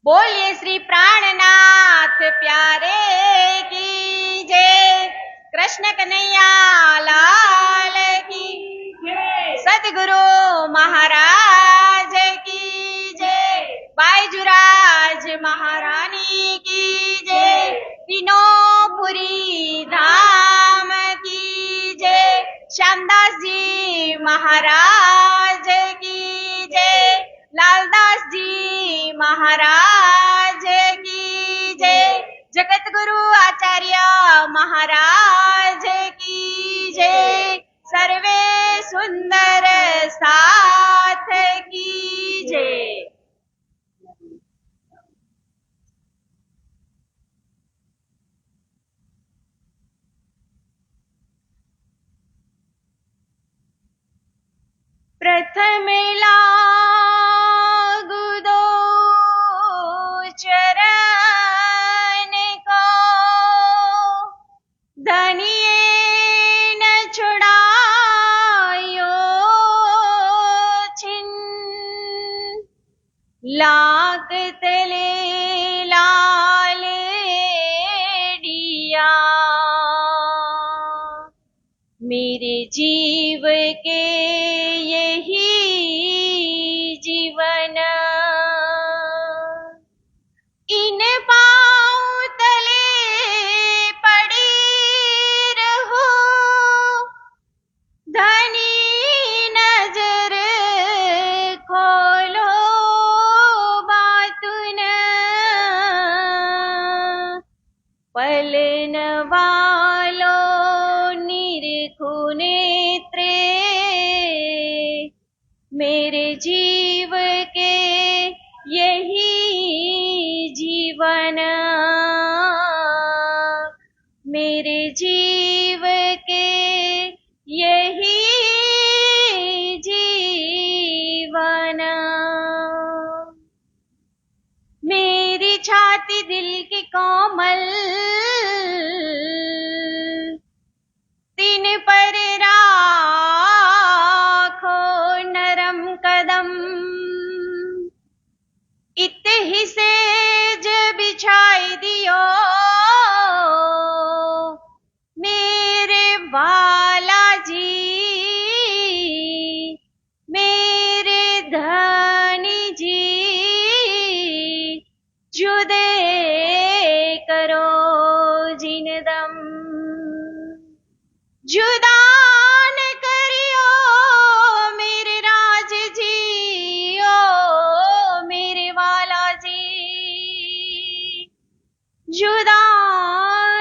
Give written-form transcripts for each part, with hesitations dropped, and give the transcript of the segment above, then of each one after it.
बोलिए श्री प्राणनाथ प्यारे की जय। कृष्ण कन्हैया लाल की जय। सतगुरु महाराज की जय। बायजूराज महारानी की जय। तीनों धाम की जय। श्यामदास जी महाराज की जय। लालदास जी महाराज की जय। जगत गुरु आचार्य महाराज की जय। सर्वे सुंदर साथ की जय। प्रथम लागू दो चरण को, धनिये न छुड़ायो छिन। लाग तले लाल डिया, मेरे जीव के यही जीवन। इन पाँव तले पड़ी रहो, धनी नजर खोलो बातुन। पलन वालो नेत्रे, मेरे जीव के यही जीवन। मेरे जीव के यही जीवन। मेरी छाती दिल की कोमल, तीन पर राखो नरम कदम। इत ही सेज बिछाई दियो, मेरे वाला जी। मेरे धनी जी, जुदे करो जिनदम। जुदा न करियो मेरे राज जी, ओ मेरे वाला जी। जुदा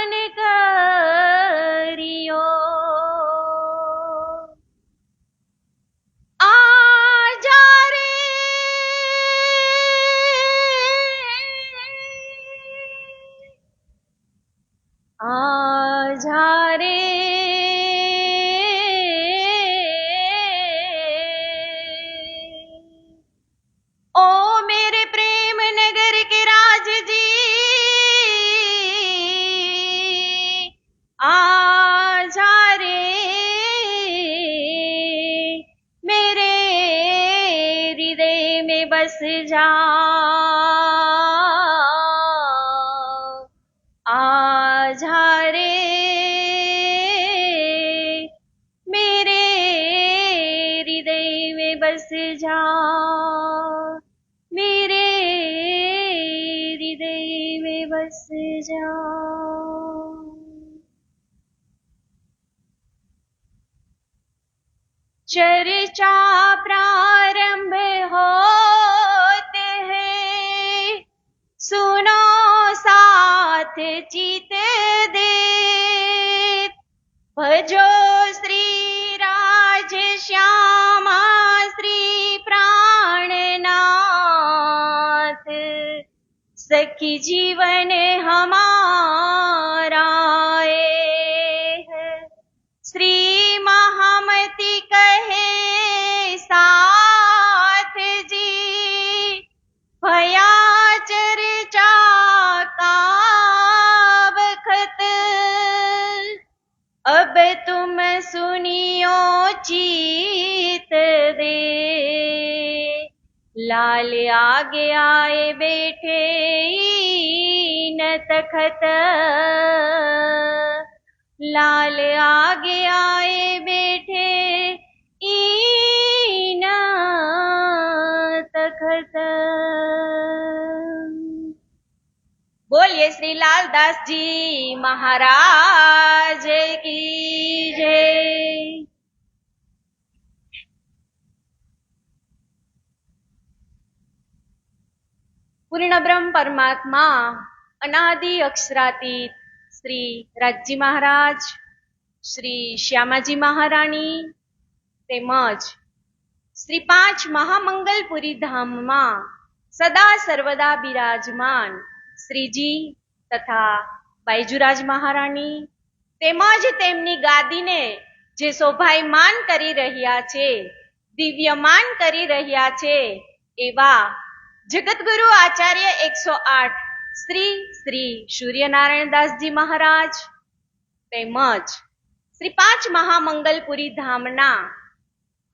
न करियो। आजा रे आजा रे, ओ मेरे प्रेम नगर के राज जी। आजा रे, मेरे हृदय में बस जा। आजा रे, बस जा, मेरे हृदय में बस जा। चर्चा प्रारंभ होते हैं, सुनो साथ चित दे, भजो श्री राज श्यामा श्री प्राणनाथ, सखी जीवन हमारा है। श्री महामती कहे साथ जी, भया चर्चा का वक्त, अब तुम सुनियो चित दे, लाल आगे आए बैठे न तखत, लाल आगे आए बैठे ईन तखत। बोलिए श्री लालदास जी महाराज की जय। पूर्ण ब्रह्म परमात्मा अनादि अक्षरातीत श्री રાજજી મહારાજ, શ્રી શ્યામાજી મહારાણી તેમજ શ્રી 5 મહામંગલપુરી ધામમાં સદા સર્વદા બિરાજમાન શ્રીજી તથા બાઈજુરાજ મહારાણી તેમજ તેમની ગાદીને જે શોભાયમાન કરી રહ્યા છે, દિવ્યમાન કરી રહ્યા છે એવા જગતગુરુ આચાર્ય 108 શ્રી શ્રી સૂર્યનારાયણદાસજી મહારાજ તેમજ શ્રી 5 મહામંગલપુરી ધામના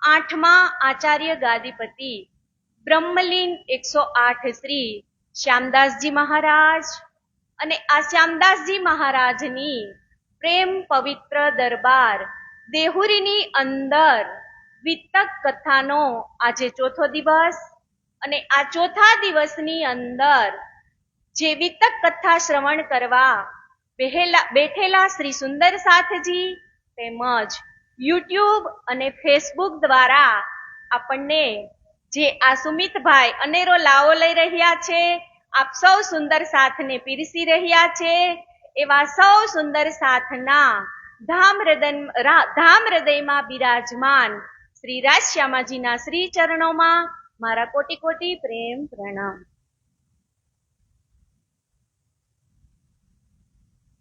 8મા આચાર્ય ગાદીપતિ બ્રહ્મલીન 108 શ્રી શ્યામદાસજી મહારાજ અને આ શ્યામદાસજી મહારાજની પ્રેમ પવિત્ર દરબાર દેહુરીની અંદર વિતક કથાનો આજે ચોથો દિવસ અને આ ચોથા દિવસની અંદર જે વિતક કથા શ્રવણ કરવા બેઠેલા શ્રી સુંદર સાથજી તેમજ યુટ્યુબ અને ફેસબુક દ્વારા આપણને જે આ સુમિતભાઈ અનેરો લાવો લઈ રહ્યા છે, આપ સૌ સુંદર સાથને પીરસી રહ્યા છે, એવા સૌ સુંદર સાથના ધામ હૃદયમાં બિરાજમાન શ્રી રાજશ્યામાજીના શ્રી ચરણોમાં મારા કોટી કોટી પ્રેમ પ્રણામ।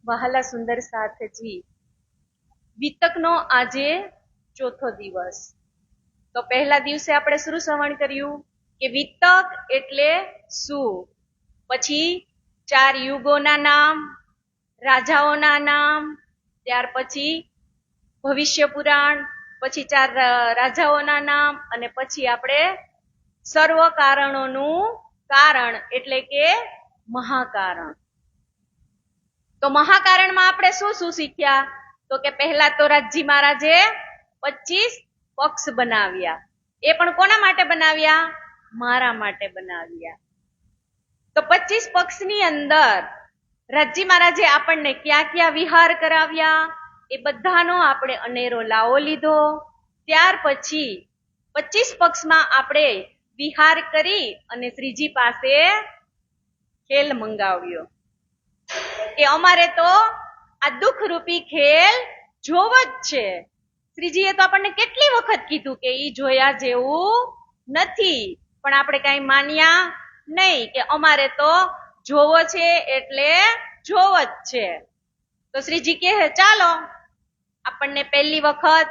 વહાલા સુંદર સાથજી, વિતકનો આજે ચોથો દિવસ। તો પહેલા દિવસે આપણે શું શ્રવણ કર્યું કે વિતક એટલે શું, પછી 4 યુગોના નામ, રાજાઓના નામ, ત્યાર પછી ભવિષ્ય પુરાણ, પછી 4 રાજાઓના નામ અને પછી આપણે સર્વ કારણોનું કારણ એટલે કે મહાકારણ। તો મહાકારણમાં આપણે શું શું શીખ્યા તો કે પહેલા તો રાજજી મહારાજે 25 પક્ષ બનાવ્યા। એ પણ કોના માટે બનાવ્યા? મારા માટે બનાવ્યા। તો 25 પક્ષની અંદર રાજજી મહારાજે આપણને ક્યાં ક્યાં વિહાર કરાવ્યા એ બધાનો આપણે અનેરો લાવો લીધો। ત્યાર પછી 25 પક્ષમાં આપણે વિહાર કરી અને શ્રીજી પાસે ખેલ મંગાવ્યો કે અમારે તો આ દુઃખરૂપી ખેલ જોવો જ છે। શ્રીજીએ તો આપણને કેટલી વખત કીધું કે ઈ જોયા જેવું નથી, પણ આપણે કઈ માન્યા નહીં કે અમારે તો જોવો છે એટલે જોવો જ છે। તો શ્રીજી કહે ચાલો, આપણને પહેલી વખત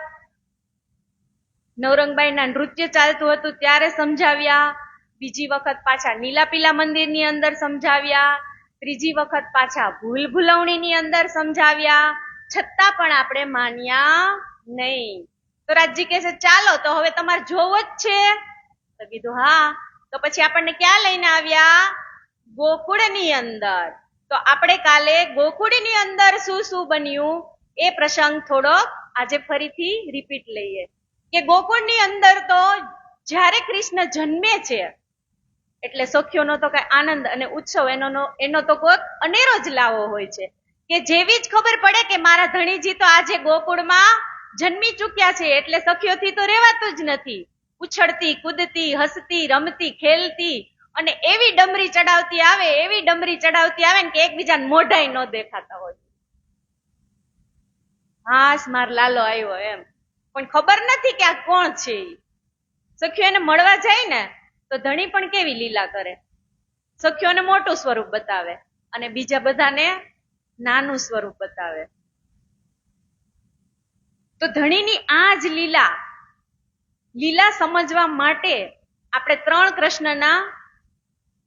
નવરંગબાઈના નૃત્ય ચાલતું હતું ત્યારે સમજાવ્યા, બીજી વખત પાછા નીલાપીલા મંદિરની અંદર સમજાવ્યા, ત્રીજી વખત પાછા ભૂલ ભૂલવણીની અંદર સમજાવ્યા, છતાં પણ આપણે માન્યા નહીં। તો રાજજી કહે છે ચાલો તો હવે તમારે જોવો જ છે। તો કીધું હા। તો પછી આપણને ક્યાં લઈને આવ્યા? ગોકુળની અંદર। તો આપણે કાલે ગોકુળની અંદર શું શું બન્યું એ પ્રસંગ થોડોક આજે ફરીથી રિપીટ લઈએ કે ગોકુળની અંદર તો જ્યારે કૃષ્ણ જન્મે છે એટલે સખીઓનો તો કઈ આનંદ અને ઉત્સવ એનો તો કોઈક અનેરો જ લાવો હોય છે કે જેવી જ ખબર પડે કે મારા ધણીજી તો આજે ગોકુળમાં જન્મી ચૂક્યા છે એટલે સખીઓથી તો રહેવાતું જ નથી. ઉછળતી કૂદતી હસતી રમતી ખેલતી અને એવી ડમરી ચડાવતી આવે ને કે એકબીજાને મોઢાય ન દેખાતા હોય. હાસ માર લાલો આવ્યો એમ, પણ ખબર નથી કે આ કોણ છે. સખીઓ એને મળવા જાય ને તો ધણી પણ કેવી લીલા કરે, સખીઓને મોટું સ્વરૂપ બતાવે અને બીજા બધાને નાનું સ્વરૂપ બતાવે. તો ધણીની આ જ લીલા સમજવા માટે આપણે 3 કૃષ્ણના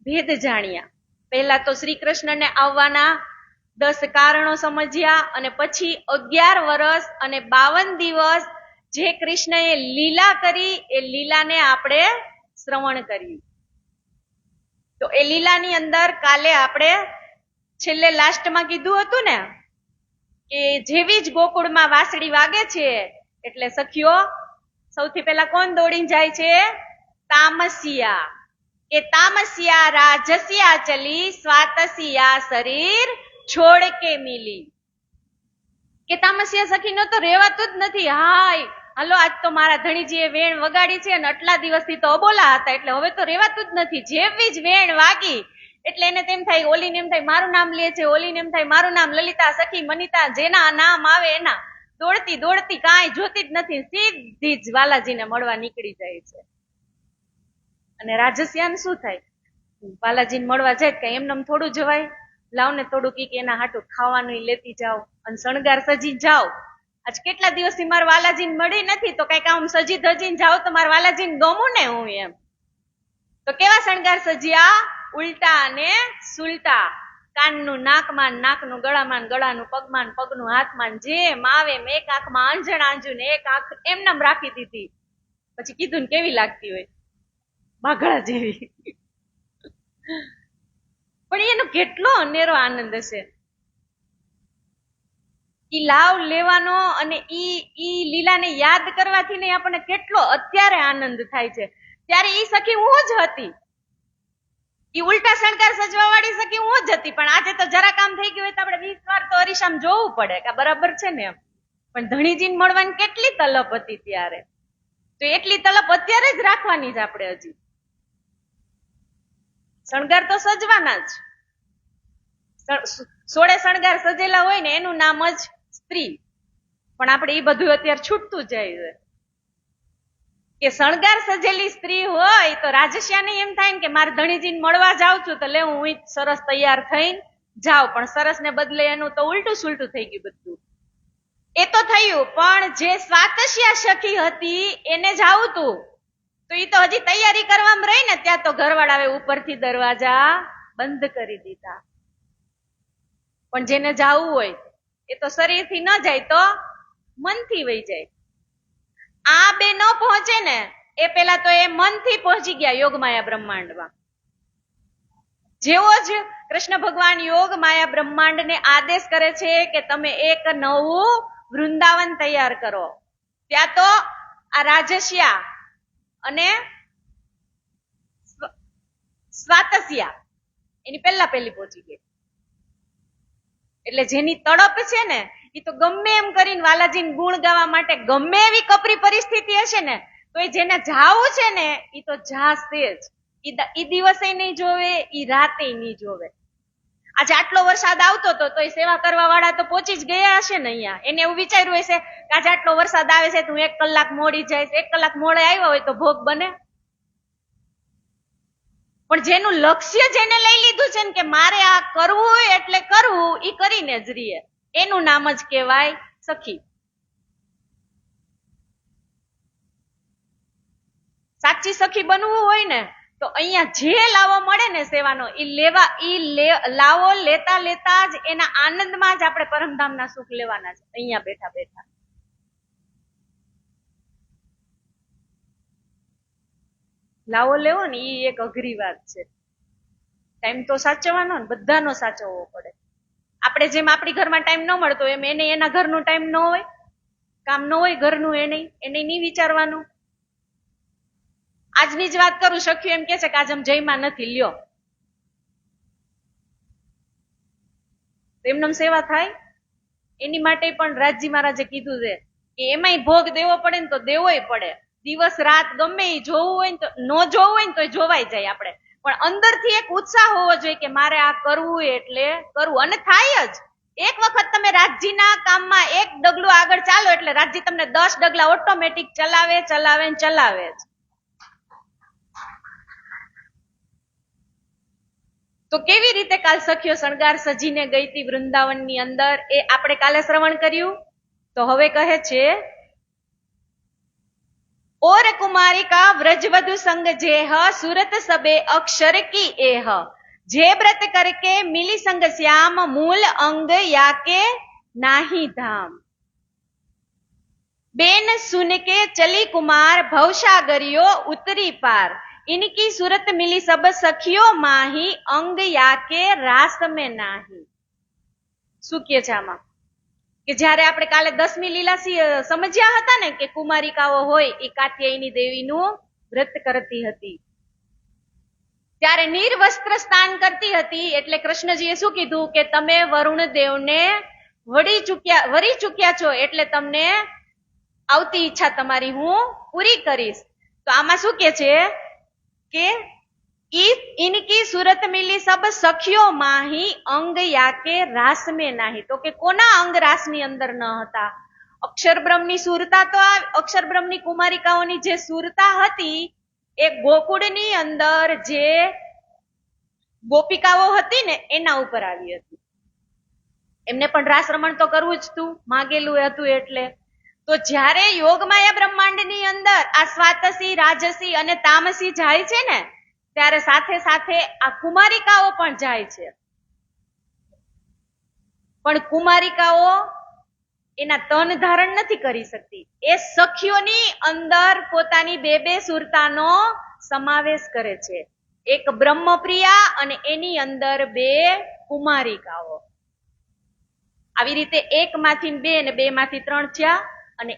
ભેદ જાણ્યા. પહેલા તો શ્રી કૃષ્ણને આવવાના 10 કારણો સમજ્યા અને પછી 11 વર્ષ અને 52 દિવસ જે કૃષ્ણએ લીલા કરી એ લીલાને આપણે શ્રવણ કર્યું. તો એ લીલાની અંદર કાલે આપણે છેલ્લે લાસ્ટમાં કીધું હતું ને કે જેવી જ ગોકુળમાં વાંસળી વાગે છે એટલે સખીઓ સૌથી પહેલા કોણ દોડીને જાય છે? તામસિયા. કે તામસિયા રાજસિયા ચલી સ્વાતસિયા શરીર છોડ કે મિલી. કે તામસિયા સખીનો તો રહેવાતું જ નથી. હાય હાલો આજ તો મારા ધણીજીએ વેણ વગાડી છે અને આટલા દિવસથી તો અબોલા હતા એટલે હવે તો રહેવાતું જ નથી. જેવી જ વેણ વાગી એટલે એને તેમ થાય, ઓલીને એમ થાય મારું નામ લે છે, ઓલીને એમ થાય મારું નામ લલિતા, સખી, મનિતા, જેના નામ આવે એના દોડતી કાંઈ જોતી જ નથી, સીધી જ વાલાજીને મળવા નીકળી જાય છે. અને રાજસિયાને શું થાય? વાલાજીને મળવા જાય કઈ એમને થોડું જવાય? લાવને થોડું કઈક એના હાટું ખાવાનું લેતી જાઓ અને શણગાર સજી જાઓ. આજ કેટલા દિવસથી મારા વાલાજીને મળી નથી તો કઈક આમ સજી ધજીને જાઓ તો મારા વાલાજીને ગમું ને હું એમ. તો કેવા શણગાર સજ્યા? ઉલટા અને સુલટા. કાનનું નાકમાં, નાકનું ગળામાં, ગળાનું પગમાં, પગનું હાથમાં, જેમ આવે એમ એક આંખમાં આંજણ આંજુ ને એક આંખ એમનામ રાખી દીધી. પછી કીધું ને કેવી લાગતી હોય? બાઘડા જેવી. પણ એનો કેટલો અનેરો આનંદ હશે. ઈ લાવ લેવાનો અને ઈ લીલાને યાદ કરવાથી ને આપણને કેટલો અત્યારે આનંદ થાય છે. ત્યારે ઈ સખી હું જ હતી, ઈ ઉલટા શણગાર સજવા વાળી સખી હું જ હતી. પણ આજે તો જરા કામ થઈ ગયું હોય તો આપણે 20 વાર તો અરીસામ જોવું પડે કે બરાબર છે ને એમ. પણ ધણીજીને મળવાની કેટલી તલપ હતી ત્યારે, તો એટલી તલપ અત્યારે જ રાખવાની જ આપણે. હજી શણગાર તો સજવાના જ. 16 શણગાર સજેલા હોય ને એનું નામ જ સ્ત્રી. પણ આપણે એ બધું અત્યારે છૂટતું જાય છે કે શણગાર સજેલી સ્ત્રી હોય તો રાજસ્યાને એમ થાય ને કે મારે ધણીજીને મળવા જાઉં છું તો લે હું સરસ તૈયાર થઈને જાઉં. પણ સરસ ને બદલે એનું તો ઉલટું સુલટું થઈ ગયું બધું. એ તો થયું, પણ જે સ્વાતસ્યા સખી હતી એને જ આવતું તો એ તો હજી તૈયારી કરવામાં રહી ને ત્યાં તો ઘરવાળાએ ઉપરથી દરવાજા બંધ કરી દીધા. પણ જેને જાવું હોય એ તો શરીરથી ન જાય તો મનથી વહી જાય. આ બે ન પહોંચે ને એ પેલા તો એ મનથી પહોંચી ગયા યોગ માયા બ્રહ્માંડમાં. જેવો જ કૃષ્ણ ભગવાન યોગ માયા બ્રહ્માંડને આદેશ કરે છે કે તમે એક નવું વૃંદાવન તૈયાર કરો, ત્યાં તો આ રાજસ્યા અને સ્વાતસ્યા એની પહેલી પહોંચી ગઈ. એટલે જેની તડપ છે ને એ તો ગમે એમ કરીને વાલાજીને ગુણ ગાવા માટે ગમે એવી કપરી પરિસ્થિતિ હશે ને તો એ જેને જાવું છે ને એ તો જાશે જ. ઈ દિવસે નહીં જોવે, ઈ રાતે નહીં જોવે. આજે આટલો વરસાદ આવતો હતો તો એ સેવા કરવા વાળા તો પહોંચી જ ગયા હશે ને અહીંયા. એને એવું વિચાર્યું હશે કે આજે આટલો વરસાદ આવે છે તો હું 1 કલાક મોડી જઈશ. 1 કલાક મોડે આવ્યો હોય તો ભોગ બને. પણ જેનું લક્ષ્ય જેને લઈ લીધું છે ને કે મારે આ કરવું એટલે કરવું, ઈ કરીને જ રીએ. એનું નામ જ કહેવાય સખી. સાચી સખી બનવું હોય ને તો અહીંયા જે લાવો મળે ને સેવાનો લાવો લેતા લેતા જ એના આનંદમાં જ આપણે પરમધામના સુખ લેવાના છે અહીંયા બેઠા બેઠા. લાવો લેવો ને એ એક અઘરી વાત છે. ટાઈમ તો સાચવવાનો ને બધાનો સાચવવો પડે. આપણે જેમ આપણી ઘરમાં ટાઈમ ન મળતો એમ એને એના ઘરનું ટાઈમ ન હોય, કામ ન હોય ઘરનું એને નહીં વિચારવાનું. આજની જ વાત કરું, સખ્યું એમ કે છે કે આજ આમ જયમાં નથી, લ્યો. એમને સેવા થાય? એની માટે પણ રાજી મહારાજે કીધું છે કે એમાંય ભોગ દેવો પડે ને તો દેવોય પડે. દિવસ રાત ગમે એ જોવું હોય ને તો ન જોવું હોય ને તો જોવાઈ જાય આપણે, પણ અંદરથી એક ઉત્સાહ હોવો જોઈએ કે મારે આ કરવું એટલે કરવું. અને થાય જ. એક વખત તમે રાજજીના કામમાં એક ડગલું આગળ ચાલો એટલે રાજજી તમને 10 ડગલા ઓટોમેટિક ચલાવે ચલાવે ને ચલાવે જ. તો કેવી રીતે કાલ સખીઓ શણગાર સજીને ગઈ હતી વૃંદાવનની અંદર, એ આપણે કાલે શ્રવણ કર્યું. તો હવે કહે છે, ઓર કુમારિકા વ્રજવધુ સંગ જેહ સુરત સબે અક્ષર કી એહ જે વ્રત કરકે મિલી સંગ શ્યામ મૂલ અંગ યાકે નાહી ધામ. બેન સુન કે ચલી કુમાર ભવસાગરિયો ઉતરી પાર इनकी सूरत मिली सब सखियों माही अंग याके रास में नाही. શું કે છે આમાં? કે જયારે આપણે કાલે 10મી લીલા સમજ્યા હતા ને કે કુમારિકાઓ હોય એ કાત્યાયની દેવીનું વ્રત કરતી હતી, ત્યારે નિર્વસ્ત્ર સ્નાન કરતી હતી. એટલે કૃષ્ણજીએ શું કીધું કે તમે વરુણ દેવને વરી ચૂક્યા છો, એટલે તમને આવતી ઈચ્છા તમારી હું પૂરી કરીશ. તો આમાં શું કે છે કે इनकी सूरत मिली सब सखियों माही अंग याके रास में नाही. तो કે કોના અંગ રાસની અંદર ન હતા? અક્ષરબ્રહ્મની સુરતા, તો આ અક્ષરબ્રહ્મની કુમારિકાઓની જે સુરતા હતી એ ગોકુળની અંદર જે ગોપિકાઓ હતી ને એના ઉપર આવી હતી. એમને પણ રાસ રમણ તો કરવું જ હતું, માગેલું હતું. એટલે તો જ્યારે યોગમાયા બ્રહ્માંડની અંદર આ સ્વાતસી, રાજસી અને તામસી જાય છે ને, ત્યારે સાથે સાથે આ કુમારિકાઓ પણ જાય છે. પણ કુમારિકાઓ એના તન ધારણ નથી કરી શકતી. એ સખીઓની અંદર પોતાની બે સુરતાનો સમાવેશ કરે છે. એક બ્રહ્મપ્રિયા અને એની અંદર 2 કુમારિકાઓ. આવી રીતે 1 માંથી 2 અને 2 માંથી 3 થયા, અને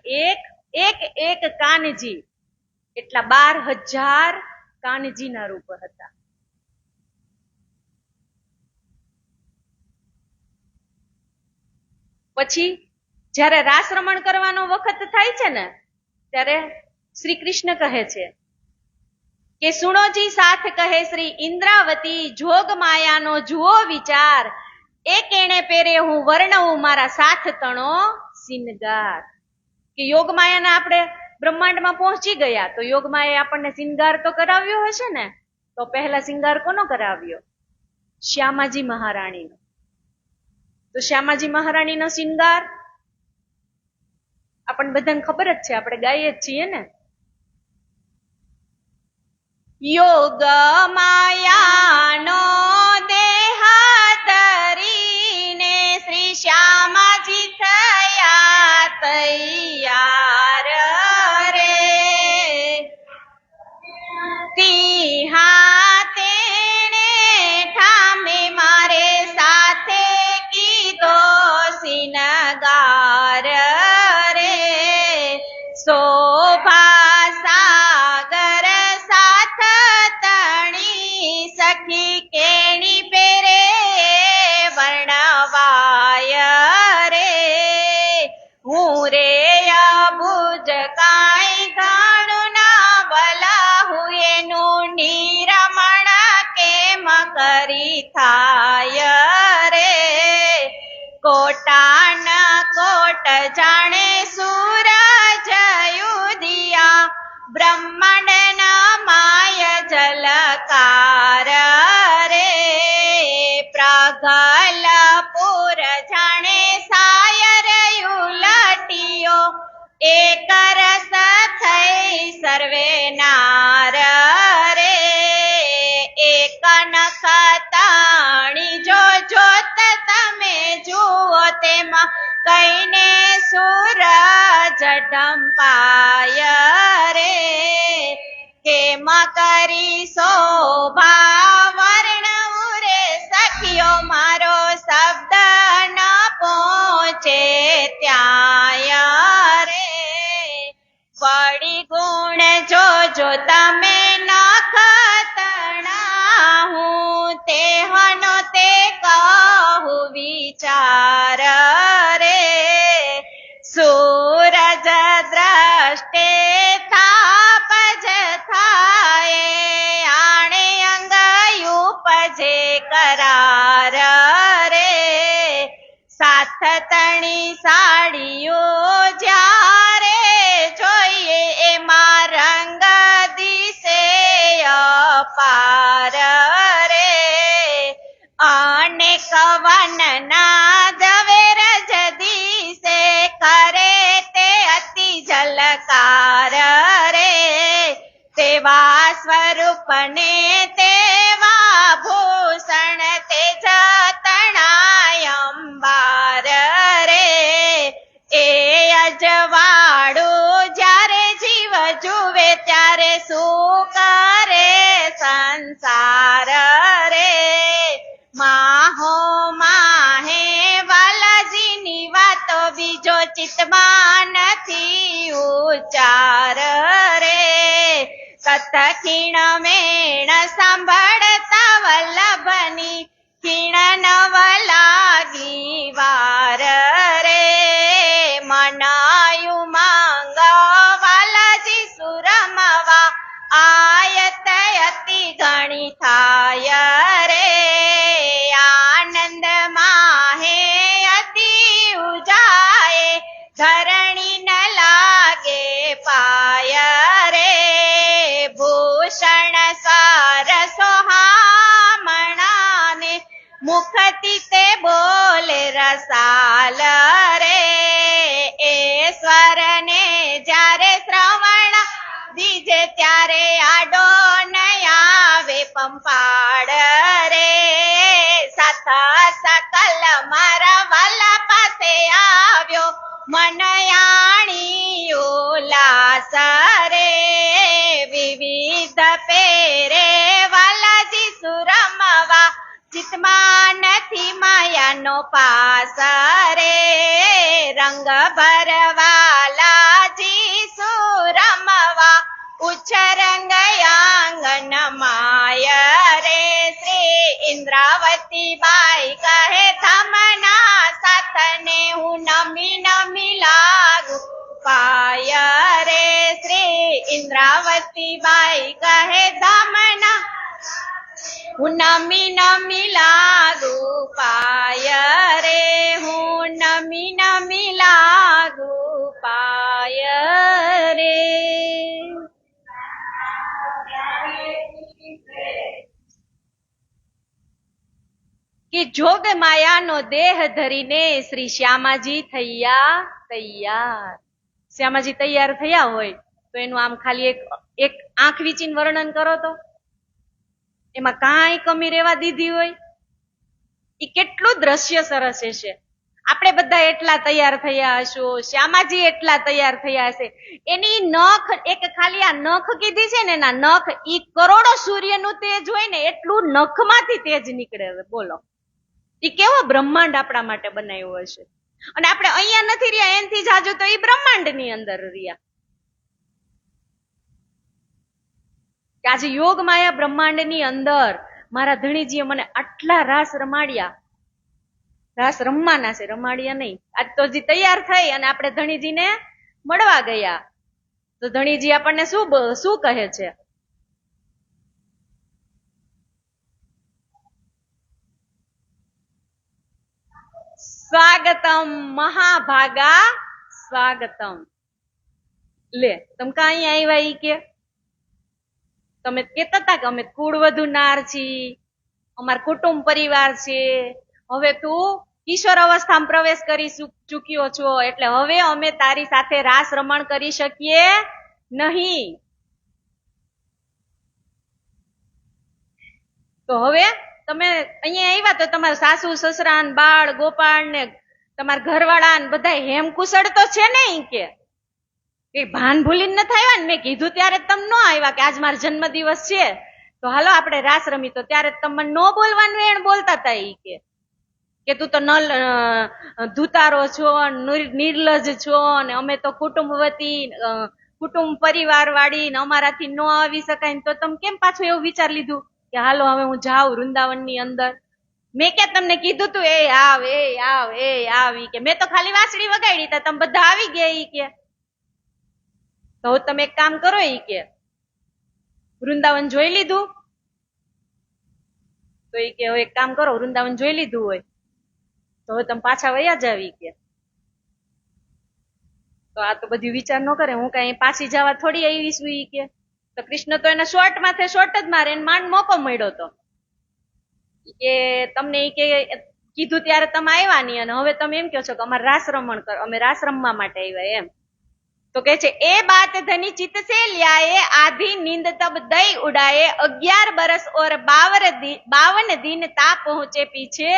એક કાનજી, એટલા 12,000 કાનજીના રૂપ હતા. પછી જ્યારે રાસ રમણ કરવાનો વખત થાય છે ને, ત્યારે શ્રી કૃષ્ણ કહે છે કે સુણોજી સાથ કહે શ્રી ઇન્દ્રાવતી જોગ માયાનો જુઓ વિચાર, એક એણે પેરે હું વર્ણવું મારા સાથ તણો સિનગાર. કે યોગમાયાના આપણે બ્રહ્માંડમાં પહોંચી ગયા તો યોગમાયાએ આપણને સિંગાર તો કરાવ્યો હશે ને. તો પહેલા સિંગાર કોનો કરાવ્યો? શ્યામાજી મહારાણીનો. તો શ્યામાજી મહારાણીનો સિંગાર આપણને બધાને ખબર જ છે, આપણે ગાઈએ જ છીએ ને. યોગ માયાનો દેહ ધરીને શ્રી શ્યામાજી થયા તૈયાર રે. તિહા તેણે ઠામે મારે સાથે કીધો સિનગાર રે. શોભા સાગર સાથ તણી સખી કેણી પેરે વર્ણવાય રે. હું રે અબુજ કાંઈ ઘાણું ના ભલા હું એનું નિરમણ કેમ કરી થાય રે. કોટાન કોટ જાણે સૂરજ યુધિયા બ્રહ્માંડના માય જલકાર રે. પ્રગલપુર જાણે સાયર યુલટીયો એક રસ થઈ સર્વે નાર રે. એક નખતાણી જો જોત તમે જુઓ તેમાં કઈને સૂરજ ઢંપાય રે. કેમ કરી શોભા વર્ણવું રે સખીઓ મારો શબ્દ ન પહોંચે ત્યાં રે. વળી ગુણ જોજો તમે અષ્ટે થાપ જ થાય આણે અંગ ઉપજે કરાર રે સાથ તણી સાડીઓ જ્યારે જોઈએ એમાં રંગ દિશે અપાર રે અનેક વનના ઝવેર જદીશે કરે તે અતિ ઝલકાર રે તેવા સ્વરૂપને તેવા ભૂષણ તેજ તણાય અંબાર રે એ અજવાળું જ્યારે જીવ જુએ ત્યારે શું કરે સંસાર રે માહો માહે વાલાજીની વાતો બીજો ચિત્તમાં નથી ઉચ્ચાર રે સત ખીણ મેણ સાંભળતા વલ્લભની ખીણ નવ લાગી વાર રે મનાયુ માંગ વાલાજી સુરમવા આયત અતિ ઘણી થાય રે આનંદ માહે અતિ ઉજાય ધરણી ન લાગે પાય રે ભૂષણ સાર સોહામણાને મુખથી તે બોલે રસાલ રે એ સ્વરને જ્યારે શ્રવણ દીજે ત્યારે આડો ન આવે પંપાડ રે સાથ સકલ મારા વાલા પાસે આવ્યો મનયાણી ઉલ્લાસ રે વિવિધ પેરે વાલાજી સુરમવા ચિત્તમાં નથી માયાનો પાસ રે રંગ ભરવાલાજી સુરમવા ઉચ્છરંગ આંગન માય રે શ્રી ઇન્દ્રાવતી બાઈ કહે ધમના સાથને હું નમી નમી લાગુ પાય રે શ્રી ઇન્દ્રાવતી બાઈ કહે ધમના હું નમી નમી લાગુ પાય રે હું નમી નમી લાગુ પાય રે કે જોગ માયાનો દેહ ધરીને શ્રી શ્યામાજી થયા તૈયાર. શ્યામાજી તૈયાર થયા હોય તો એનું આમ ખાલી એક આંખ વીચીને વર્ણન કરો તો એમાં કાંઈ કમી રહેવા દીધી હોય. એ કેટલું દ્રશ્ય સરસ હશે. આપણે બધા એટલા તૈયાર થયા હશું, શ્યામાજી એટલા તૈયાર થયા હશે. એની નખ એક ખાલી આ નખ કીધી છે ને એના નખ ઈ કરોડો સૂર્યનું તેજ હોય ને એટલું નખમાંથી તેજ નીકળે. બોલો ઈ કેવો બ્રહ્માંડ આપણા માટે બનાવ્યો હશે. અને આપણે અહીંયા નથી રહ્યા એનથી જાજુ તો ઈ બ્રહ્માંડ ની અંદર રહ્યા. કે આજે યોગ માયા બ્રહ્માંડ ની અંદર મારા ધણીજીએ મને આટલા રાસ રમાડ્યા. રાસ રમવાના છે, રમાડ્યા નહીં. આજ તો હજી તૈયાર થઈ અને આપણે ધણીજીને મળવા ગયા તો ધણીજી આપણને શું કહે છે? સ્વાગતમ મહાભાગા સ્વાગતમ. લે તમે કઈ આવ્યા ઈ કે તમે કેતા હતા કે અમે કુળવધુ નાર છીએ, અમાર કુટુંબ પરિવાર છે, હવે તું કિશોર અવસ્થામાં પ્રવેશ કરી ચૂક્યો છો એટલે હવે અમે તારી સાથે રાસ રમણ કરી શકીએ નહીં. તો હવે તમે અહીંયા આવ્યા તો તમારા સાસુ સસરા ને બાળ ગોપાળ ને તમારા ઘરવાળા ને બધા હેમકુશળ તો છે ને? કે ભાન ભૂલીને નથી આવ્યા ને? મેં કીધું ત્યારે તમે ન આવ્યા કે આજ મારો જન્મ દિવસ છે તો હાલો આપણે રાસ રમી. તો ત્યારે તમે ન બોલવાનું એણ બોલતા હતા ઈ કે તું તો ધુતારો છો, નિર્લજ છો ને અમે તો કુટુંબવતી કુટુંબ પરિવાર વાળી ને અમારાથી ન આવી શકાય. તો તમે કેમ પાછું એવું વિચાર લીધું કે હાલો હવે હું જાઉં વૃંદાવન ની અંદર? મેં કે તમને કીધું તું એ આવ એ આવ એ આવ ઈ કે મેં તો ખાલી વાંસળી વગાડી તા તમે બધા આવી ગયા ઈ કે તો હવે તમે એક કામ કરો, ઈ કે વૃંદાવન જોઈ લીધું? તો ઈ કે હવે એક કામ કરો, વૃંદાવન જોઈ લીધું હોય તો હવે તમે પાછા વયા જાવ. ઈ કે તો આ તો બધી વિચાર ન કરે, હું કઈ પાછી જવા થોડી આવીશું. ઈ કે તો કૃષ્ણ તો એને શોર્ટ માથે શોર્ટ જ મારે, એને માંડ મોકો મળ્યો તો કે તમને ઈ કે કીધું ત્યારે તમે આવ્યા નહીં, અને હવે તમે એમ કહો છો કે અમારે રાસ રમણ કરો, અમે રાસ રમવા માટે આવ્યા એમ. તો કે છે એ બાત ધની ચિત્ત સે લ્યાએ, આધી નીંદ તબ દઈ ઉડાએ, 11 બરસ और 52 दिन તા પહોંચે પીછે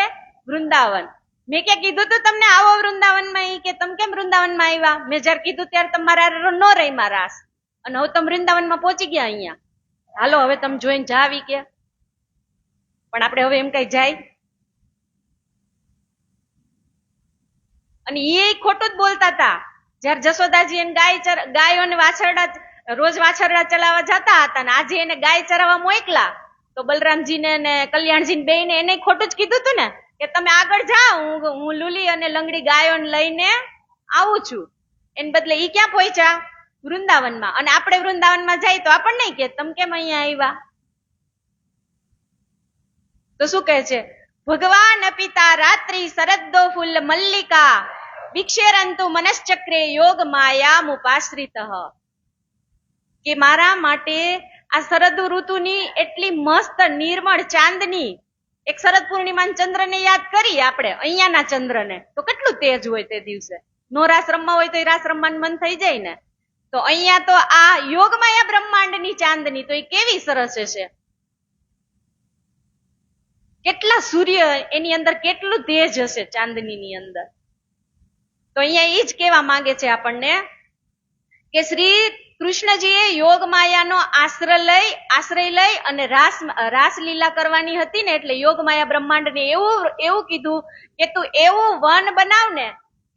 વૃંદાવન. મેં ક્યાં કીધું તું તમને આવો વૃંદાવનમાં? ઈ કે તમે કેમ વૃંદાવનમાં આવ્યા? મેં જયારે કીધું ત્યારે તમારા નો રહી માં રાસ, અને હવે તમે વૃંદાવનમાં પહોંચી ગયા અહીંયા, હાલો હવે તમે જોઈને જાવી. કે પણ આપણે હવે એમ કઈ જાય? અને એ ખોટું જ બોલતા હતા. જયારે જશોદાજી એને ગાયોને વાછરડા રોજ વાછરડા ચલાવવા જતા હતા, ને આજે એને ગાય ચરાવવા મોકલા, તો બલરામજીને અને કલ્યાણજીને બેયને એને ખોટું જ કીધું હતું ને કે તમે આગળ જાઓ, હું લુલી અને લંગડી ગાયોને લઈને આવું છું. એને બદલે ઈ ક્યાં પહોંચ્યા? વૃંદાવનમાં. અને આપણે વૃંદાવનમાં જાય તો આપણને નહીં કે તમે કેમ અહીંયા આવ્યા? તો શું કહે છે? ભગવાન પિતા રાત્રિ શરદો ફૂલ મલ્લિકા, વિક્ષેરંતુ મનશ્ચક્રે યોગ માયા મુપાશ્રિત. કે મારા માટે આ શરદ ઋતુની એટલી મસ્ત નિર્મળ ચાંદની, એક શરદ પૂર્ણિમા ચંદ્રને યાદ કરી આપણે, અહીંયાના ચંદ્રને તો કેટલું તેજ હોય તે દિવસે. નો રાસ રમવા હોય તો એ રાસ રમવાનું મન થઈ જાય ને. તો અહીંયા તો આ યોગમાયા બ્રહ્માંડની ચાંદની તો એ કેવી સરસ છે. કેટલા સૂર્ય એની અંદર, કેટલું તેજ હશે ચાંદનીની અંદર. તો અહીંયા એ જ કહેવા માંગે છે આપણને કે શ્રી કૃષ્ણજીએ યોગ માયાનો આશ્રય લઈ અને રાસલીલા કરવાની હતી ને, એટલે યોગ માયા બ્રહ્માંડને એવું કીધું કે તું એવું વન બનાવ ને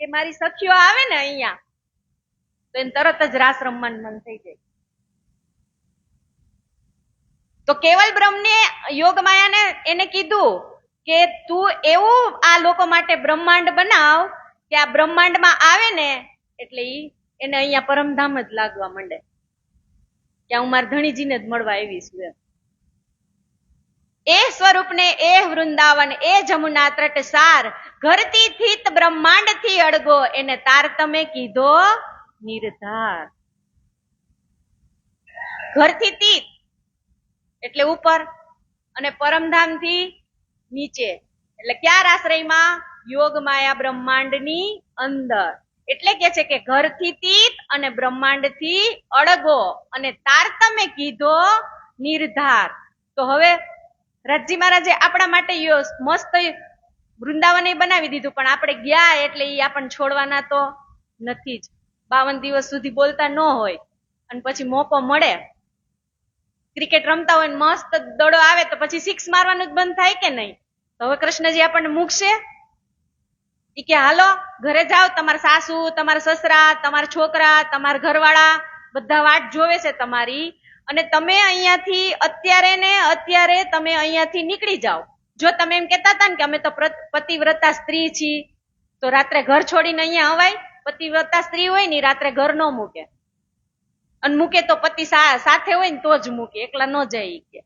કે મારી સખીઓ આવે ને અહીંયા તો એને તરત જ રાસ રમવાનું મન થઈ જાય. તો કેવલ બ્રહ્મને યોગ માયાને એને કીધું કે તું એવું આ લોકો માટે બ્રહ્માંડ બનાવ કે આ બ્રહ્માંડમાં આવે ને એટલે એને અહીંયા પરમધામ જ લાગવા માંડે કે હું મારા ધણીજીને જ મળવા આવી છું. એ સ્વરૂપને એ વૃંદાવન એ જમુના તટ સાર, ઘરથી થીત બ્રહ્માંડ થી અડગો, એને તાર તમે કીધો નિર્ધાર. ઘરથી તીત એટલે ઉપર, અને પરમધામ થી નીચે, એટલે ક્યાં આશ્રયમાં? યોગ માયા બ્રહ્માંડની અંદર. એટલે કે છે કે ઘરથી તીત અને બ્રહ્માંડ થી અડગો, અને તાર તમે કીધો નિર્ધાર. તો હવે રાજજી મહારાજે આપણા માટે મસ્ત વૃંદાવન બનાવી દીધું, પણ આપણે ગયા એટલે એ આપણને છોડવાના તો નથી જ. 52 દિવસ સુધી બોલતા ન હોય અને પછી મોકો મળે, ક્રિકેટ રમતા હોય મસ્ત દડો આવે તો પછી 6 મારવાનું જ બંધ થાય કે નહીં? તો હવે કૃષ્ણજી આપણને મૂકશે? ઈ કે હાલો ઘરે જાઓ, તમારા સાસુ, તમારા સસરા, તમારા છોકરા, તમારા ઘરવાળા બધા વાટ જોવે છે તમારી, અને તમે અહીંયાથી અત્યારે તમે અહીંયાથી નીકળી જાઓ. જો તમે એમ કેતા હતા ને કે અમે તો પતિવ્રતા સ્ત્રી છીએ, તો રાત્રે ઘર છોડીને અહીંયા અવાય? પતિવ્રતા સ્ત્રી હોય ને રાત્રે ઘર ન મૂકે, અને મૂકે તો પતિ સાથે હોય ને તો જ મૂકે, એકલા ન જાય. કે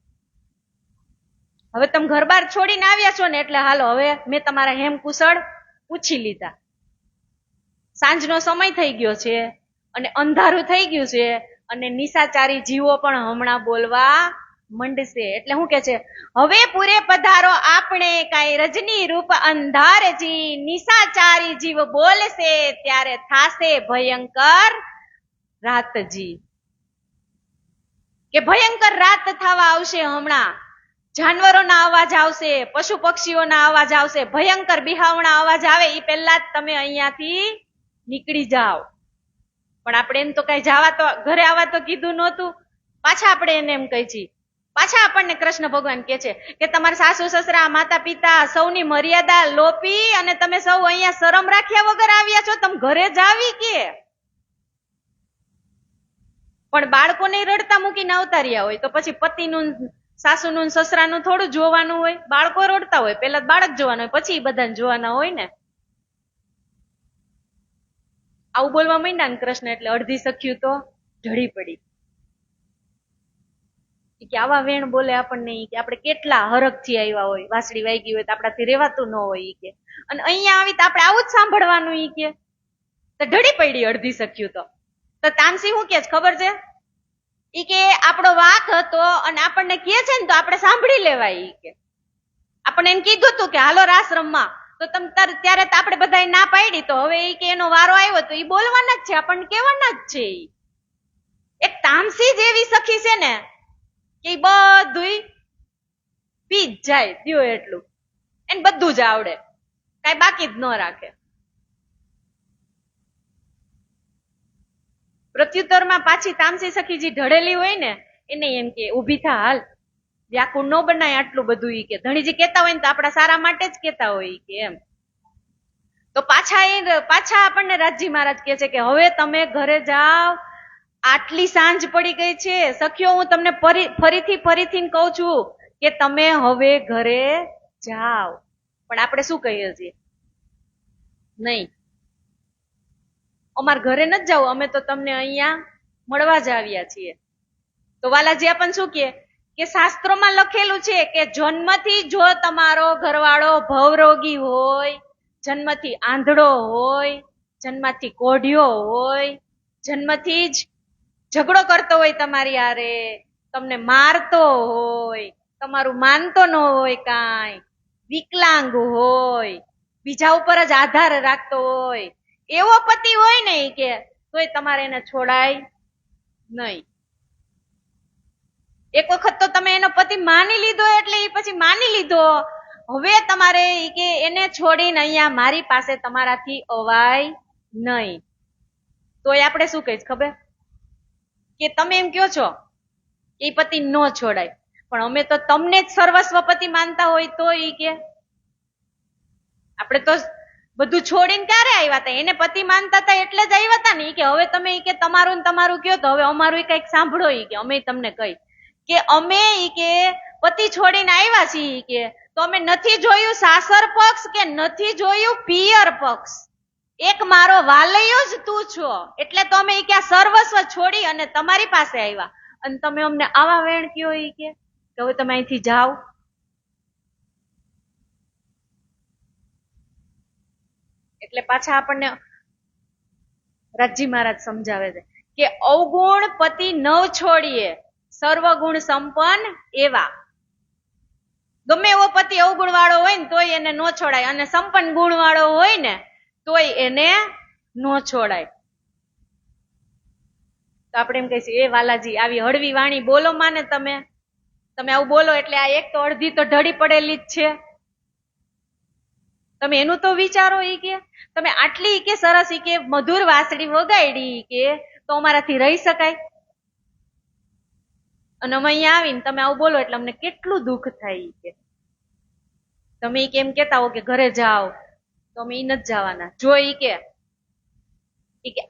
હવે તમે ઘર બાર છોડીને આવ્યા છો ને એટલે હાલો હવે મેં તમારા હેમ કુશળ પૂછી લીધા. સાંજનો સમય થઈ ગયો છે અને અંધારું થઈ ગયું છે, અને નિશાચારી જીવો પણ હમણાં બોલવા મંડશે. એટલે શું કે છે? હવે પૂરે પધારો આપણે કાંઈ રજની રૂપ અંધારજી, નિશાચારી જીવ બોલશે ત્યારે થાશે ભયંકર રાતજી. કે ભયંકર રાત થવા આવશે હમણાં. જાનવરોના અવાજ આવશે, પશુ પક્ષીઓના અવાજ આવશે, ભયંકર બિહાવણા અવાજ આવે એ પહેલા જ તમે અહીંયાથી નીકળી જાઓ. પણ આપણે એમ તો કઈ જવા તો ઘરે આવવા તો કીધું નહોતું. પાછા આપણે એને એમ કહી છીએ, પાછા આપણને કૃષ્ણ ભગવાન કે છે કે તમારા સાસુ સસરા, માતા પિતા સૌની મર્યાદા લોપી અને તમે સૌ અહીંયા શરમ રાખ્યા વગર આવ્યા છો, તમે ઘરે જ આવી કે? પણ બાળકોને રડતા મૂકીને આવતા રહ્યા હોય તો પછી પતિનું, સાસુનું, સસરાનું થોડું જોવાનું હોય? બાળકો રડતા હોય પેલા બાળક જોવાનું હોય, પછી બધાને જોવાના હોય ને. આવું બોલવા માંડ્યા ને કૃષ્ણ એટલે અડધી સખ્યું તો ઢળી પડી કે આવા વેણ બોલે આપણને કે આપણે કેટલા હરખથી આવ્યા હોય, વાસળી વાગી હોય તો આપણાથી રેવાતું ન હોય કે, અને અહીંયા આવી તો આપણે આવું જ સાંભળવાનું કે. તો ઢળી પડી અડધી શક્યું તો તામસી શું કે ખબર છે? ઈ કે આપણો વાક હતો અને આપણને કે છે ને તો આપણે સાંભળી લેવાય કે. આપણે એમ કીધું હતું કે હાલો રાસ રમવા, તો ત્યારે આપણે બધા ના પાડી, તો હવે ઈ કે એનો વારો આવ્યો તો ઈ બોલવાના જ છે, આપણને કહેવાના જ છે. એક તામસી જેવી સખી છે ને કે બધું પી જ જાય, દ્યો એટલું એને બધું જ આવડે, કઈ બાકી જ ન રાખે. પ્રત્યુત્તરમાં પાછી તામસી સખી જે ઢળેલી હોય ને એને એમ કે ઉભી થા, હાલ વ્યાકુળ ન બનાય આટલું બધું ઈ કે. ધણીજી કેતા હોય ને તો આપણા સારા માટે જ કેતા હોય કે એમ. તો પાછા આપણને રાજી મહારાજ કે છે કે હવે તમે ઘરે જાઓ, આટલી સાંજ પડી ગઈ છે સખીઓ, હું તમને ફરીથી કહું છું કે તમે હવે ઘરે જાઓ. પણ આપણે શું કહીએ છીએ? નહીં, અમાર ઘરે નથી જાવ, અમે તો તમને અહીંયા મળવા જ આવ્યા છીએ. તો વાલાજી આપણને શું કે શાસ્ત્રોમાં લખેલું છે કે જન્મથી જો તમારો ઘરવાળો ભવરોગી હોય, જન્મથી આંધળો હોય, જન્મથી કોઢિયો હોય, જન્મથી જ ઝઘડો કરતો હોય તમારી હારે, તમને મારતો હોય, તમારું માનતો ન હોય, કાંઈ વિકલાંગ હોય, બીજા ઉપર જ આધાર રાખતો હોય, એવો પતિ હોય ને કે તોય તમારે એને છોડાય નહીં. એક વખત તો તમે એનો પતિ માની લીધો એટલે એ પછી માની લીધો, હવે તમારે કે એને છોડીને અહીંયા મારી પાસે તમારાથી અવાય નહીં. તોય આપણે શું કહીશ ખબર? કે તમે એમ કહો છો એ પતિ ન છોડાય, પણ અમે તો તમને જ સર્વસ્વ પતિ માનતા હોય તો ઈ કે આપણે તો બધું છોડીને ક્યારે આવ્યા હતા? એને પતિ માનતા હતા એટલે જ આવ્યા હતા ને કે હવે તમે કે તમારું ને તમારું કયો તો હવે અમારું કઈક સાંભળો કે અમે તમને કહી કે અમે કે પતિ છોડીને આવ્યા છીએ કે તો અમે નથી જોયું સાસર પક્ષ કે નથી જોયું પિયર પક્ષ, એક મારો વાલૈયો જ તું છો, એટલે તો અમે કે સર્વસ્વ છોડી અને તમારી પાસે આવ્યા, અને તમે અમને આવા વેણ કયો કે હવે તમે અહીંથી જાઓ. એટલે પાછા આપણને રાજી મહારાજ સમજાવે છે કે અવગુણ પતિ નવ છોડીએ, સર્વગુણ સંપન્ન એવા. ગમે એવો પતિ અવગુણ વાળો હોય ને તોય એને ન છોડાય, અને સંપન્ન ગુણ વાળો હોય ને તોય એને ન છોડાય. તો આપણે એમ કહીએ એ વાલાજી આવી હળવી વાણી બોલો માને, તમે આવું બોલો એટલે આ એક તો અડધી તો ઢળી પડેલી જ છે. તમે એનું તો વિચારો ઈ કે તમે આટલી કે સરસ ઈ કે મધુર વાસળી વગાડી કે તો અમારાથી રહી શકાય, અને અમે અહીંયા આવીને તમે આવું બોલો એટલે અમને કેટલું દુઃખ થાય કે તમે કેમ કેતા હો કે ઘરે જાઓ, તો અમે ઈ નથી જવાના. જો ઈ કે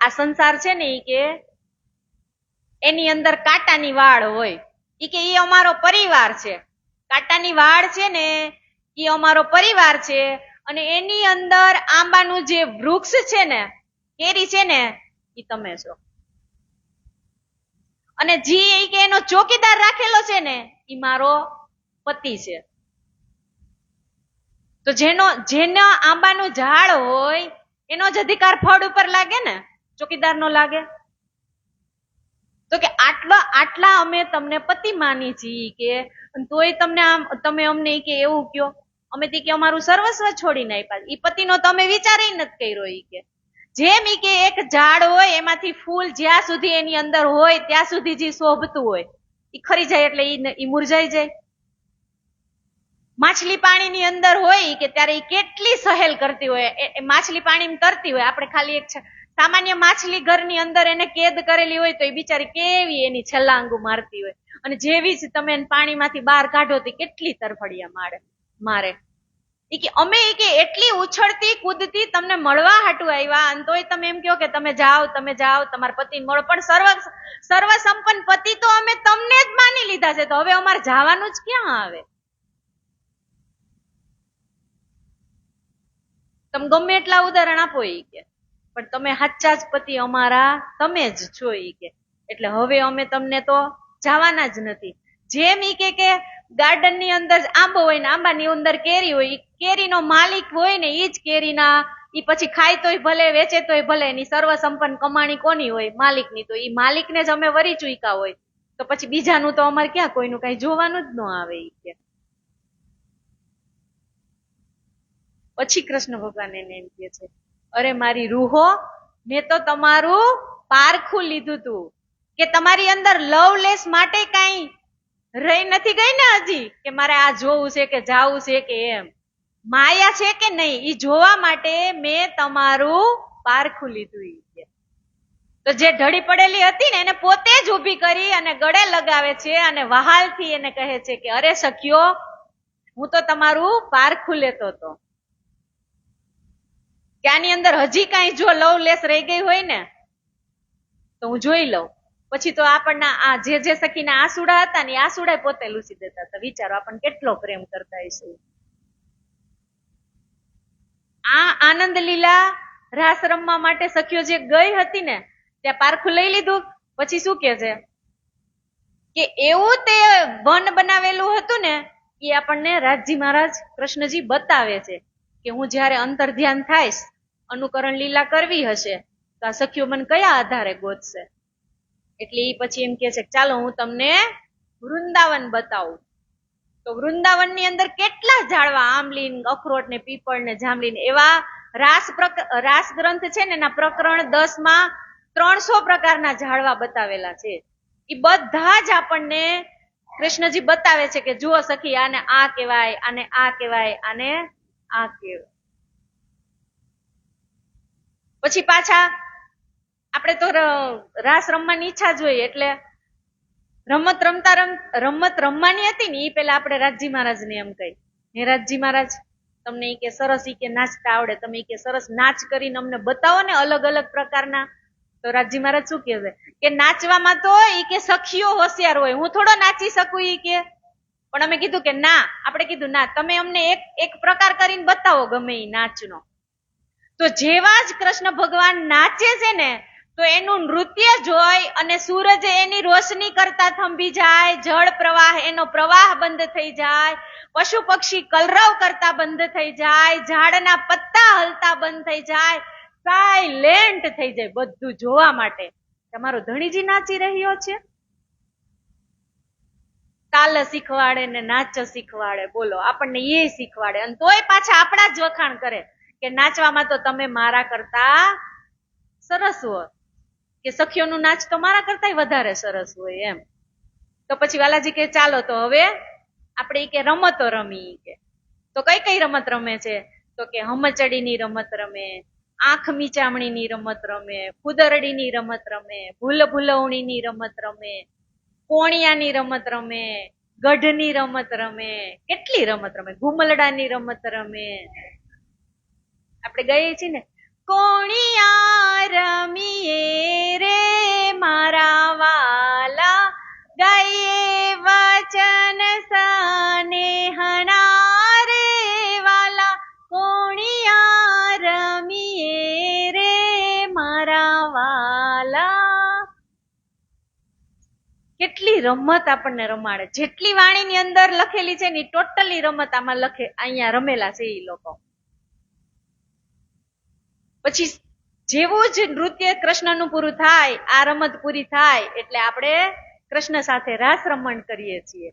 આ સંસાર છે ને ઈ કે એની અંદર કાંટાની વાડ હોય, ઈ કે ઈ અમારો પરિવાર છે. કાંટાની વાડ છે ને ઈ અમારો પરિવાર છે, અને એની અંદર આંબાનું જે વૃક્ષ છે ને, કેરી છે ને, ઈ તમે છો. અને જી કે એનો ચોકીદાર રાખેલો છે ને ઈ મારો પતિ છે. તો જેના આંબાનું ઝાડ હોય એનો જ અધિકાર ફળ ઉપર લાગે ને, ચોકીદાર નો લાગે. તો કે આટલા અમે તમને પતિ માની છીએ કે તોય તમે અમને કે એવું કયો, અમે કે અમારું સર્વસ્વ છોડીને આપ્યા. ઈ પતિનો તમે વિચાર નથી કર્યો. ઈ કે જેમ ઈ કે એક ઝાડ હોય એમાંથી ફૂલ જ્યાં સુધી એની અંદર હોય ત્યાં સુધી જે શોભતું હોય ઈ ખરી જાય એટલે ઈ મુરઝાઈ જાય. માછલી પાણીની અંદર હોય કે ત્યારે ઈ કેટલી સહેલ કરતી હોય, માછલી પાણીમાં તરતી હોય, આપણે ખાલી એક સામાન્ય માછલી ઘરની અંદર એને કેદ કરેલી હોય તો એ બિચારી કેવી એની છલાંગુ મારતી હોય, અને જેવી જ તમે પાણીમાંથી બહાર કાઢો તો કેટલી તરફડિયા મારે. ઈ કે અમે કે એટલી ઉછળતી કૂદતી તમને મળવા હાટું આવ્યા, અને તોય તમે એમ કહો કે તમે જાઓ તમારા પતિને મળો. પણ સર્વ સંપન્ન પતિ તો અમે તમને જ માની લીધા છે, તો હવે અમારે જવાનું જ ક્યાં આવે? તમે ગમે એટલા ઉદાહરણ આપો ઈ કે પણ તમે સાચા જ પતિ અમારા તમે જ છો ઈ કે. એટલે હવે અમે તમને તો જવાના જ નથી. જેમ ઈ કે ગાર્ડન ની અંદર આંબો હોય ને આંબાની અંદર કેરી હોય, ઈ કેરીનો માલિક હોય ને ઈ જ કેરીના ઈ પછી ખાય તોય ભલે, વેચે તોય ભલે, એની સર્વ સંપન્ન કમાણી કોની હોય? માલિકની. તો ઈ માલિકને જ અમે વરી ચૂક્યા હોય તો પછી બીજાનું તો અમારે ક્યાં કોઈનું કઈ જોવાનું જ ન આવે. ઈ કે પછી કૃષ્ણ ભગવાન એને એમ કે છે, અરે મારી રૂહો, મેં તો તમારું પારખું લીધું તું કે તમારી અંદર લવલેસ માટે કઈ રહી નથી ગઈ ને હજી, કે મારે આ જોવું છે કે જાવું છે કે એમ માયા છે કે નહીં, ઈ જોવા માટે મેં તમારું પારખું લીધું. ઈ કે તો જે ઢળી પડેલી હતી ને એને પોતે જ ઊભી કરી અને ગળે લગાવે છે અને વહાલથી એને કહે છે કે અરે સખીઓ, હું તો તમારું પારખું લેતો હતો કે આની અંદર હજી કઈ જો લવલેસ રહી ગઈ હોય ને તો હું જોઈ લઉં. પછી તો આપણને આ જે સખીના આંસુડા હતા ને આંસુડા પોતે લૂસી દેતા હતા. વિચારો આપણને કેટલો પ્રેમ કરતા હશે. આ આનંદ લીલા રાસ રમવા માટે સખીઓ જે ગઈ હતી ને ત્યાં પારખું લઈ લીધું. પછી શું કે છે કે એવું તે વન બનાવેલું હતું ને એ આપણને રાજજી મહારાજ કૃષ્ણજી બતાવે છે કે હું જયારે અંતર ધ્યાન થાઈશ, અનુકરણ લીલા કરવી હશે તો આ સખીઓ મને કયા આધારે ગોતશે. એટલે એ પછી એમ કે છે કે ચાલો હું તમને વૃંદાવન બતાવું. તો વૃંદાવન ની અંદર કેટલા ઝાડવા, આંબલી, અખરોટ ને પીપળ ને જાંબલી ને એવા રાસ ગ્રંથ છે ને એના પ્રકરણ 10 માં 300 પ્રકારના ઝાડવા બતાવેલા છે. એ બધા જ આપણને કૃષ્ણજી બતાવે છે કે જુઓ સખી, આને આ કહેવાય, આને આ કહેવાય, આને આ કહેવાય. પછી પાછા આપણે તો રાસ રમવાની ઈચ્છા જોઈએ એટલે રમત રમવાની હતી ને એ પેલા આપણે રાજજી મહારાજ ને એમ કહી, હે રાજજી મહારાજ, તમને ઈ કે સરસ ઈ કે નાચતા આવડે, તમે ઈ કે સરસ નાચ કરીને અમને બતાવો ને અલગ અલગ પ્રકારના. તો રાજજી મહારાજ શું કહે છે કે નાચવામાં તો ઈ કે સખીઓ હોશિયાર હોય, હું થોડો નાચી શકું. ઈ કે પણ અમે કીધું કે ના, આપણે કીધું ના, તમે અમને એક પ્રકાર કરીને બતાવો ગમે ઈ નાચનો. તો જેવા જ કૃષ્ણ ભગવાન નાચે છે ને તો એનું નૃત્ય જોઈ અને સૂરજ એની રોશની કરતા થંભી જાય, જળ પ્રવાહ એનો પ્રવાહ બંધ થઈ જાય, પશુ પક્ષી કલરવ કરતા બંધ થઈ જાય, ઝાડના પત્તા હલતા બંધ થઈ જાય, સાયલેન્ટ થઈ જાય બધું જોવા માટે તમારો ધણીજી નાચી રહ્યો છે. તાલ શીખવાડે ને નાચ શીખવાડે. બોલો, આપણને એ શીખવાડે અને તોય પાછા આપણા જ વખાણ કરે કે નાચવામાં તો તમે મારા કરતા સરસ હો, કે સખીઓનું નાચ તો મારા કરતા વધારે સરસ હોય એમ. તો પછી વાલાજી કે ચાલો તો હવે આપણે કે રમતો રમી. કે તો કઈ કઈ રમત રમે છે? તો કે હમચડીની રમત રમે, આંખ મીચામણીની રમત રમે, ફુદરડીની રમત રમે, ભૂલ ભૂલવણીની રમત રમે, કોણિયાની રમત રમે, ગઢની રમત રમે, કેટલી રમત રમે, ઘુમલડાની રમત રમે. આપણે ગઈએ છીએ ને, કોણિયા રમીએ રે મારા વાલા, ગાયે વચન સનેહના રે વાલા, કોણિયા રમીએ રે મારા વાલા. કેટલી રમત આપણને રમાડે. જેટલી વાણીની અંદર લખેલી છે ને ટોટલી રમત આમાં અહીંયા રમેલા છે એ લોકો. પછી જેવું જ નૃત્ય કૃષ્ણનું પૂરું થાય, આ રમત પૂરી થાય એટલે આપણે કૃષ્ણ સાથે રાસ રમણ કરીએ છીએ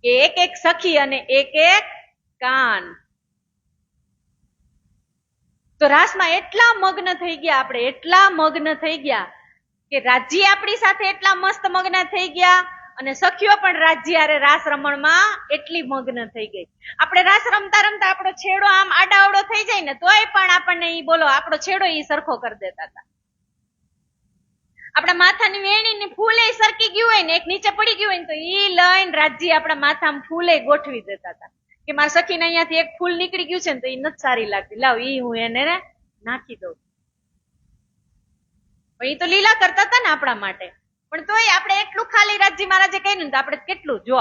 કે એક એક સખી અને એક એક કાન. તો રાસમાં એટલા મગ્ન થઈ ગયા આપણે, એટલા મગ્ન થઈ ગયા કે રાજ્ય આપણી સાથે એટલા મસ્ત મગ્ન થઈ ગયા અને સખીઓ પણ રાજ્ય હારે રાસ રમણમાં એટલી મગ્ન થઈ ગઈ. આપણે રાસ રમતા રમતા આપણો છેડો આમ આડાવડો થઈ જાય ને તોય પણ આપણને ઈ બોલો આપણો છેડો ઈ સરખો કરી દેતા હતા. આપણા માથાની વેણીની ફૂલે સરકી ગયું હોય ને એક નીચે પડી ગયું હોય ને તો ઈ લઈને રાજ્ય આપણા માથામાં ફૂલે ગોઠવી દેતા હતા કે મારા સખીને અહીંયાથી એક ફૂલ નીકળી ગયું છે ને તો ઈ નથી સારી લાગતી, લાવ ઈ હું એને નાખી દઉં. પણ ઈ તો લીલા કરતા હતા ને આપણા માટે. પણ તોય આપણે એટલું ખાલી રાજજી મહારાજે કહ્યું ને તો આપણે કેટલું જો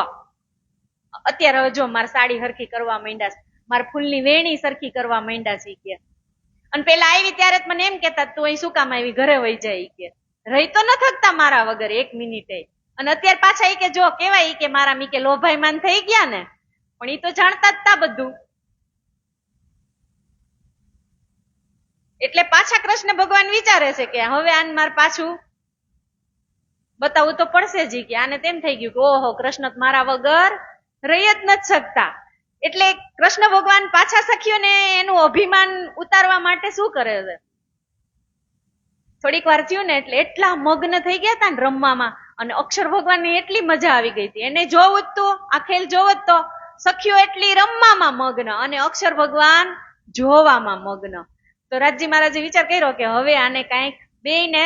અત્યારે જો મારી સાડી હરખી કરવા માંડ્યા છે, મારા ફૂલની વેણી સરખી કરવા માંડ્યા છે કે. અને પેલા આવી ત્યારે મને એમ કેતા તું અહીં શું કામ આવી, ઘરે વહી જાય કે રહી તો ન થકતા મારા વગર એક મિનિટે. અને અત્યારે પાછા ઈ કે જો કેવાય ઈ કે મારા મી કે લોભાઈમાન થઈ ગયા ને, પણ ઈ તો જાણતા જ તા બધું. એટલે પાછા કૃષ્ણ ભગવાન વિચારે છે કે હવે આને મારે પાછું બતાવવું તો પડશે જ કે આને તેમ થઈ ગયું કે ઓહો કૃષ્ણ મારા વગર રહી જ નથી શકતા. એટલે કૃષ્ણ ભગવાન પાછા સખીઓને એનું અભિમાન ઉતારવા માટે શું કરે છે, થોડીક વાર થયું ને એટલે એટલા મગ્ન થઈ ગયા હતા ને રમવામાં, અને અક્ષર ભગવાન ને એટલી મજા આવી ગઈ હતી. એને જોવું જ તો આ ખેલ જોવો જ તો સખીઓ એટલી રમવામાં મગ્ન અને અક્ષર ભગવાન જોવામાં મગ્ન. તો રાજજી મહારાજે વિચાર કર્યો કે હવે આને કાંઈક બેયને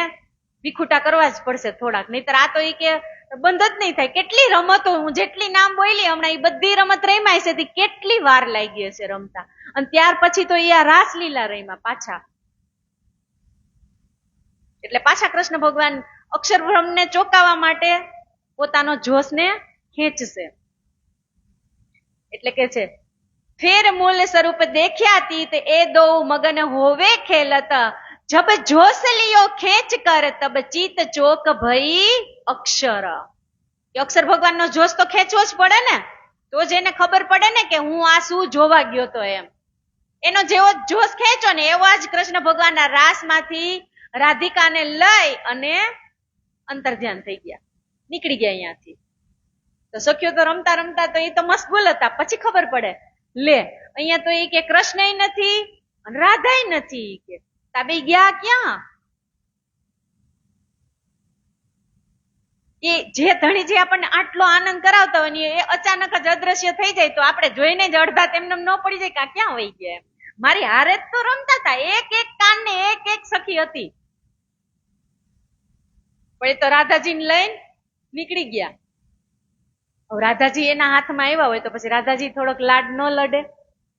વિખુટા કરવા જ પડશે થોડાક, નહીતર આ તો ઈ કે બંધ જ નહીં થાય. કેટલી રમતો હું જેટલી નામ બોલી હમણાં એ બધી રમત રમાય છે, કેટલી વાર લાગી હશે રમતા. અને ત્યાર પછી તો એ આ રાસલીલા રમ્યા પાછા. એટલે પાછા કૃષ્ણ ભગવાન અક્ષરબ્રહ્મને ચોંકાવવા માટે પોતાનો જોશને ખેંચશે. એટલે કે છે ફેર મૂલ સ્વરૂપ દેખ્યા તીત એ દો મગન હોવે ખેલત, જબ જોશ લિયો ખેંચ કર તબ ચિત ચોક ભઈ અક્ષર. અક્ષર ભગવાન નો જોશ તો ખેંચવો જ પડે ને, તો જ એને ખબર પડે ને કે હું આ શું જોવા ગયો તો એમ. એનો જેવો જોશ ખેંચો ને એવા જ કૃષ્ણ ભગવાનના રાસમાંથી રાધિકાને લઈ અને અંતર ધ્યાન થઈ ગયા, નીકળી ગયા અહીંયાથી. તો સખીઓ તો રમતા રમતા તો એ તો મશગુલ હતા. પછી ખબર પડે લે અહીંયા તો એ કે કૃષ્ણ નથી અને રાધા નથી, કે તાબે ગયા ક્યાં? એ જે ધણીજી આપણને આટલો આનંદ કરાવતા હોય ને એ અચાનક જ અદ્રશ્ય થઈ જાય તો આપણે જોઈને જ અડધા તેમને ન પડી જાય કે આ ક્યાં વહી ગયા. મારી હારે જ તો રમતા હતા, એક એક કાન ને એક એક સખી હતી, પણ એ તો રાધાજીને લઈને નીકળી ગયા. રાધાજી એના હાથમાં આવ્યા હોય તો પછી રાધાજી થોડોક લાડ ન લડે.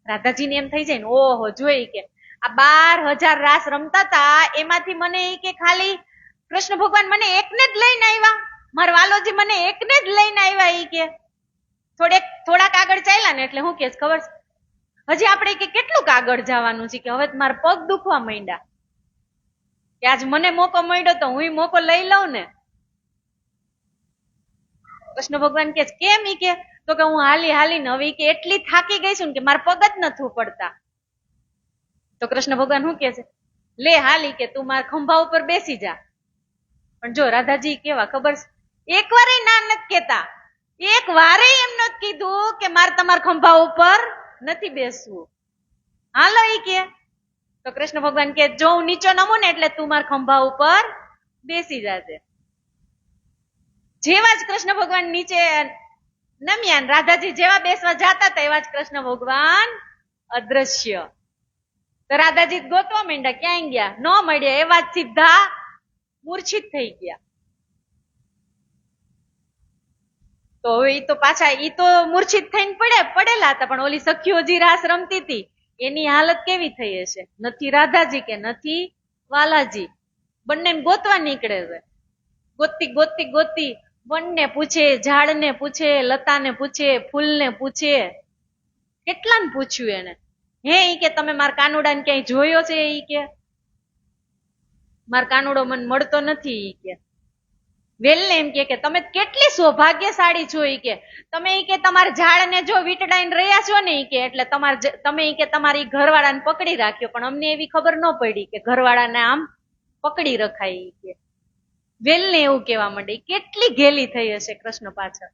રાધાજીને એમ થઈ જાય ને ઓહો જોઈ કે આ 12,000 રાસ રમતા હતા એમાંથી મને કે ખાલી કૃષ્ણ ભગવાન મને એકને જ લઈને આવ્યા, મારા વાલોજી મને એકને જ લઈને આવ્યા. ઈ કે થોડાક આગળ ચાલ્યા ને એટલે હું કે ખબર હજી આપણે કે કેટલુંક આગળ જવાનું છે, કે હવે મારા પગ દુખવા માંડ્યા, કે આજ મને મોકો મળ્યો તો હું મોકો લઈ લઉં ને. કૃષ્ણ ભગવાન કે કેમ? ઈ કે તો કે હું હાલી હાલીને હવે કે એટલી થાકી ગઈ છું ને કે મારા પગ જ નથી પડતા. તો કૃષ્ણ ભગવાન શું કે છે, લે હાલી કે તું મારા ખંભા ઉપર બેસી જા. પણ જો રાધાજી કેવા ખબર છે, એક વારે ના નથી કેતા, એક વારે એમ નથી કીધું કે મારે તમારા ખંભા ઉપર નથી બેસવું, હાલો ઈ કે. તો કૃષ્ણ ભગવાન કે જો હું નીચો નમું ને એટલે તું મારા ખંભા ઉપર બેસી જાજે. જેવા જ કૃષ્ણ ભગવાન નીચે નમ્યા, રાધાજી જેવા બેસવા જતા હતા એવા જ કૃષ્ણ ભગવાન અદ્રશ્ય. તો રાધાજી ગોતવા માંડ્યા, ક્યાંય ગયા ન મળ્યા, એવા જ સીધા મૂર્છિત થઈ ગયા. તો હવે ઈ તો પાછા ઈ તો મૂર્છિત થઈને પડેલા હતા, પણ ઓલી સખીઓ જે રાસ રમતી હતી એની હાલત કેવી થઈ હશે? નથી રાધાજી કે નથી વાલાજી, બંને ગોતવા નીકળે છે. ગોતી ગોતી ગોતી વનને પૂછે, ઝાડને પૂછે, લતાને પૂછે, ફૂલને પૂછે, કેટલાને પૂછ્યું એને. હે ઈ કે તમે મારા કાનુડાને ક્યાંય જોયો છે? ઈ કે મારો કાનુડો મને મળતો નથી. ઈ કે વેલને એમ કે તમે કેટલી સૌભાગ્યશાળી છો. ઈ કે તમે ઈ કે તમારા ઝાડને જો વીંટળાઈને રહ્યા છો ને ઈ કે એટલે તમે ઈ કે તમારી ઘરવાળાને પકડી રાખ્યો, પણ અમને એવી ખબર ન પડી કે ઘરવાળાને આમ પકડી રખાય. ઈ કે વેલને એવું કહેવા માંડે. કેટલી ઘેલી થઈ હશે કૃષ્ણ પાછળ,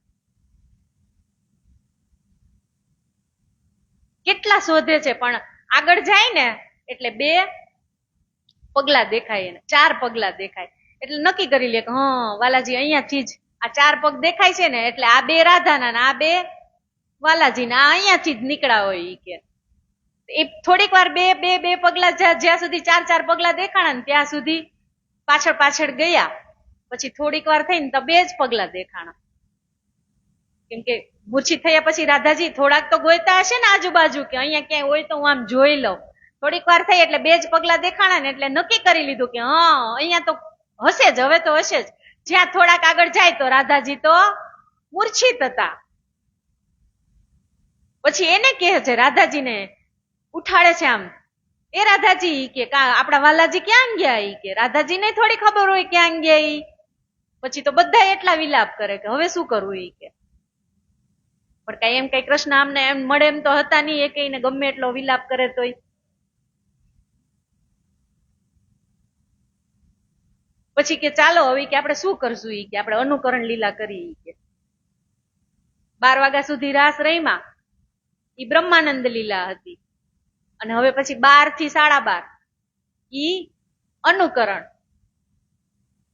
કેટલા શોધે છે, પણ આગળ જાય ને એટલે 2 પગલા દેખાય એને, 4 પગલા દેખાય એટલે નક્કી કરી લે કે હા વાલાજી અહીંયાથી જ આ 4 પગ દેખાય છે ને એટલે આ 2 રાધાના ને આ 2 વાલાજીના, આ અહીંયાથી જ નીકળ્યા હોય. ઈ કે એ થોડીક વાર બે પગલા જ્યાં સુધી 4 પગલા દેખાણા ને ત્યાં સુધી પાછળ પાછળ ગયા. પછી થોડીક વાર થઈને તો 2 જ પગલા દેખાણા, કેમ કે મૂર્છિત થયા પછી રાધાજી થોડાક તો ગોયતા હશે ને આજુબાજુ કે અહીંયા ક્યાંય હોય તો હું આમ જોઈ લઉં. થોડીક વાર થઈ એટલે 2 જ પગલા દેખાણા ને એટલે નક્કી કરી લીધું કે હા અહીંયા તો હશે જ, હવે તો હશે જ. જ્યાં થોડાક આગળ જાય તો રાધાજી તો મૂર્છિત હતા. પછી એને કહે છે, રાધાજીને ઉઠાડે છે, આમ એ રાધાજી ઈ કે આપડા વાલાજી ક્યાં ગયા ઈ કે રાધાજી ને થોડી ખબર હોય ક્યાં ગયા ઈ. પછી તો બધા એટલા વિલાપ કરે કે હવે શું કરવું ઈ કે. પણ કઈ એમ કઈ કૃષ્ણ આમને એમ મળે એમ તો હતા નહીં, એ કઈને ગમે એટલો વિલાપ કરે તોય. પછી કે ચાલો હવે કે આપણે શું કરશું ઈ કે આપણે અનુકરણ લીલા કરી ઈ કે. 12 વાગ્યા સુધી રાસ રહીમાં ઈ બ્રહ્માનંદ લીલા હતી, અને હવે પછી 12 થી 12:30 ઈ અનુકરણ,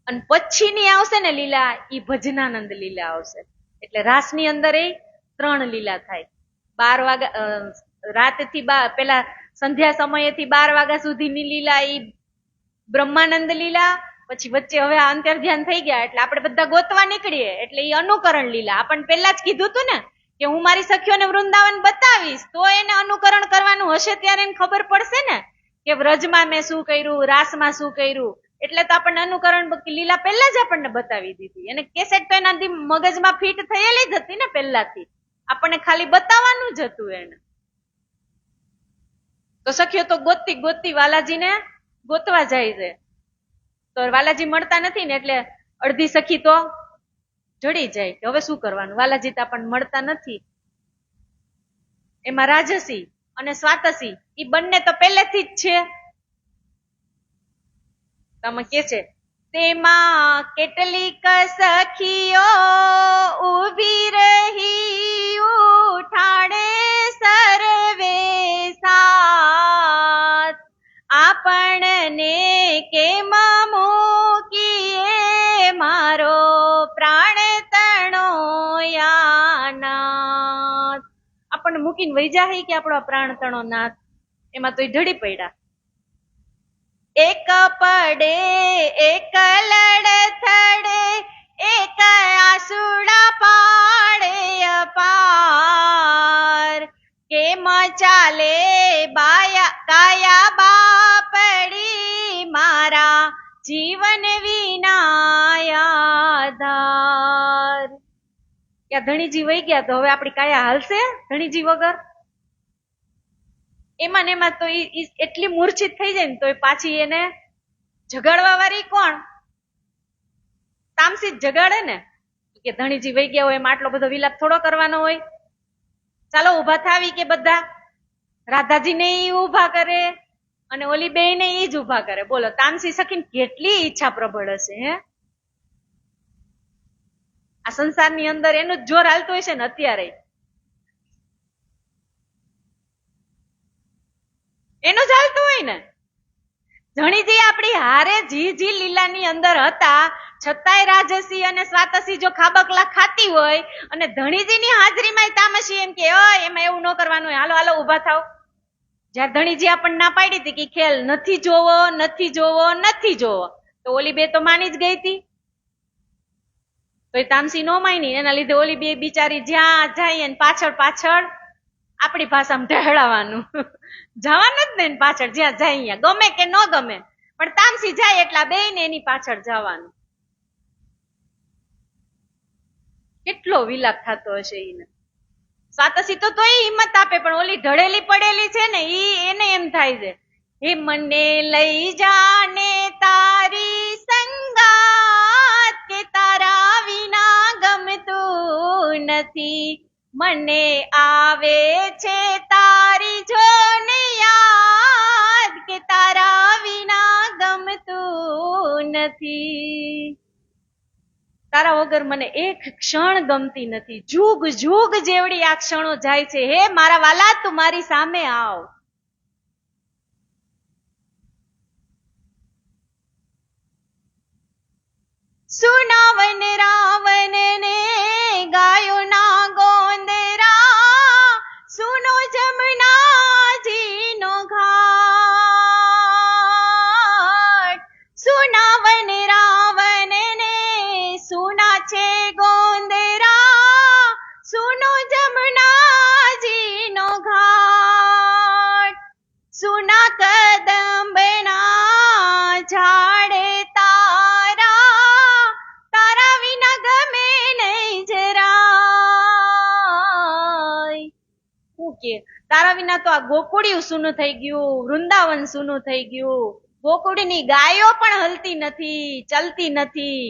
અને પછીની આવશે ને લીલા ઈ ભજનાનંદ લીલા આવશે. એટલે રાસની અંદર એ 3 લીલા થાય. 12 વાગ્યા રાતથી પેલા સંધ્યા સમયેથી 12 વાગ્યા સુધીની લીલા ઈ બ્રહ્માનંદ લીલા. પછી વચ્ચે હવે અંતર ધ્યાન થઈ ગયા એટલે આપણે બધા ગોતવા નીકળીએ એટલે એ અનુકરણ લીલા. આપણને પહેલા જ કીધું હતું ને કે હું મારી સખીઓને વૃંદાવન બતાવીશ, તો એને અનુકરણ કરવાનું હશે ત્યારે એને ખબર પડશે ને કે વ્રજમાં મેં શું કર્યું, રાસમાં શું કર્યું. એટલે તો આપણને અનુકરણ લીલા પહેલા જ આપણને બતાવી દીધી, અને કેસેટ તો એના મગજમાં ફિટ થયેલી જ હતી ને પહેલાથી, આપણને ખાલી બતાવવાનું જ હતું એને. તો સખીઓ તો ગોતતી ગોતતી વાલાજીને ગોતવા જાય છે, તો વાલાજી મળતા નથી ને એટલે અડધી સખી તો જડી જાય કે હવે શું કરવાનું, વાલાજી તો આપણને મળતા નથી. એમાં રાજસી અને સ્વાતસી એ બંને તો પહેલેથી જ છે. તમે કે છે તેમાં કેટલીક સખીઓ ઉભી રહી ઉઠાડે સર્વે સાથ, આપણને કેમ મૂકીએ મારો પ્રાણ તણો યાનાથ. આપણને મૂકીને વહી જાય કે આપણો પ્રાણ તણો નાથ. એમાં તો ઢળી પડ્યા. એક પડે એક લડથડે એક આસુડા પાડે અપાર, કેમ ચાલે કાયા બાપડી મારા જીવન વિના આધાર. ત્યાં ધણીજી વહી ગયા તો હવે આપણી કાયા હાલશે ધણીજી વગર? એમાં તો એટલી મૂર્છિત થઈ જાય ને તો પાછી એને જગાડવા વાળી કોણ? તામસી જ જગાડે ને કે ધણીજી વહી ગયા હોય એમાં આટલો બધો વિલાપ થોડો કરવાનો હોય. ચાલો ઉભા થાવી કે બધા રાધાજીને ઈ ઉભા કરે અને ઓલી બે ને ઈ જ ઉભા કરે. બોલો તામસી સખીને કેટલી ઈચ્છા પ્રબળ હશે હે? આ સંસારની અંદર એનું જ જોર હાલતું હોય છે ને અત્યારે, એનું જ હાલતું હોય ને. ધણીજી આપણી હારે જી લીલાની અંદર હતા છતાંય રાજસી અને સ્વાતસી જો ખાબકલા ખાતી હોય અને ધણીજીની હાજરીમાં તામસી એમ કે એમાં એવું ન કરવાનું હોય, હાલો હાલો ઉભા થાવ. જ્યાં ધણીજી આપણને ના પાડી હતી કે ખેલ નથી જોવો નથી જોવો નથી જોવો, તો ઓલી બે તો માની જ ગઈ હતી. તો એ તામસી નો માની, એના લીધે ઓલી બે બિચારી જ્યાં જાય ને પાછળ પાછળ આપણી ભાષામાં ઢહેડાવાનું જવાનું જ ને પાછળ, જ્યાં જાય અહીંયા ગમે કે ન ગમે પણ તામસી જાય એટલા બે ને એની પાછળ જવાનું. કેટલો વિલાપ થતો હશે એને. સ્વાતસી તો તોય હિંમત આપે, પણ ઓલી ઢળેલી પડેલી છે ને એને એમ થાય છે હે મને લઈ જાને તારી સંગાત, કે તારા વિના ગમતું નથી, મને આવે છે તારી જોને યાદ, કે તારા વિના ગમતું નથી. તારા વગર મને એક ક્ષણ ગમતી નથી, જુગ જુગ જેવડી આ ક્ષણો જાય છે, હે મારા વાલા તું મારી સામે આવ. સુનાવન રાવન ને ગાયો ના ગોંદરા, સુનો જમનાજી નો ઘાટ. સુનાવન રાવન ને સુના છે ગોંદરા, સુનો જમનાજી નો ઘાટ. સુના કદંબના ઝાડે કે તારા વિના તો આ ગોકુળિયું સૂનું થઈ ગયું, વૃંદાવન સૂનું થઈ ગયું, ગોકુળીની ગાયો પણ હલતી નથી, ચલતી નથી.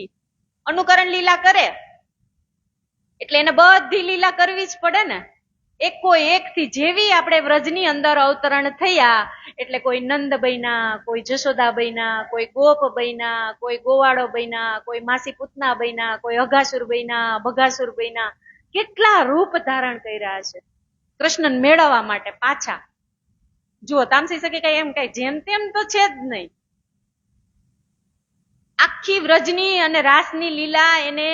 અનુકરણ લીલા કરે એટલે એને બધી લીલા કરવી જ પડે ને. એકો એક થી જેવી આપણે વ્રજની અંદર અવતરણ થયા એટલે કોઈ નંદ બન્યા, કોઈ જશોદા બન્યા, કોઈ ગોપ બન્યા, કોઈ ગોવાળો બન્યા, કોઈ માસી પૂતના બન્યા, કોઈ અઘાસુર બન્યા, ભગાસુર બન્યા. કેટલા રૂપ ધારણ કર્યા છે કૃષ્ણને મેળવવા માટે પાછા. જુઓ તામસી સખી કઈ એમ કઈ જેમ તેમ તો છે જ નહીં. આખી વ્રજની અને રાસની લીલા એને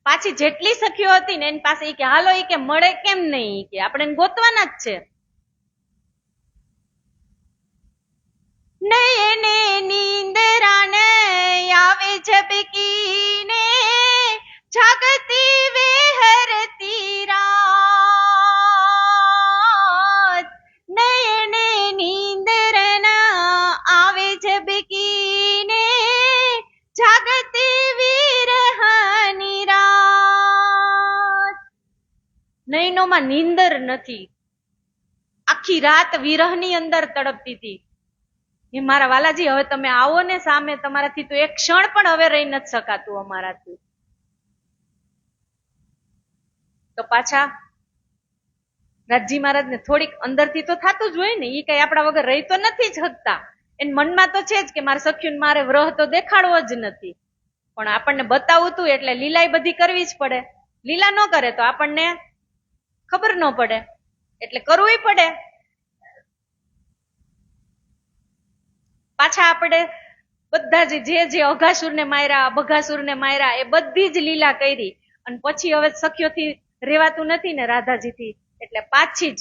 પાછી જેટલી સખીઓ હતી ને એની પાસે કે હાલો એ કે મળે કેમ નહીં, કે આપણે ગોતવાના જ છે. નયને નીંદરાને આવે ઝબકીને, જાગતી વિહરતી રાત. નયને નીંદરના આવે ઝબકીને, જાગતી વિરહની રાત. નયનોમાં નીંદર નથી, આખી રાત વિરહની અંદર તડપતી હતી. હે મારા વાલાજી હવે તમે આવો ને સામે, તમારાથી તો એક ક્ષણ પણ હવે રહી નથી શકાતું અમારાથી. તો પાછા રાજી મહારાજ ને થોડીક અંદરથી તો થતું જ હોય ને, એ કઈ આપણા વગર રહી તો નથી જ શકતા. એને મનમાં તો છે જ કે મારે સખ્યુને મારે વ્રહ તો દેખાડવો જ નથી, પણ આપણને બતાવવું તું એટલે લીલાય બધી કરવી જ પડે. લીલા ન કરે તો આપણને ખબર ન પડે એટલે કરવું પડે. પાછા આપણે બધા જે અઘાસુરને માર્યા, બઘાસુરને માર્યા, એ બધી જ લીલા કરી. અને પછી હવે સખ્યોથી રેવાતું નથી ને રાધાજીથી, એટલે પાછી જ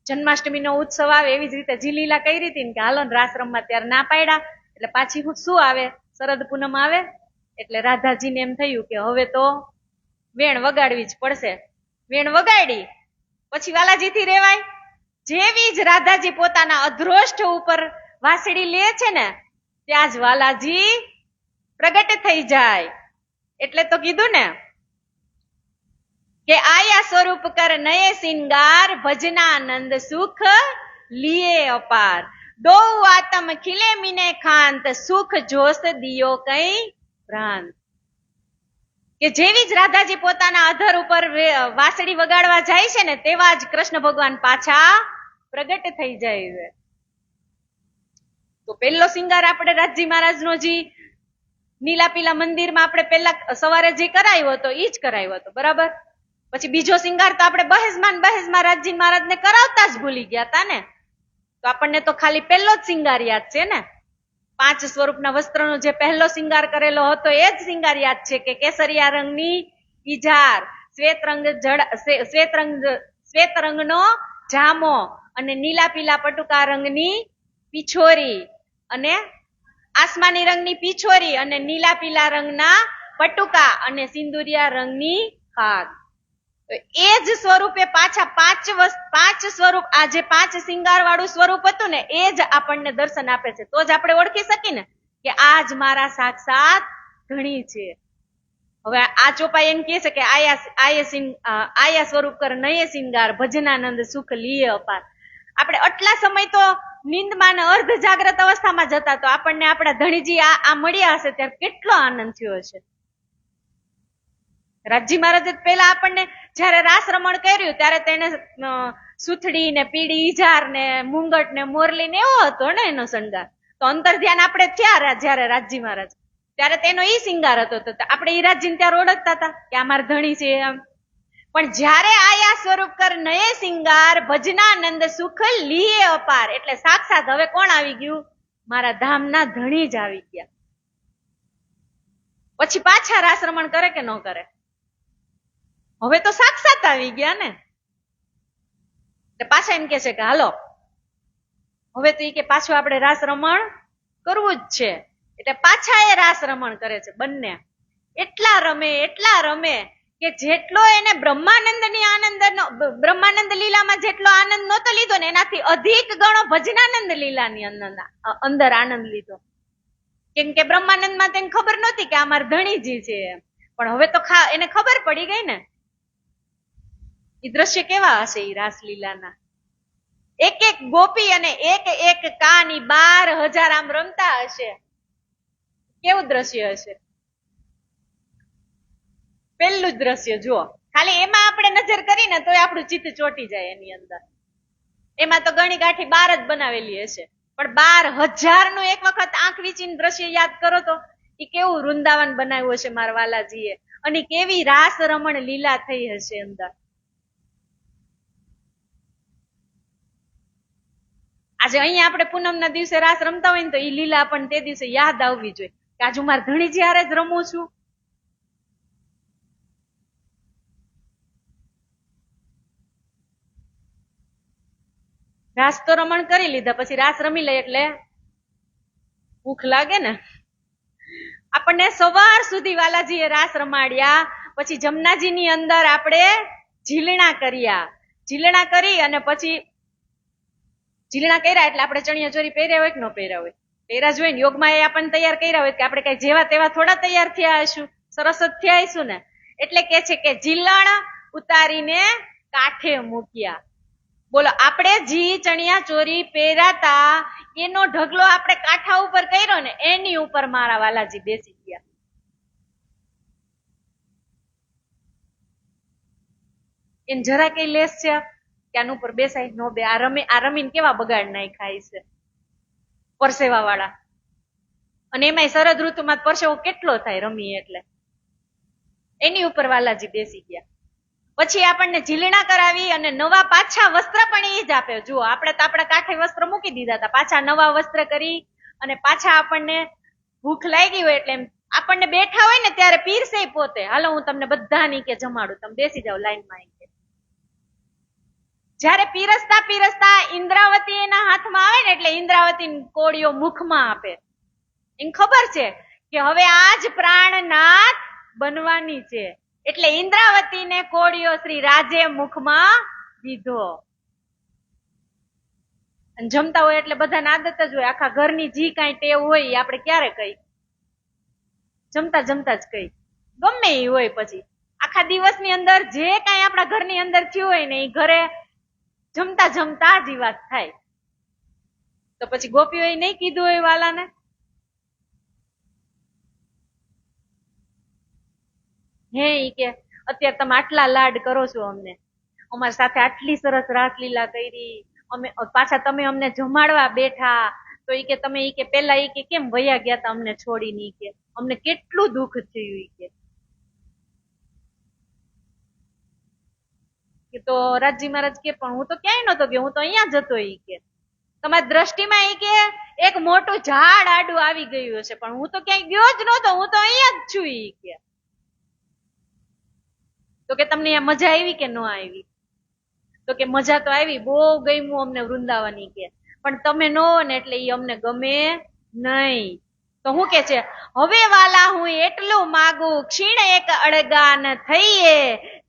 જન્માષ્ટમીનો ઉત્સવ આવે એવી જ રીતે જી લીલા કરી હતી ને કે હાલો ને રાસ રમવા, ત્યારે ના પાડ્યા એટલે પાછી શું આવે, શરદ પૂનમ આવે એટલે રાધાજીને એમ થયું કે હવે તો વેણ વગાડવી જ પડશે. વેણ વગાડી પછી વાલાજીથી રેવાય. જેવી જ રાધાજી પોતાના અધ્રોષ્ઠ ઉપર વાસળી લે છે ને ત્યાં જ વાલાજી પ્રગટ થઈ જાય. એટલે તો કીધું ને કે આયા સ્વરૂપ કર નયે સિંગાર, ભજનાનંદ સુખ લીએ અપાર. દો આતમ ખીલે મીને ખાંત, સુખ જોશ દિયો કઈ ભ્રાંત. કે જેવી જ રાધાજી પોતાના અધર ઉપર વાસળી વગાડવા જાય છે ને તેવા જ કૃષ્ણ ભગવાન પાછા પ્રગટ થઈ જાય છે. તો પહેલો સિંગાર આપણે રાજી મહારાજનો જે નીલા પીલા મંદિરમાં આપણે પહેલા સવારે જે કરાયો હતો એ જ કરાયો હતો, બરાબર. પછી બીજો સિંગાર તો આપણે બહેજમાં રાજી મહારાજને કરાવતા જ ભૂલી ગયા હતા ને. તો આપણને તો ખાલી પહેલો જ સિંગાર યાદ છે ને. 5 સ્વરૂપના વસ્ત્રનો જે પહેલો સિંગાર કરેલો હતો એ જ સિંગાર યાદ છે કે કેસરિયા રંગની ઈજાર, શ્વેત રંગનો જામો અને નીલા પીલા પટુકા રંગની પીછોરી અને આસમાની રંગની પીછોરી અને નીલા પીલા રંગના પટુકા અને સિંદુરિયા રંગની ખાગ. એ જ સ્વરૂપે પાછા 5 સ્વરૂપ, આ જે 5 સિંગાર વાળું સ્વરૂપ હતું ને એ જ આપણને દર્શન આપે છે. તો જ આપણે ઓળખી શકીએ ને કે આ જ મારા સાક્ષાત ધણી છે. હવે આ ચોપાઈ એમ કહે છે કે આયા સ્વરૂપ કર નયે સિંગાર, ભજનાનંદ સુખ લીએ અપાર. આપણે આટલા સમય તો નિંદમાં ને અર્ધ જાગ્રત અવસ્થામાં જતા, તો આપણને આપણા ધણીજી આ મળ્યા હશે ત્યારે કેટલો આનંદ થયો હશે. રાજી મહારાજે પેલા આપણને જયારે રાસ રમણ કર્યું ત્યારે તેને સુથડી ને પીળી ઈજાર ને મુંગટ ને મોરલી ને એવો હતો ને એનો શણગાર. તો અંતર ધ્યાન આપણે થયા જયારે રાજી મહારાજ ત્યારે તેનો ઈ શિંગાર હતો. તો આપણે ઈ રાજીને ત્યારે ઓળખતા હતા કે આ મારા ધણી છે એમ. પણ જયારે આયા સ્વરૂપ કર નયે સિંગાર, ભજનાનંદ સુખ લીએ અપાર, એટલે સાક્ષાત હવે કોણ આવી ગયું? મારા ધામના ધણી જ આવી ગયા. પછી પાછા રાસ રમણ કરે કે ન કરે? હવે તો સાક્ષાત આવી ગયા ને. એટલે પાછા એમ કે છે કે હાલો હવે તો ઈ કે પાછું આપણે રાસ રમણ કરવું જ છે. એટલે પાછા એ રાસ રમણ કરે છે બંને. એટલા રમે કે જેટલો એને બ્રહ્માનંદ લીલામાં જેટલો આનંદ નહોતો લીધો ને એનાથી અધિક ગણો ભજનાનંદ લીલાની અંદર આનંદ લીધો. કેમ કે બ્રહ્માનંદમાં તેને ખબર નહોતી કે આ મારા ધણીજી છે, પણ હવે તો એને ખબર પડી ગઈ ને. એ દ્રશ્ય કેવા હશે એ રાસલીલાના? એક એક ગોપી અને એક એક કાની 12,000 આમ રમતા હશે. કેવું દ્રશ્ય હશે? પેલું જ દ્રશ્ય જુઓ, ખાલી એમાં આપણે નજર કરીને તો આપણું ચિત્ત ચોટી જાય એની અંદર. એમાં તો ગણી ગાંઠી 12 જ બનાવેલી હશે, પણ 12,000 નું એક વખત આંખ વીંચીને દ્રશ્ય યાદ કરો તો એ કેવું વૃંદાવન બનાવ્યું હશે મારા વાલાજીએ, અને કેવી રાસ રમણ લીલા થઈ હશે અંદર. આજે અહીંયા આપણે પૂનમના દિવસે રાસ રમતા હોય ને તો એ લીલા આપણને તે દિવસે યાદ આવવી જોઈએ કે આજુ મારા ધણીજી હારે જ રમું છું. રાસ તો રમણ કરી લીધા, પછી રાસ રમી લે એટલે ભૂખ લાગે ને. આપણને સવાર સુધી વાલાજીએ રાસ રમાડ્યા, પછી જમનાજીની અંદર આપણે ઝીલણા કર્યા. ઝીલણા કરી અને પછી ઝીલણા કર્યા એટલે આપણે ચણિયા ચોરી પહેર્યા હોય કે ન પહેર્યા હોય? પહેર્યા જ હોય ને. યોગમાં એ આપણને તૈયાર કર્યા હોય કે આપણે કઈ જેવા તેવા થોડા તૈયાર થયા હશું, સરસ જ થયા હશું ને. એટલે કે છે કે ઝીલણ ઉતારીને કાંઠે મૂક્યા. બોલો, આપણે જી ચણિયા ચોરી પહેરાતા એનો ઢગલો આપણે કાંઠા ઉપર કર્યો ને, એની ઉપર મારા વાલાજી બેસી ગયા. એને જરા કઈ લેસ છે કે આનું ઉપર બેસાય? નો બે. આ રમીને કેવા બગાડ નાખ્યા છે પરસેવા વાળા. અને એમાંય શરદ ઋતુમાં પરસેવો કેટલો થાય રમી એટલે. એની ઉપર વાલાજી બેસી ગયા. પછી આપણને ઝીલણા કરાવી અને નવા પાછા વસ્ત્ર પણ એ જ આપે. જુઓ, આપણે તો આપણા કાંઠે વસ્ત્ર મૂકી દીધા હતા, પાછા નવા વસ્ત્ર કરી અને પાછા આપણને ભૂખ લાગી હોય એટલે આપણને બેઠા હોય ને ત્યારે પીરસે પોતે. હાલો હું તમને બધાની કે જમાડું, તમે બેસી જાઓ લાઈનમાં. જયારે પીરસતા પીરસતા ઇન્દ્રાવતી એના હાથમાં આવે ને એટલે ઇન્દ્રાવતી કોળીઓ મુખમાં આપે. એને ખબર છે કે હવે આજ પ્રાણનાથ બનવાની છે, એટલે ઇન્દ્રાવતીને કોળીઓ શ્રી રાજે મુખમાં દીધો. અને જમતા હોય એટલે બધાને આદત જ હોય, આખા ઘરની જી કાંઈ ટેવ હોય એ આપણે ક્યારે કઈ? જમતા જમતા જ કઈ, ગમે એ હોય. પછી આખા દિવસની અંદર જે કાંઈ આપણા ઘરની અંદર થયું હોય ને એ ઘરે જમતા જમતા જ વાત થાય. તો પછી ગોપીઓ એ નહીં કીધું હોય વાલાને? હે ઈ કે અત્યારે તમે આટલા લાડ કરો છો અમને, અમારી સાથે આટલી સરસ રાસલીલા કરી, અમે પાછા તમે અમને જમાડવા બેઠા, તો ઈ કે તમે ઈ કે પેલા ઈ કે કેમ વયા ગયા તા અમને છોડીને? ઈ કે અમને કેટલું દુઃખ થયું. ઈ કે તો રાજજી મહારાજ કે પણ હું તો ક્યાંય નતો ગયો, હું તો અહીંયા જ હતો. ઈ કે તમારી દ્રષ્ટિમાં ઈ કે એક મોટું ઝાડ આડું આવી ગયું હશે, પણ હું તો ક્યાંય ગયો જ નતો, હું તો અહીંયા જ છું. ઈ કે તો કે તમને અહીંયા મજા આવી કે ન આવી? તો કે મજા તો આવી, બહુ ગમ્યું અમને વૃંદાવન. ઈ કે પણ તમે ન હો ને એટલે ઈ અમને ગમે નહીં. તો હું કે છે, હવે વાલા હું એટલું માગું, ક્ષીણ એક અળગાન થઈએ,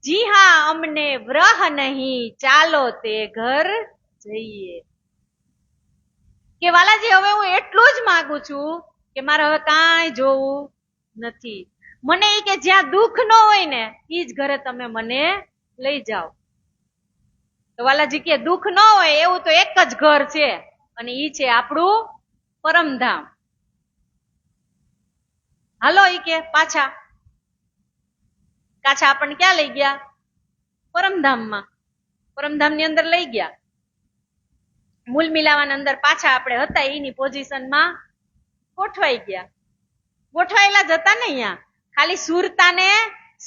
જી હા અમને વ્રહ નહીં, ચાલો તે ઘર જઈએ. કે વાલાજી હવે હું એટલું જ માગું છું કે મારે હવે કાંઈ જોવું નથી. મને ઈ કે જ્યાં દુઃખ ન હોય ને ઈ જ ઘરે તમે મને લઈ જાઓ. તો વાલાજી કે દુઃખ ન હોય એવું તો એક જ ઘર છે, અને ઈ છે આપણું પરમધામ. હાલો ઈ કે પાછા આપણને ક્યાં લઈ ગયા? પરમધામમાં. પરમધામ ની અંદર લઈ ગયા. મૂલ મિલાવાના અંદર પાછા આપણે હતા એની પોઝિશનમાં ગોઠવાઈ ગયા. ગોઠવાયેલા જ હતા ને અહીંયા, ખાલી સુરતાને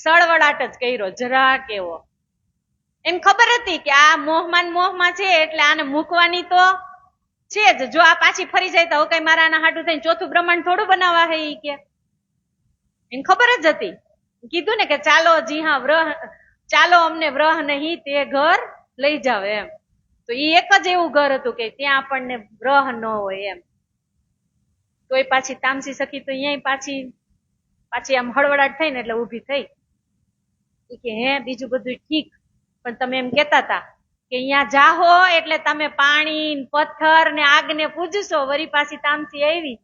સળવડાટ જ કર્યો જરા કેવો. એમ ખબર હતી કે આ મોહમાં છે એટલે આને મૂકવાની તો છે જ. જો આ પાછી ફરી જાય તો કઈ મારા આના હાટું થઈને ચોથું બ્રહ્માંડ થોડું બનાવવા હે. ઈ કે એને ખબર જ હતી. કીધું ને કે ચાલો, જી હા વ્રહ, ચાલો અમને વ્રહ નહીં તે ઘર લઈ જાવ એમ. તો એ એક જ એવું ઘર હતું કે ત્યાં આપણને વ્રહ ન હોય એમ. તોય પાછી તામસી સખી તો અહીંયા પાછી આમ હળવડાટ થઈ ને એટલે ઉભી થઈ કે હે બીજું બધું ઠીક, પણ તમે એમ કેતા હતા કે અહીંયા જાહો એટલે તમે પાણી, પથ્થર ને આગ ને પૂજશો. વરી પાછી તામસી આવી.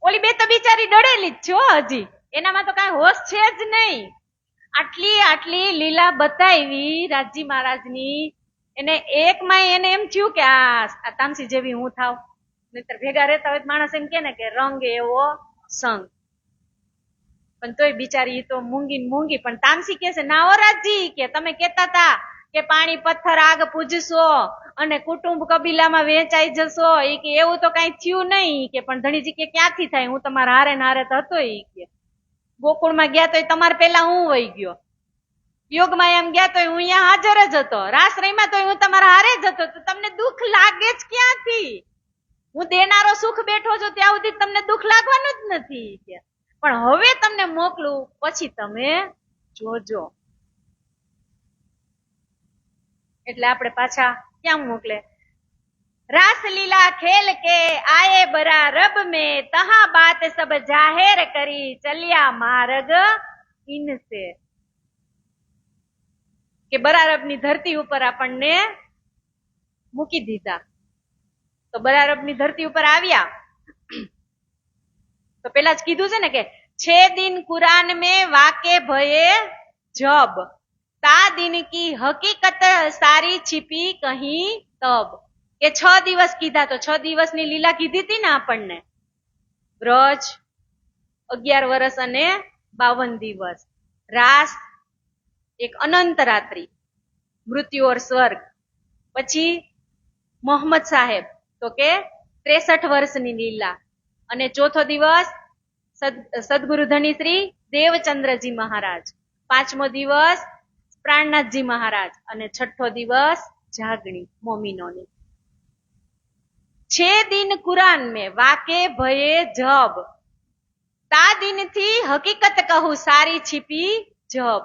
ઓલી બે તો બિચારી ડળેલી જ છો હજી, એનામાં તો કઈ હોશ છે જ નહીં. આટલી લીલા બતાવી રાજજી મહારાજની એને એકમાં એને એમ થયું કે આ તામસી જેવી હું થાવ, નહીતર ભેગા રહેતા હોય માણસ એમ કે ને કે રંગ એવો સંગ. પણ તોય બિચારી તો મૂંગી પણ તામસી કે છે ના ઓ રાજજી કે તમે કેતા તા કે પાણી પથ્થર આગ પૂજશો અને કુટુંબ કબીલામાં વેચાઈ જશો, એ કે એવું તો કઈ થયું નહીં કે, પણ ધણીજી કે ક્યાંથી થાય, હું તમારા હારે ને હારે તો હતો. એ કે ગોકુળમાં ગયા તો તમારે પેલા હું વહી ગયો, યોગમાં એમ ગયા તો હું અહીંયા હાજર જ હતો, રાસ રહીમાં તો હું તમારા હારે જ હતો, તો તમને દુઃખ લાગે જ ક્યાંથી? હું દેનારો સુખ બેઠો છું ત્યાં સુધી તમને દુઃખ લાગવાનું જ નથી કે, પણ હવે તમને મોકલું પછી તમે જોજો. એટલે આપણે પાછા ક્યાં મોકલે? रासलीला खेल के आए बरा रब में, तहा बात सब जाहिर કરી ચલ્યા માર્ગ ઇનસે. કે બરારબની ધરતી ઉપર આપણને મૂકી દીધા. તો બરારબની ધરતી ઉપર આવ્યા તો પેલા જ કીધું છે ને કે 6 दिन कुरान में वाके भये जब, ता दिन की हकीकत सारी छिपी कहीं तब. કે 6 દિવસ કીધા તો 6 દિવસની લીલા કીધી હતી ને આપણને. વ્રજ 11 વર્ષ અને 52 દિવસ, રાસ એક અનંત રાત્રિ, મૃત્યુ ઓર સ્વર્ગ, પછી મોહમ્મદ સાહેબ તો કે 63 વર્ષની લીલા, અને ચોથો દિવસ સદગુરુ ધણી શ્રી દેવચંદ્રજી મહારાજ, 5મો દિવસ પ્રાણનાથજી મહારાજ, અને 6થો દિવસ જાગણી મોમીનોની. 6 दिन कुरान में वाके भये जब, ता दिन थी हकीकत कहूं सारी छिपी जब.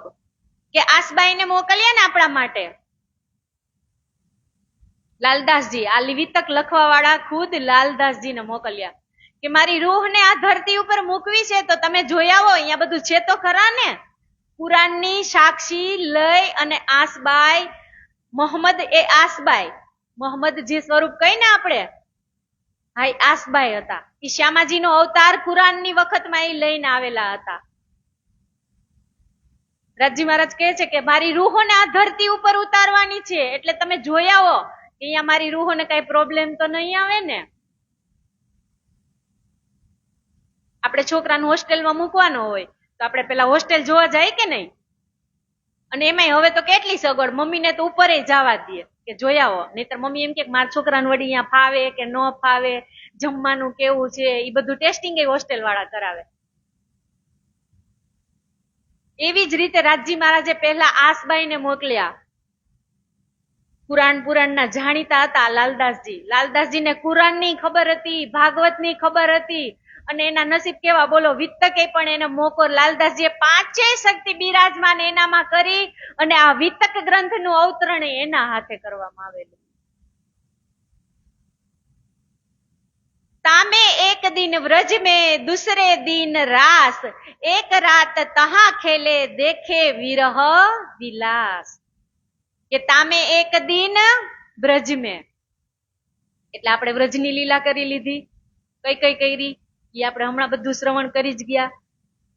કે આસબાઈ ને મોકલ્યા ને આપણા માટે લાલદાસજી, આ વિતક લખવા વાળા ખુદ લાલદાસજી ને મોકલ્યા કે મારી રૂહ ને આ ધરતી ઉપર મૂકવી છે તો તમે જોઈ આવો, અહીંયા બધું છે તો ખરા ને. કુરાનની સાક્ષી લઈ અને આસબાઈ, મોહમ્મદ એ આસબાઈ, મોહમ્મદ જે સ્વરૂપ કઈ ને આપણે, હા આસબાઈ હતા. એ શ્યામાજી નો અવતાર કુરાનની વખતમાં એ લઈને આવેલા હતા. રાજજી મહારાજ કહે છે કે મારી રૂહોને આ ધરતી ઉપર ઉતારવાની છે, એટલે તમે જોઈ આવો કે અહીંયા મારી રૂહોને કઈ પ્રોબ્લેમ તો નહીં આવે ને. આપણે છોકરાને હોસ્ટેલમાં મૂકવાનો હોય તો આપણે પેલા હોસ્ટેલ જોવા જાય કે નહીં? અને એમાંય હવે તો કેટલી સગવડ, મમ્મીને તો ઉપર જવા દે કે જોઈ આવો, નહીતર મમ્મી એમ કે મારા છોકરાને વળી અહીંયા ફાવે કે ન ફાવે, જમવાનું કેવું છે, એ બધું ટેસ્ટિંગ એ હોસ્ટેલ વાળા કરાવે. એવી જ રીતે રાજજી મહારાજે પહેલા આસબાઈને મોકલ્યા. પુરાણના જાણીતા હતા લાલદાસજી. લાલદાસજીને કુરાનની ખબર હતી, ભાગવતની ખબર હતી, અને એના નસીબ કેવા બોલો, વિતકે પણ એને મોકો લાલદાસજીએ 5 શક્તિ બિરાજમાન એનામાં કરી, અને આ વિતક ગ્રંથનું અવતરણ એના હાથે કરવામાં આવેલું. तामे एक दिन व्रज में दूसरे दिन रास, एक रात तहा खेले देखे विरह विलास. કે તામે એક દિન બ્રજ में, એટલે આપણે વ્રજની લીલા કરી લીધી. કઈ કઈ કરી એ આપણે હમણાં બધું શ્રવણ કરી જ ગયા.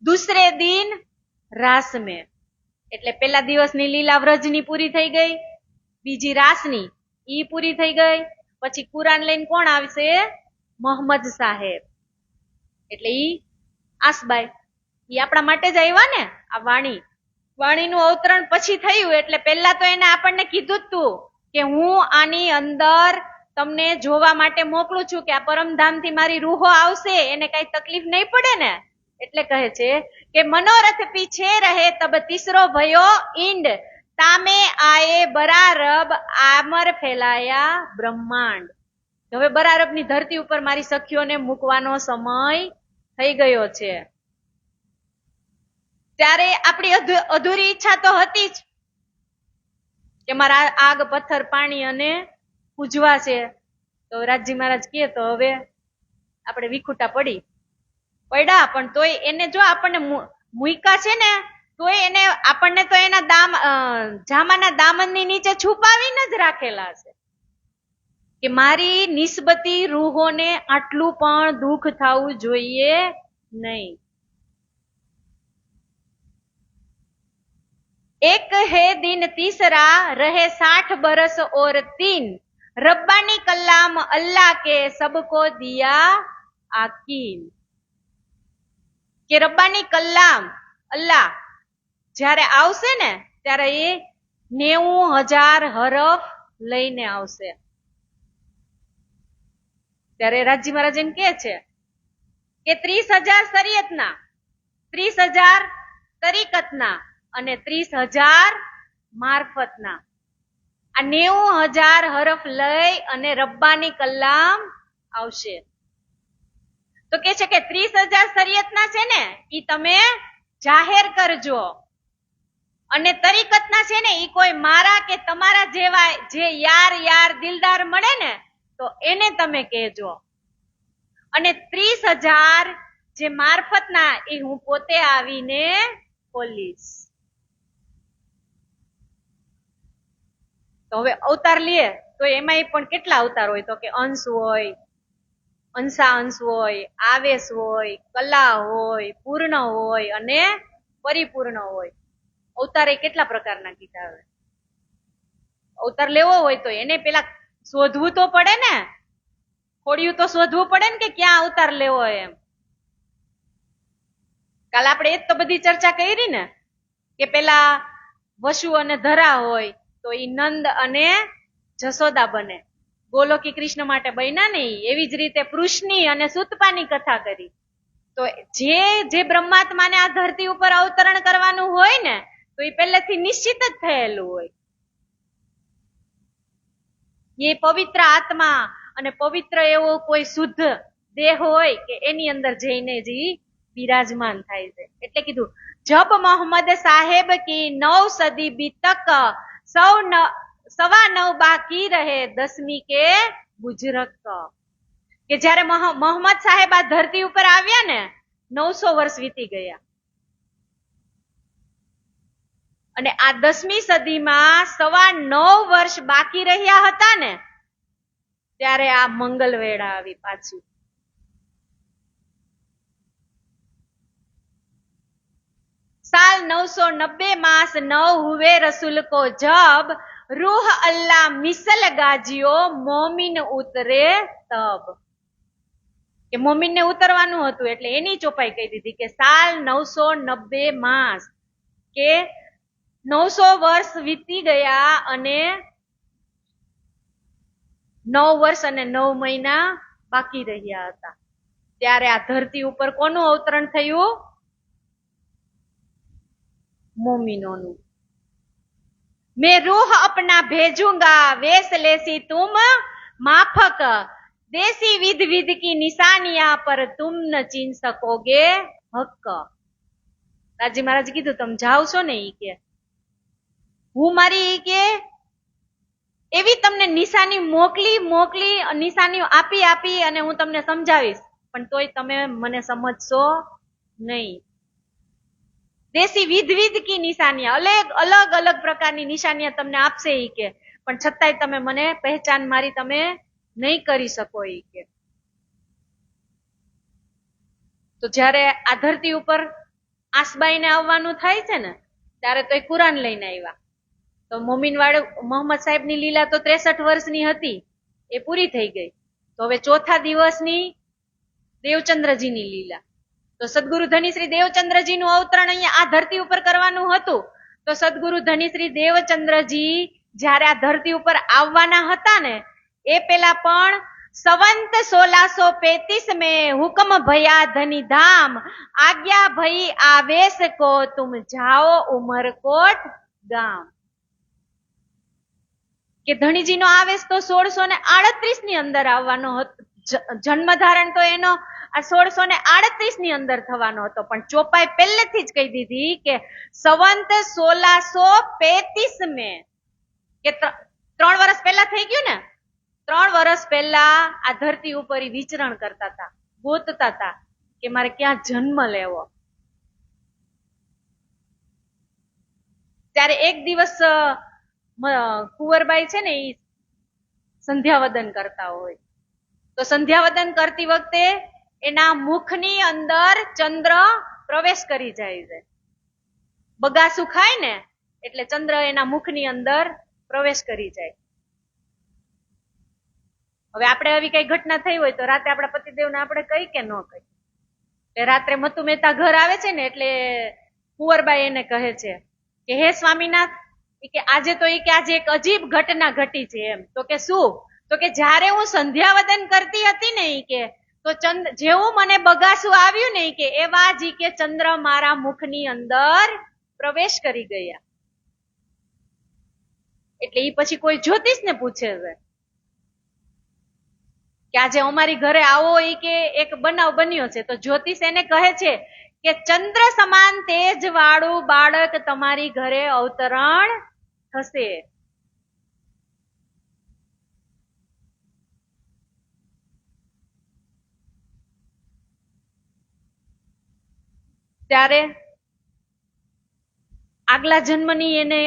દૂસરે દિન રાસ में, એટલે પેલા દિવસની લીલા વ્રજની પૂરી થઈ ગઈ, બીજી રાસની ઈ પૂરી થઈ ગઈ. પછી કુરાન લઈને કોણ આવશે? મોહમ્મદ સાહેબ, એટલે ઈ આસબાઈ, ઈ આપણા માટે જ આવ્યા ને. આ વાણીનું અવતરણ પછી થયું, એટલે પેલા તો એને આપણને કીધું જ તું કે હું આની અંદર તમને જોવા માટે મોકલું છું, કે આ પરમધામથી મારી રૂહો આવશે, એને કઈ તકલીફ નહીં પડે ને. એટલે કહે છે કે મનોરથ પીછે રહે તબ તીસરો ભયો ઈંડ, તામે આયે બરારબ આમર ફેલાયા બ્રહ્માંડ. હવે બરારબની ધરતી ઉપર મારી સખીઓને મૂકવાનો સમય થઈ ગયો છે. ત્યારે આપણી અધૂરી ઈચ્છા તો હતી જ કે મારા આગ પથ્થર પાણી અને પૂજવા છે. તો રાજજી મહારાજ કહે તો હવે આપણે વિખુટા પડ્યા, પણ તોય એને જો આપણને મૂકા છે ને, તોય એને આપણને તો એના જામાના દામનની નીચે છુપાવીને જ રાખેલા છે કે મારી નિસ્બતી રૂહોને આટલું પણ દુઃખ થવું જોઈએ નહીં. एक है दिन तीसरा रहे 60 बरस और 3 रब्बानी कलाम अल्लाह के सबको दिया आकीन કે રબ્બાની કલામ અલ્લાહ જ્યારે આવશે ને ત્યારે એ 90,000 હરફ લઈને આવશે. ત્યારે રાજી મહારાજ એમ કે છે કે 30,000 શરીયતના, 30,000 તરીકતના અને 30,000 મારફતના આ 90,000 હરફ લઈ અને રબ્બાની કલામ આવશે. તો કે છે કે 30,000 શરીયતના છે ને ઈ તમે જાહેર કરજો અને તરીકતના છે ને ઈ કોઈ મારા કે તમારા જેવા જે યાર દિલદાર મળે ને તો એને તમે કહેજો. અને 30,000 જે મારફતના એ હું પોતે આવીને ખોલીશ. તો હવે અવતાર લઈએ તો એમાં પણ કેટલા અવતાર હોય? તો કે અંશ હોય, અંશાંશ હોય, આવેશ હોય, કલા હોય, પૂર્ણ હોય અને પરિપૂર્ણ હોય. અવતાર એ કેટલા પ્રકારના કીધા? હવે અવતાર લેવો હોય તો એને પેલા શોધવું તો પડે ને, ખોડિયું તો શોધવું પડે ને કે ક્યાં અવતાર લેવો એમ. કાલે આપણે એ તો બધી ચર્ચા કરી ને કે પેલા વસુ અને ધરા હોય તો ઈ નંદ અને જશોદા બને, ગોલોકી કૃષ્ણ માટે બન્યા નહીં. એવી જ રીતે પૃષ્ણની અને સુતપાની કથા કરી. તો જે બ્રહ્માત્માને આ ધરતી ઉપર અવતરણ કરવાનું હોય ને તો એ પહેલેથી નિશ્ચિત જ થયેલું હોય. એ પવિત્ર આત્મા અને પવિત્ર એવો કોઈ શુદ્ધ દેહ હોય કે એની અંદર જઈને જ બિરાજમાન થાય છે. એટલે કીધું જબ મોહમ્મદ સાહેબ કી 9 સદી બીતક 9.25 બાકી રહે 10મી કે બુજરક. કે જયારે મોહમ્મદ સાહેબ આ ધરતી ઉપર આવ્યા ને 900 વર્ષ વીતી ગયા અને આ 10મી સદીમાં 9.25 વર્ષ બાકી રહ્યા હતા ને ત્યારે આ મંગલ વેળા આવી પાછું. साल 990 मास 9 हुए रसूल को जब रूह अल्लाह मिसल गाजियो मोमिन उतरे तब. કે મોમિન ને ઉતરવાનું હતું એટલે એની ચોપાઈ કહી દીધી કે સાલ 990 માસ કે 900 વર્ષ વીતી ગયા અને 9 વર્ષ અને 9 મહિના બાકી રહ્યા હતા ત્યારે આ ધરતી ઉપર કોનું અવતરણ થયું? मोमिनों. मैं रूह अपना भेजूंगा वेश लेसी तुम माफक देसी विध विध की निशानियां पर तुम न चीन सकोगे हक. રાજી મહારાજ કીધું તમે જાઓ છો ને ઈ કે હું મારી કે એવી તમને નિશાની મોકલી નિશાનીઓ આપી અને હું તમને સમજાવીશ પણ તોય તમે મને સમજશો નહીં. દેશી વિધ કી નિશાનિયા અલગ અલગ પ્રકારની નિશાનિયા તમને આપશે ઈ કે પણ છતાંય તમે મને પહેચાન મારી તમે નહીં કરી શકો ઈ કે. તો જયારે આ ધરતી ઉપર આસબાઈને આવવાનું થાય છે ને ત્યારે તો એ કુરાન લઈને આવ્યા. તો મોમિન વાળે મોહમ્મદ સાહેબ ની લીલા તો 63 વર્ષની હતી એ પૂરી થઈ ગઈ. તો હવે ચોથા દિવસની દેવચંદ્રજીની લીલા. તો સદગુરુ ધનીશ્રી દેવચંદ્રજી નું અવતરણ અહીંયા આ ધરતી ઉપર કરવાનું હતું. તો સદગુરુ ધનીશ્રી દેવચંદ્રજી જયારે આ ધરતી ઉપર આવવાના હતા ને એ પેલા પણ સંવંત 1635 में हुक्म भया धनी धाम आज्ञा भई आवेश को तुम जाओ उमरकोट गाम. કે ધણીજી નો આવેશ તો 1638 ની અંદર આવવાનો હતો. જન્મ ધારણ તો એનો આ 1638 ની અંદર થવાનો હતો પણ ચોપાઈ પહેલેથી જ કહી દીધી કે સંવંત 1635 में કે 3 વર્ષ પહેલા થઈ ગયું ને 3 વર્ષ પહેલા આ ધરતી ઉપર વિચરણ કરતા હતા, ગોતતા હતા કે મારે ક્યાં જન્મ લેવો. ત્યારે એક દિવસ કુંવરબાઈ છે ને એ સંધ્યાવદન કરતા હોય તો સંધ્યાવદન કરતી વખતે એના મુખની અંદર ચંદ્ર પ્રવેશ કરી જાય છે. બગાસું ખાય ને એટલે ચંદ્ર એના મુખની અંદર પ્રવેશ કરી જાય. હવે આપણે આવી કઈ ઘટના થઈ હોય તો રાતે આપણા પતિદેવને આપણે કઈ કે ન કહી. એટલે રાત્રે મતુ મહેતા ઘર આવે છે ને એટલે કુંવરબાઈ એને કહે છે કે હે સ્વામીનાથ, કે આજે તો કે આજે એક અજીબ ઘટના ઘટી છે એમ. તો કે શું? તો કે જ્યારે હું સંધ્યાવદન કરતી હતી ને કે તો જેવું મને બગાસું આવ્યું ને કે એવા જ કે ચંદ્ર મારા મુખની અંદર પ્રવેશ કરી ગયા. એટલે એ પછી કોઈ જ્યોતિષ ને પૂછે છે કે આજે અમારી ઘરે આવો એ કે એક બનાવ બન્યો છે. તો જ્યોતિષ એને કહે છે કે ચંદ્ર સમાન તેજ વાળું બાળક તમારી ઘરે અવતરણ થશે. ત્યારે આગલા જન્મની એને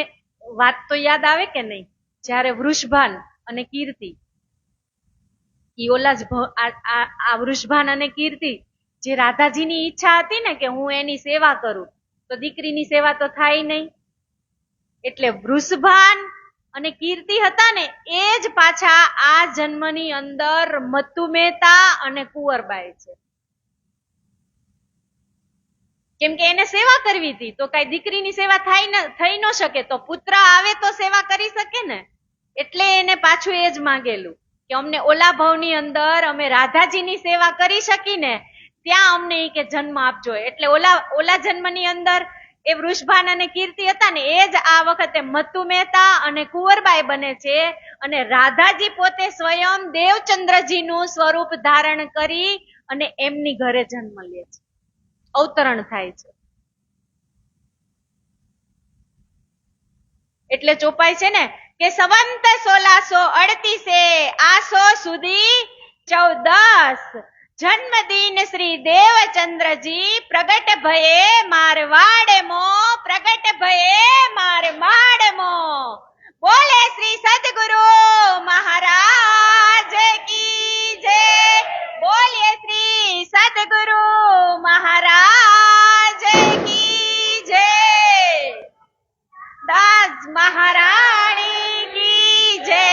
વાત તો યાદ આવે કે નહીં? જ્યારે વૃષભાન અને કીર્તિ, આ વૃષભાન અને કીર્તિ જે રાધાજીની ઈચ્છા હતી ને કે હું એની સેવા કરું, તો દીકરીની સેવા તો થાય નહીં. એટલે વૃષભાન અને કીર્તિ હતા ને એ જ પાછા આ જન્મની અંદર મતુ મહેતા અને કુંવરબાઈ છે. કેમ કે એને સેવા કરવી હતી, તો કઈ દીકરીની સેવા થઈ ન શકે, તો પુત્ર આવે તો સેવા કરી શકે ને. એટલે એને પાછું એ જ માંગેલું કે અમને ઓલા ભાવની અંદર અમે રાધાજીની સેવા કરી શકીને ત્યાં અમને કે જન્મ આપજો. એટલે ઓલા જન્મની અંદર એ વૃષભાન અને કીર્તિ હતા ને એ જ આ વખતે મતુ મહેતા અને કુંવરબાઈ બને છે. અને રાધાજી પોતે સ્વયં દેવચંદ્રજીનું સ્વરૂપ ધારણ કરી અને એમની ઘરે જન્મ લે છે, અવતરણ થાય છે. એટલે ચોપાય છે ને કે સંવંત 1638 આસો સુધી 14 જન્મદિન શ્રી દેવચંદ્રજી પ્રગટ ભયે મારવાડમો, પ્રગટ ભયે મારવાડમો. બોલે શ્રી સદગુરુ મહારાજ કી જય. બોલીએ શ્રી સદગુરુ મહારાજ કી જય. દાસ મહારાણી કી જય.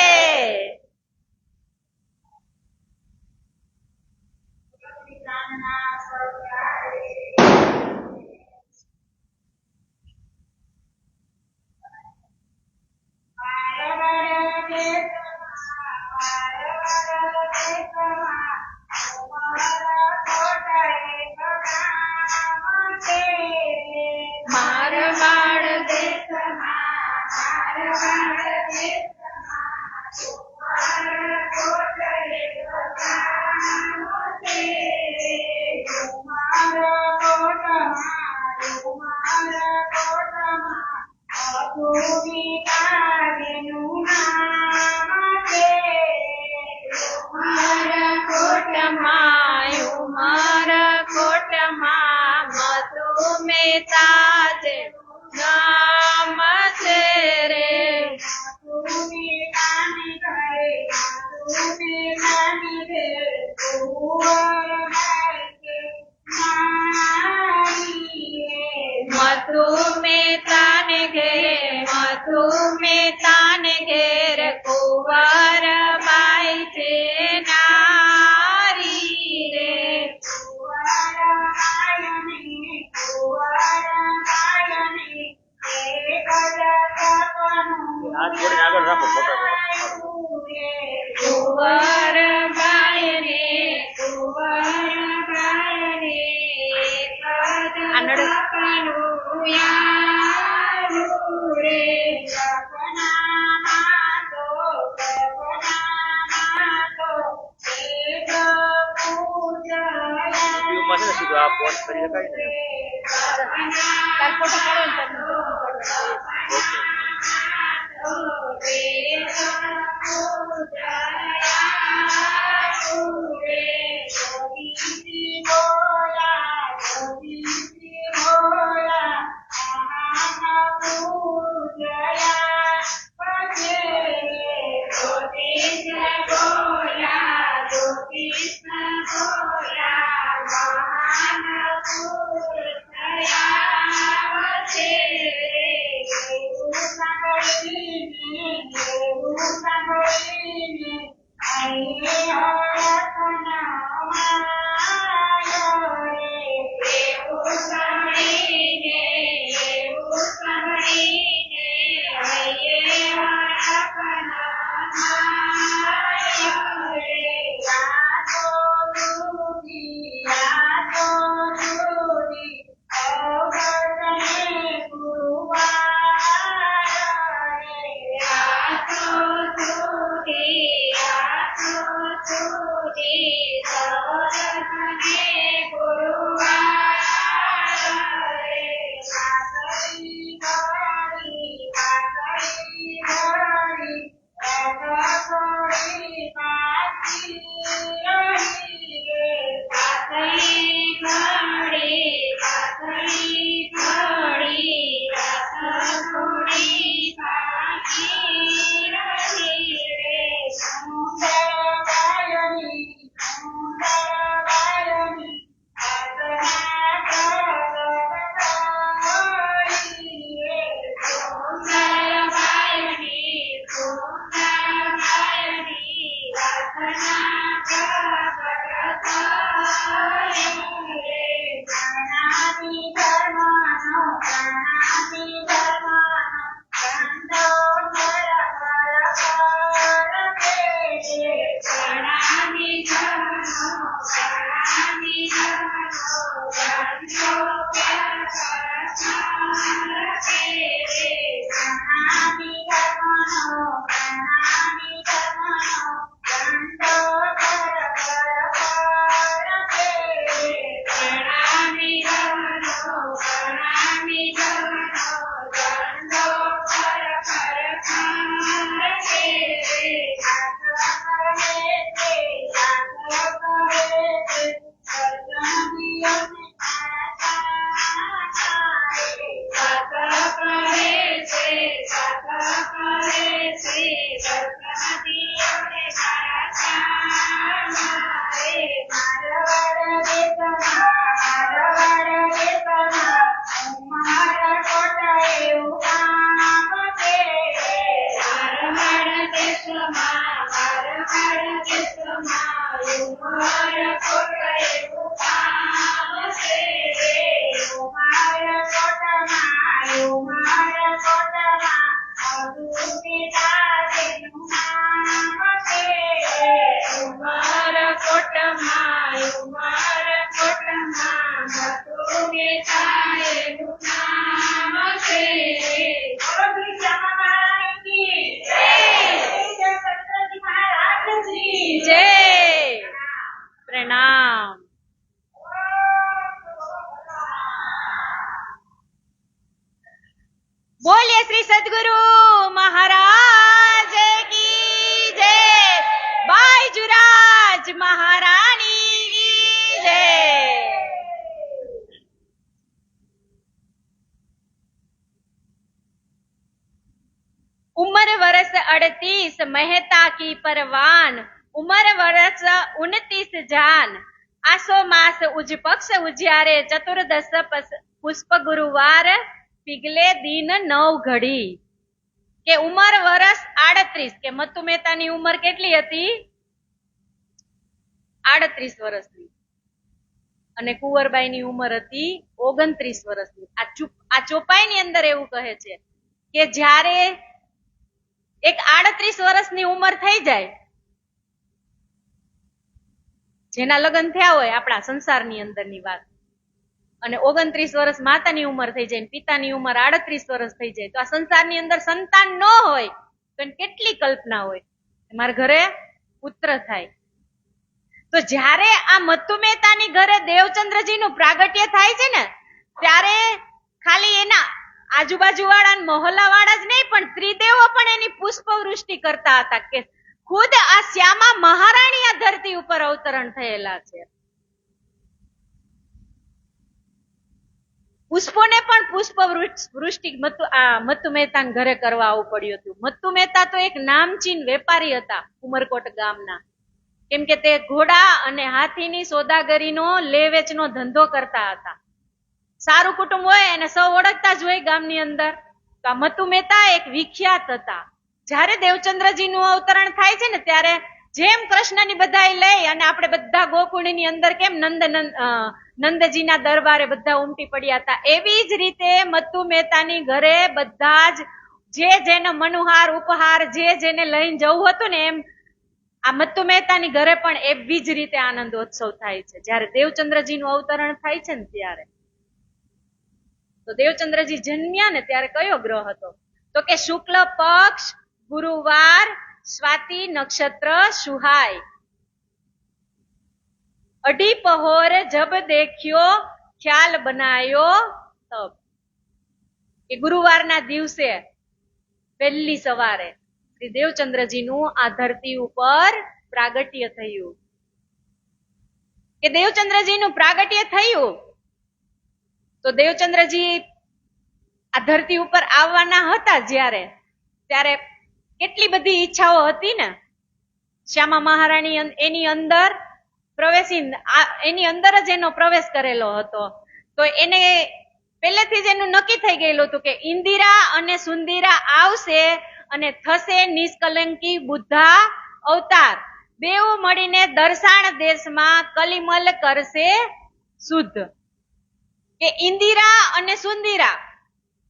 છે બોલીએ શ્રી સદગુરુ મહારાજ કી જય, બાયજુરાજ મહારાણી કી જય. उम्र वर्ष 38 मेहता की परवान, उम्र वर्ष 29 जान, आसो मास उज पक्ष उजियारे चतुर्दश पुष्प गुरुवार पिघले दिन 9 घड़ी. કે ઉંમર વર્ષ 38, કે મત્તુ મહેતાની ઉંમર કેટલી હતી? 38 વર્ષની, અને કુંવરબાઈની ઉંમર હતી 29 વર્ષની. આ ચોપાઈની અંદર એવું કહે છે કે જ્યારે એક 38 વર્ષની ઉંમર થઈ જાય, જેના લગ્ન થયા હોય આપણા સંસારની અંદરની વાત, અને 29 વર્ષ માતાની ઉંમર થઈ જાય, પિતાની ઉંમર 38 વર્ષ થઈ જાય, તો આ સંસારની અંદર સંતાન ન હોય તો કેટલી કલ્પના હોય મારા ઘરે પુત્ર થાય. તો જ્યારે આ મત્તુ મહેતાની ઘરે દેવચંદ્રજીનું પ્રાગટ્ય થાય છે ને, ત્યારે ખાલી એના આજુબાજુ વાળા મહોલ્લા વાળા જ નહીં, પણ ત્રિદેવો પણ એની પુષ્પવૃષ્ટિ કરતા હતા કે ખુદ આ શ્યામા મહારાણી આ ધરતી ઉપર અવતરણ થયેલા છે. પુષ્પોને પણ પુષ્પ વૃષ્ટિ મત્તુ મહેતા ઘરે કરવા આવવું પડ્યું હતું. મત્તુ મહેતા તો એક નામચીન વેપારી હતા ઉમરકોટ ગામના, કેમ કે તે ઘોડા અને હાથીની સોદાગરીનો લે વેચનો ધંધો કરતા હતા. સારું કુટુંબ હોય અને સૌ ઓળખતા જ હોય ગામની અંદર. તો આ મત્તુ મહેતા એક વિખ્યાત હતા. જ્યારે દેવચંદ્રજીનું અવતરણ થાય છે ને, ત્યારે જેમ કૃષ્ણની બધાઈ લઈ અને આપણે બધા ગોકુળની અંદર કેમ નંદજીના દરબારે બધા ઉમટી પડ્યા હતા, એવી જ રીતે મત્તુ મહેતાની ઘરે બધા જ જેને મનુહાર ઉપહાર જેને લઈને જવું હતું ને, એમ આ મત્તુ મહેતાની ઘરે પણ એવી જ રીતે આનંદોત્સવ થાય છે જ્યારે દેવચંદ્રજીનું અવતરણ થાય છે ને ત્યારે. તો દેવચંદ્રજી જન્મ્યા ને ત્યારે કયો ગ્રહ હતો? તો કે શુક્લ પક્ષ ગુરુવાર, સ્વાતિ નક્ષત્ર સુહાય, અઢી પહોર જબ દેખ્યો ખ્યાલ બનાયો તબ. કે ગુરુવારના દિવસે પહેલી સવારે શ્રી દેવચંદ્રજીનું આ ધરતી ઉપર પ્રાગટ્ય થયું. કે દેવચંદ્રજીનું પ્રાગટ્ય થયું તો દેવચંદ્રજી આ ધરતી ઉપર આવવાના હતા જ્યારે, ત્યારે કેટલી બધી ઈચ્છાઓ હતી ને. શ્યામા મહારાણી એની અંદર પ્રવેશી, એની અંદર જ એનો પ્રવેશ કરેલો હતો. તો એને પહેલેથી જ એનું નક્કી થઈ ગયેલું હતું કે ઇન્દિરા અને સુંદિરા આવશે અને થશે નિષ્કલંકી બુદ્ધા અવતાર. બેઉ મળીને દર્શાણ દેશમાં કલિમલ કરશે શુદ્ધ. કે ઇન્દિરા અને સુંદિરા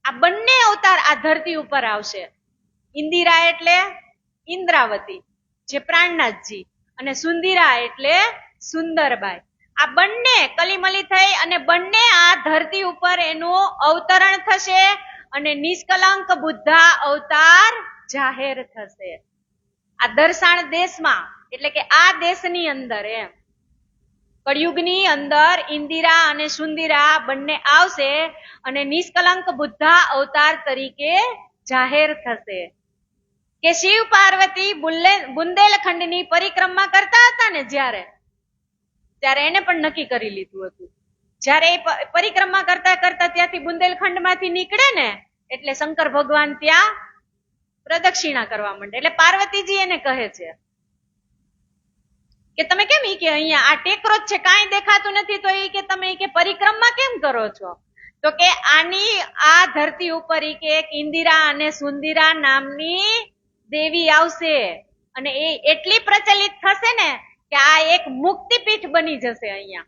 આ બંને અવતાર આ ધરતી ઉપર આવશે. ઇન્દિરા એટલે ઇન્દ્રાવતી જે પ્રાણનાથજી, અને સુંદિરા એટલે સુંદરબાઈ. આ બંને કલિમલી થઈ અને બંને આ ધરતી ઉપર એનું અવતરણ થશે અને નિષ્કલંક બુદ્ધા અવતાર જાહેર થશે આ દર્શાણ દેશમાં. એટલે કે આ દેશની અંદર એમ કળિયુગની અંદર ઇન્દિરા અને સુંદિરા બંને આવશે અને નિષ્કલંક બુદ્ધા અવતાર તરીકે જાહેર થશે. કે શિવ પાર્વતી બુંદેલખંડની પરિક્રમા કરતા હતા ને જ્યારે, ત્યારે એને પણ નક્કી કરી લીધું હતું. જ્યારે એ પરિક્રમા કરતા કરતા ત્યાંથી બુંદેલખંડ માંથી નીકળે ને, એટલે શંકર ભગવાન ત્યાં પ્રદક્ષિણા કરવા માંડે. એટલે પાર્વતીજી એને કહે છે કે તમે કેમ કે અહીંયા આ ટેકરો જ છે, કાંઈ દેખાતું નથી, તો એ કે તમે કે પરિક્રમા કેમ કરો છો? તો કે આની આ ધરતી ઉપર કે એક ઇન્દિરા અને સુંદિરા નામની દેવી આવશે અને એ એટલી પ્રચલિત થશે ને કે આ એક મુક્તિપીઠ બની જશે અહીંયા.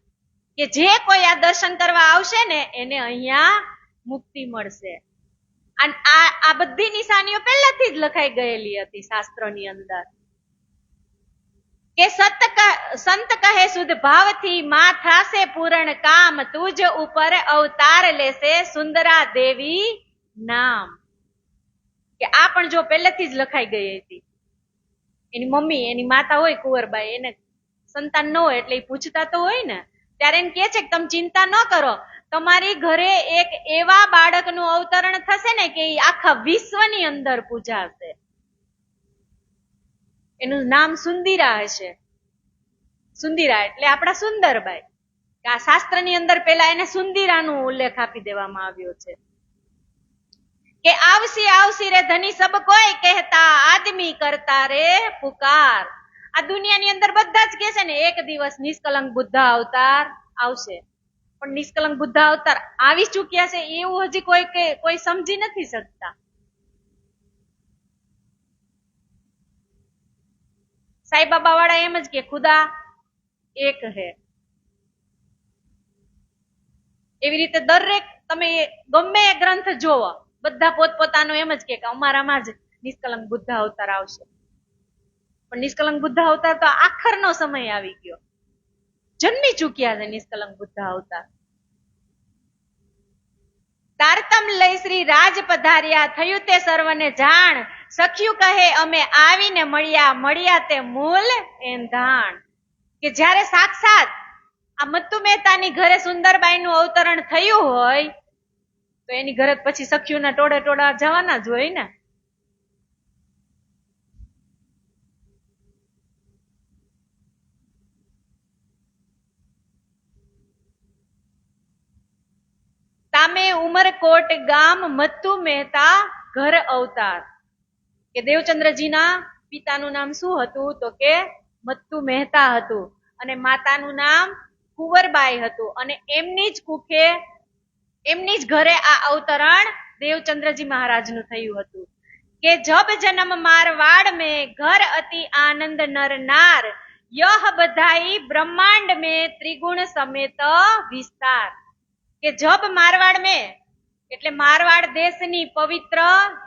કે જે કોઈ આ દર્શન કરવા આવશે ને એને અહીંયા મુક્તિ મળશે. આ બધી નિશાનીઓ પહેલાથી જ લખાઈ ગયેલી હતી શાસ્ત્રોની અંદર. કે સંત કહે શુદ્ધ ભાવથી માં થાશે પૂરણ કામ, તુજ ઉપર અવતાર લેશે સુંદરા દેવી નામ. કે આ પણ જો પહેલેથી જ લખાઈ ગઈ હતી. એની મમ્મી, એની માતા હોય કુંવરબાઈ, એને સંતાન ન હોય એટલે એ પૂછતા તો હોય ને, ત્યારે એને કહે છે કે તમે ચિંતા ન કરો, તમારી ઘરે એક એવા બાળકનું અવતરણ થશે ને કે એ આખા વિશ્વની અંદર પૂજાશે. એનું નામ સુંદીરા હશે. સુંદીરા એટલે આપણા સુંદરબાઈ. આ શાસ્ત્રની અંદર પેલા એને સુંદીરાનો ઉલ્લેખ આપી દેવામાં આવ્યો છે કે આવસી આવસી રે ધની સબ કોઈ કહેતા આદમી કરતા રે પુકાર. આ દુનિયાની અંદર બધા જ કહે છે ને એક દિવસ નિષ્કલંક બુદ્ધ અવતાર આવશે, પણ નિષ્કલંક બુદ્ધ અવતાર આવી ચૂક્યા છે એવું હજી કોઈ સમજી નથી શકતા. સાંઈ બાબા વાળા એમ જ કે ખુદા એક હે. એવી રીતે દરેક તમે ગમે એ ગ્રંથ જોવો બધા પોતપોતાનું એમ જ કે અમારામાં જ નિષ્કલંક બુદ્ધ અવતાર આવશે, પણ નિષ્કલંક બુદ્ધ અવતાર તો આખરનો સમય આવી ગયો, જન્મી ચૂક્યા છે નિષ્કલંક બુદ્ધ અવતાર. તારતમ લઈ શ્રી રાજ પધાર્યા થયું તે સર્વને જાણ, સખ્યું કહે અમે આવીને મળ્યા તે મૂલ એંધાણ. કે જ્યારે સાક્ષાત આ મત્તુ મહેતાની ઘરે સુંદરબાઈનું અવતરણ થયું હોય તો એની ઘરે પછી સખ્યુના ટોળે ટોળા જવાના જ હોય ને. તામે ઉમરકોટ ગામ મત્તુ મહેતા ઘર અવતાર. કે દેવચંદ્રજીના પિતાનું નામ શું હતું તો કે મત્તુ મહેતા હતું અને માતાનું નામ કુંવરબાઈ હતું અને એમની જ કુખે એમની જ ઘરે આ અવતરણ દેવચંદ્રજી મહારાજનું થયું હતું. કે જબ જન્મ મારવાડ में घर अति आनंद नर नार, यह बधाई ब्रह्मांड में त्रिगुण समेत विस्तार. કે જબ મારવાડ में એટલે મારવાડ દેશની પવિત્ર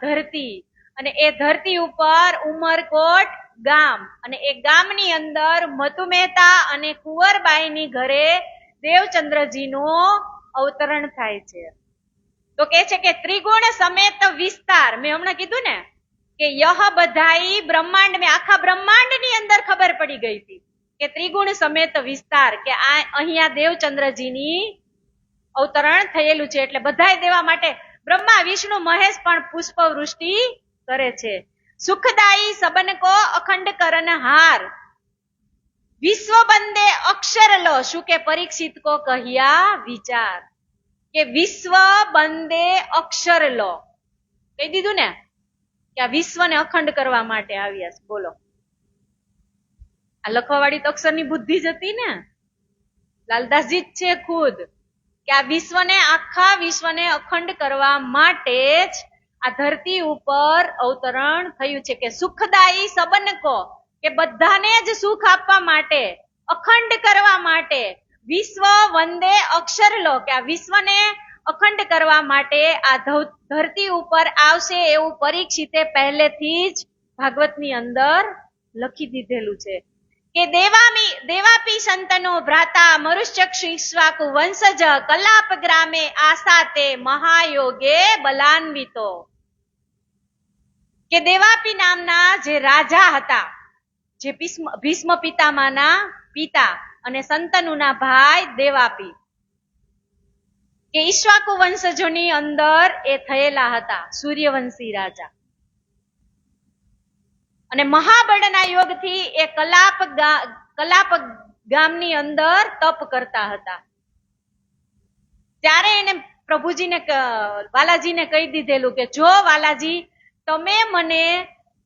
ધરતી અને એ ધરતી ઉપર ઉમરકોટ ગામ અને એ ગામની અંદર મત્તુ મહેતા અને કુંવરબાઈની ઘરે દેવચંદ્રજીનું અવતરણ થાય છે. તો કે છે કે ત્રિગુણ સમેત વિસ્તાર. મેં હમણાં કીધું ને કે યહ બધાઈ બ્રહ્માંડ મેં આખા બ્રહ્માંડની અંદર ખબર પડી ગઈ હતી કે ત્રિગુણ સમેત વિસ્તાર કે આ અહીંયા દેવચંદ્રજીની અવતરણ થયેલું છે એટલે બધાય દેવા માટે બ્રહ્મા વિષ્ણુ મહેશ પણ પુષ્પ વૃષ્ટિ કરે છે. સુખદાયી સબન કો અખંડ કરન હાર, વિશ્વ બંદે અક્ષર લો શું કે પરીક્ષિત કો કહ્યા વિચાર. કે વિશ્વ બંદે અક્ષર લો કહી દીધું ને કે આ વિશ્વને અખંડ કરવા માટે આવ્યા છે. બોલો આ લખવાવાળી તો અક્ષરની બુદ્ધિ જ હતી ને, લાલદાસજી જ છે ખુદ કે આ વિશ્વને આખા વિશ્વને અખંડ કરવા માટે જ આ ધરતી ઉપર અવતરણ થયું છે. કે સુખદાયી સબનકો કે બધાને જ સુખ આપવા માટે, અખંડ કરવા માટે, વિશ્વ વંદે અક્ષર લો કે આ વિશ્વને અખંડ કરવા માટે આ ધરતી ઉપર આવશે એવું પરીક્ષિતે પહેલેથી જ ભાગવતની અંદર લખી દીધેલું છે. કે દેવાપી સંતનો ભ્રાતા મરુશ્ચક્ષુ ઈક્ષ્વાકુ વંશજ કલાપ ગ્રામે આશા તે મહાયોગે બલાન્વિતો. કે દેવાપી નામના જે રાજા હતા, જે ભીષ્મ પિતામહના પિતા અને સંતનુના ભાઈ દેવાપી, કે ઈક્ષ્વાકુ વંશજોની અંદર એ થયેલા હતા સૂર્યવંશી રાજા અને મહાબળના યોગથી એ કલાપ ગામની અંદર તપ કરતા હતા. ત્યારે એને પ્રભુજીને વાલાજીને કહી દીધેલું કે જો વાલાજી તમે મને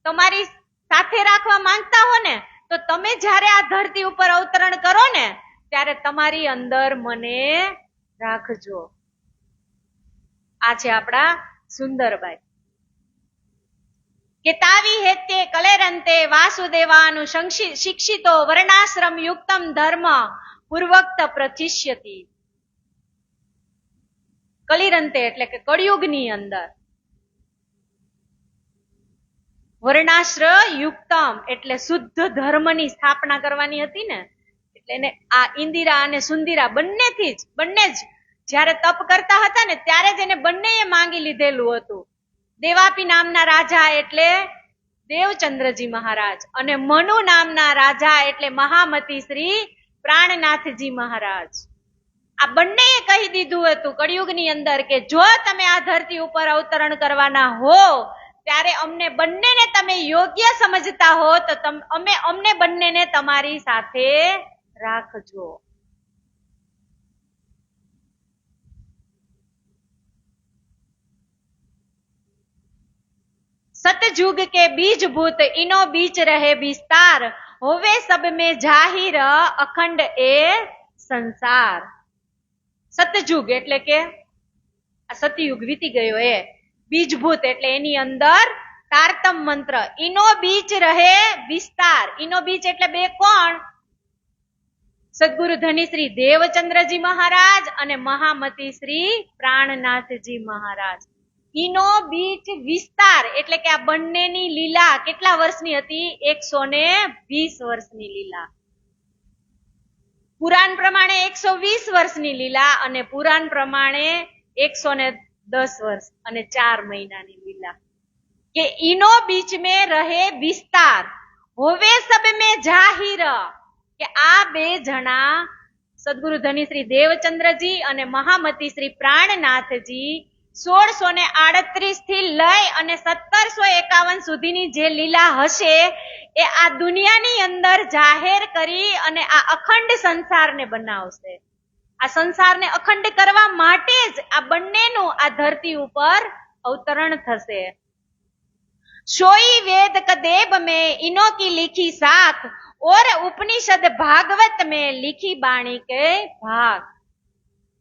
તમારી સાથે રાખવા માંગતા હો ને તો તમે જ્યારે આ ધરતી ઉપર અવતરણ કરો ને ત્યારે તમારી અંદર મને રાખજો. આ છે આપણા સુંદરબાઈ. કે તાવી હેતે કલેરંતે વાસુદેવાનું શિક્ષિતો વર્ણાશ્રમ યુક્તમ ધર્મ પૂર્વક્ત પ્રતિષ્યતિ. કલિરંતે એટલે કે કળિયુગની અંદર, વર્ણાશ્રમ યુક્તમ એટલે શુદ્ધ ધર્મની સ્થાપના કરવાની હતી ને એટલે એને આ ઇન્દિરા અને સુંદીરા બંને જ જયારે તપ કરતા હતા ને ત્યારે જ એને બંનેએ માંગી લીધેલું હતું. દેવાપી નામના રાજા એટલે દેવચંદ્રજી મહારાજ અને મનુ નામના રાજા એટલે મહામતી શ્રી પ્રાણનાથજી મહારાજ. આ બંનેએ કહી દીધું હતું કળિયુગની અંદર કે જો તમે આ ધરતી ઉપર અવતરણ કરવાના હો ત્યારે અમને બંનેને તમે યોગ્ય સમજતા હો તો અમને બંનેને તમારી સાથે રાખજો. सतयुग के बीज भूत इनो बीच रहे विस्तार होवे सब में जाहिर अखंड ए संसार. સતયુગ એટલે કે આ સતયુગ વીતી ગયો એ બીજભૂત એટલે એની અંદર તારતમ મંત્ર ઇનો બીચ રહે વિસ્તાર. ઇનો બીચ એટલે બે કોણ? સદગુરુ ધની શ્રી દેવચંદ્રજી મહારાજ અને મહામતી શ્રી પ્રાણનાથજી મહારાજ. ઇનો બીચ વિસ્તાર એટલે કે આ બંનેની લીલા કેટલા વર્ષની હતી? 120 વર્ષની લીલા. પુરાણ પ્રમાણે 120 વર્ષની લીલા અને પુરાણ પ્રમાણે 110 વર્ષ અને 4 મહિનાની લીલા. કે ઇનો બીચ में रहे विस्तार होवे सब में जाहिर. કે આ બે જણા સદગુરુ ધની શ્રી દેવચંદ્રજી અને મહામતી શ્રી પ્રાણનાથજી 1638 થી લઈ અને 1751 સુધીની જે લીલા હશે એ આ દુનિયાની અંદર જાહેર કરી અને આ અખંડ સંસારને બનાવશે. આ સંસારને અખંડ કરવા માટે જ આ બંનેનું આ ધરતી ઉપર અવતરણ થશે. सोई वेद कदेब में इनो की लिखी साख और उपनिषद भागवत में लिखी बाणी के भाग.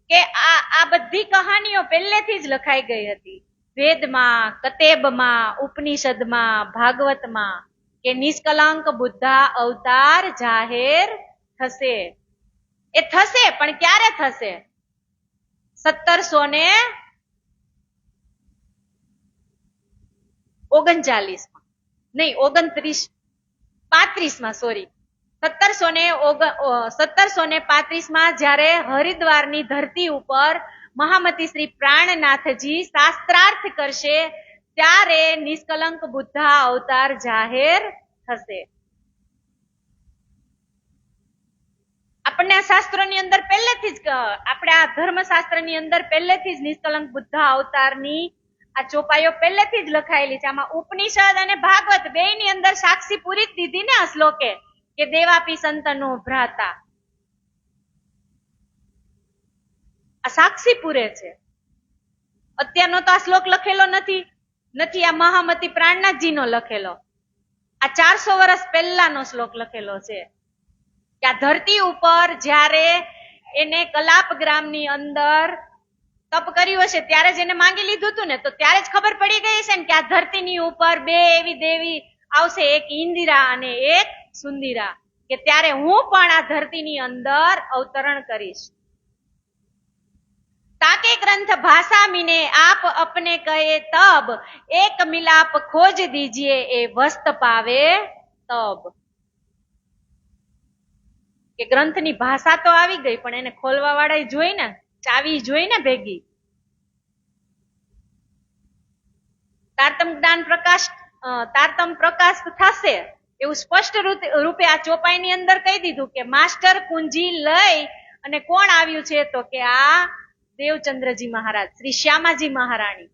કે આ બધી કહાનીઓ પહેલેથી જ લખાઈ ગઈ હતી વેદમાં, કતેબમાં, ઉપનિષદમાં, ભાગવતમાં કે નિષ્કલંક બુદ્ધા અવતાર જાહેર થશે. એ થશે પણ ક્યારે થશે? 1739 નહીં 35 સોરી 1735 જયારે હરિદ્વારની ધરતી ઉપર મહામતી શ્રી પ્રાણનાથજી શાસ્ત્રાર્થ કરશે ત્યારે નિષ્કલંક બુદ્ધા અવતાર જાહેર થશે. આપણને આ શાસ્ત્રોની અંદર પહેલેથી જ આપણે આ ધર્મશાસ્ત્રની અંદર પહેલેથી જ નિષ્કલંક બુદ્ધા અવતારની આ ચોપાઈઓ પહેલેથી જ લખાયેલી છે. આમાં ઉપનિષદ અને ભાગવત બેયની અંદર સાક્ષી પૂરી જ દીધી ને આ શ્લોકે કે દેવાપી સંતનો ભ્રાતા. આ સાક્ષી પૂરે છે. અત્યારનો તો આ શ્લોક લખેલો નથી આ મહામતી પ્રાણનાથજીનો લખેલો. આ 400 વર્ષ પહેલાનો શ્લોક લખેલો છે કે આ ધરતી ઉપર જ્યારે એને કલાપ ગ્રામની અંદર તપ કર્યું હશે ત્યારે જ એને માંગી લીધું હતું ને, તો ત્યારે જ ખબર પડી ગઈ છે ને કે આ ધરતીની ઉપર બે એવી દેવી આવશે, એક ઇન્દિરા અને એક સુંદીરા, કે ત્યારે હું પણ આ ધરતીની અંદર અવતરણ કરીશ. ताके ग्रंथ भाषा मीने आप अपने कहे तब एक मिलाप खोज दीजिए ए वस्त पावे तब. કે ગ્રંથની ભાષા તો આવી ગઈ પણ એને ખોલવા વાળા જોઈ ને, ચાવી જોઈ ને ભેગી. તારતમ પ્રકાશ થશે એવું સ્પષ્ટ રૂપે આ ચોપાઈની અંદર કહી દીધું કે માસ્ટર કુંજી લઈ અને કોણ આવ્યું છે? તો કે આ દેવચંદ્રજી મહારાજ, શ્રી શ્યામાજી મહારાણી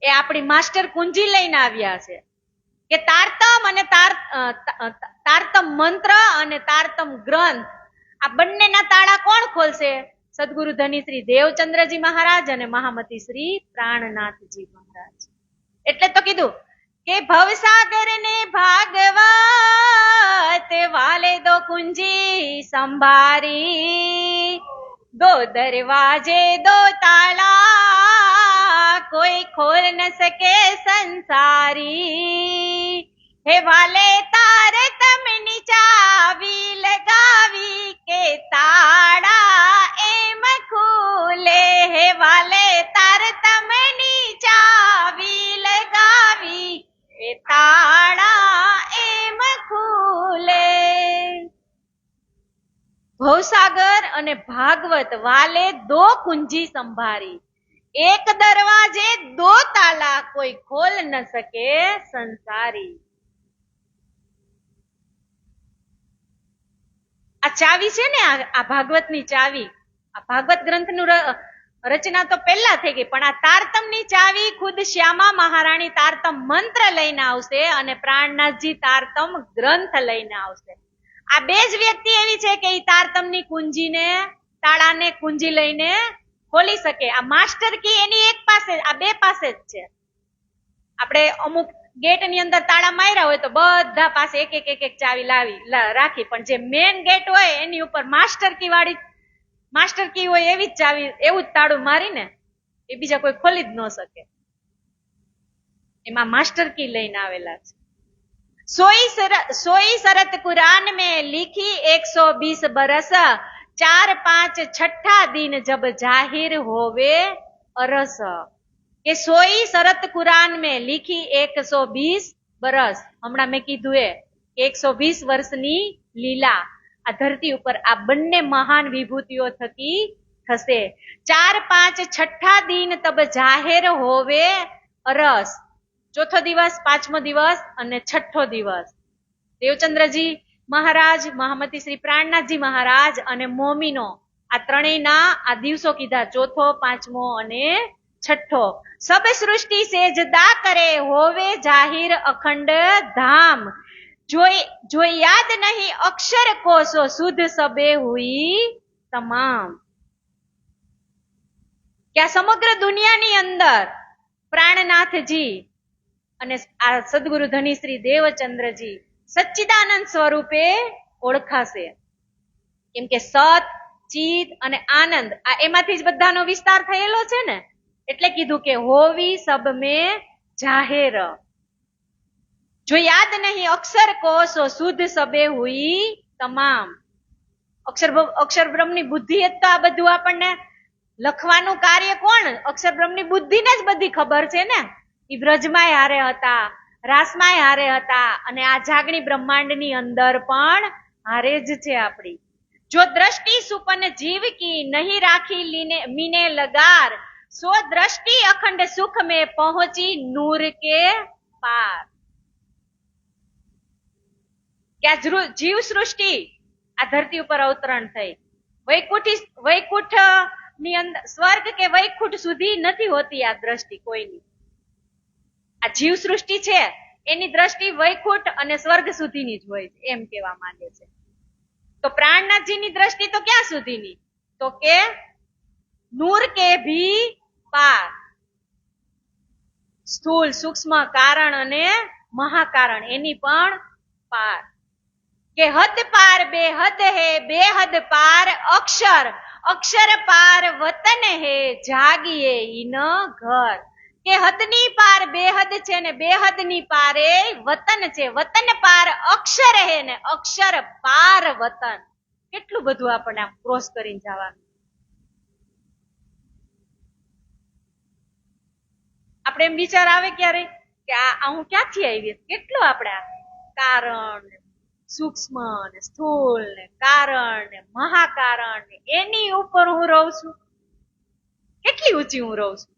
એ આપણી માસ્ટર કુંજી લઈને આવ્યા છે કે તારતમ અને તારતમ મંત્ર અને તારતમ ગ્રંથ આ બંનેના તાળા કોણ ખોલશે? સદગુરુ ધની શ્રી દેવચંદ્રજી મહારાજ અને મહામતી શ્રી પ્રાણનાથજી મહારાજ. એટલે તો કીધું કે ભવસાગર ને ભાગવત વાલે દો કુંજી સંભારી, दो दरवाजे दो ताला कोई खोल न सके संसारी, हे वाले तार तमनी चावी लगावी के ताड़ा एम खुले, हे वाले तार तमनी चावी लगावी के ताड़ा एम खुले. ભવસાગર અને ભાગવત વાલે દો કુંજી સંભારી, એક દરવાજે દો તાલા કોઈ ખોલ ન શકે સંસારી. આ ચાવી છે ને, આ ભાગવતની ચાવી આ ભાગવત ગ્રંથનું રચના તો પહેલા થઈ ગઈ, પણ આ તારતમની ચાવી ખુદ શ્યામા મહારાણી તારતમ મંત્ર લઈને આવશે અને પ્રાણનાથજી તારતમ ગ્રંથ લઈને આવશે. આ બે જ વ્યક્તિ એવી છે કે એ તારતમની કુંજીને તાળાને કુંજી લઈને ખોલી શકે. આ માસ્ટર કી એની એક પાસે, આ બે પાસે જ છે. આપણે અમુક ગેટ ની અંદર તાળા માર્યા હોય તો બધા પાસે એક એક એક એક ચાવી રાખી, પણ જે મેન ગેટ હોય એની ઉપર માસ્ટર કી હોય એવી જ ચાવી, એવું જ તાળું મારીને એ બીજા કોઈ ખોલી જ ન શકે. એમાં માસ્ટર કી લઈને આવેલા છે. સોई शरत कुरान में लिखी 120 बरस 4-5 छठा दिन जब जाहिर होवे अरस. કે સોઈ શરત કુરાન મેં લીખી 120 બરસ. હમણાં મેં કીધું એ 120 વર્ષની લીલા આ ધરતી ઉપર આ બંને મહાન વિભૂતિઓ થકી થશે. 4-5 છઠ્ઠા દિન તબ જાહેર હોવે અરસ. ચોથો દિવસ, પાંચમો દિવસ અને છઠ્ઠો દિવસ. દેવચંદ્રજી મહારાજ, મહામતી શ્રી પ્રાણનાથજી મહારાજ અને મોમીનો આ ત્રણેયના આ દિવસો કીધા, ચોથો, પાંચમો અને છઠ્ઠો. સબ સૃષ્ટિ સેજદા કરે હોવે જાહિર અખંડ ધામ. જો યાદ નહીં અક્ષર કોષો શુદ્ધ સબે હુઈ તમામ. કે આ સમગ્ર દુનિયાની અંદર પ્રાણનાથજી અને આ સદગુરુ ધની શ્રી દેવચંદ્રજી સચ્ચિદાનંદ સ્વરૂપે ઓળખાશે. કેમ કે સત, ચિત અને આનંદ આ એમાંથી જ બધાનો વિસ્તાર થયેલો છે ને, એટલે કીધું કે હોવી સબ મેં જાહેર. જો યાદ નહીં અક્ષર કોષો શુદ્ધ સબે હુઈ તમામ. અક્ષર બ્રહ્મની બુદ્ધિ જ તો આ બધું આપણને લખવાનું કાર્ય કોણ? અક્ષર બ્રહ્મની બુદ્ધિને જ બધી ખબર છે ને. એ બ્રજમાય હારે હતા, રાસમાય હારે હતા અને આ જાગણી બ્રહ્માંડની અંદર પણ હારે જ છે આપણી. જો દ્રષ્ટિ સુપન જીવ કી નહીં રાખી મીને લગાર, સો દ્રષ્ટિ અખંડ સુખ में पहुंची नूर के पार. क्या जीव सृष्टि આ ધરતી ઉપર અવતરણ થઈ. વૈકુંઠ ની અંદર સ્વર્ગ કે વૈકુંઠ સુધી નથી હોતી આ દ્રષ્ટિ કોઈની. આ જીવ સૃષ્ટિ છે એની દ્રષ્ટિ વૈકુંઠ અને સ્વર્ગ સુધીની જ હોય છે એમ કેવા માંગે છે. તો પ્રાણનાથજીની દ્રષ્ટિ તો ક્યાં સુધીની? તો કે નૂર કે ભી પાર. સ્થૂલ, સૂક્ષ્મ, કારણ અને મહાકારણ એની પણ પાર. કે હદ પાર બેહદ હે, બેહદ પાર અક્ષર, અક્ષર પાર વતન હે, જાગીએ ઇન ઘર. કે હદની પાર બેહદ છે ને બેહદની પારે વતન છે, વતન પાર અક્ષર હે ને અક્ષર પાર વતન. કેટલું બધું આપણને ક્રોસ કરીને જવાનું. આપણે એમ વિચાર આવે ક્યારે કે આ હું ક્યાંથી આવી, કેટલું આપણે કારણ, સૂક્ષ્મ ને સ્થૂળ ને કારણ ને મહાકારણ ને એની ઉપર હું રહું છું. કેટલી ઊંચી હું રહું છું.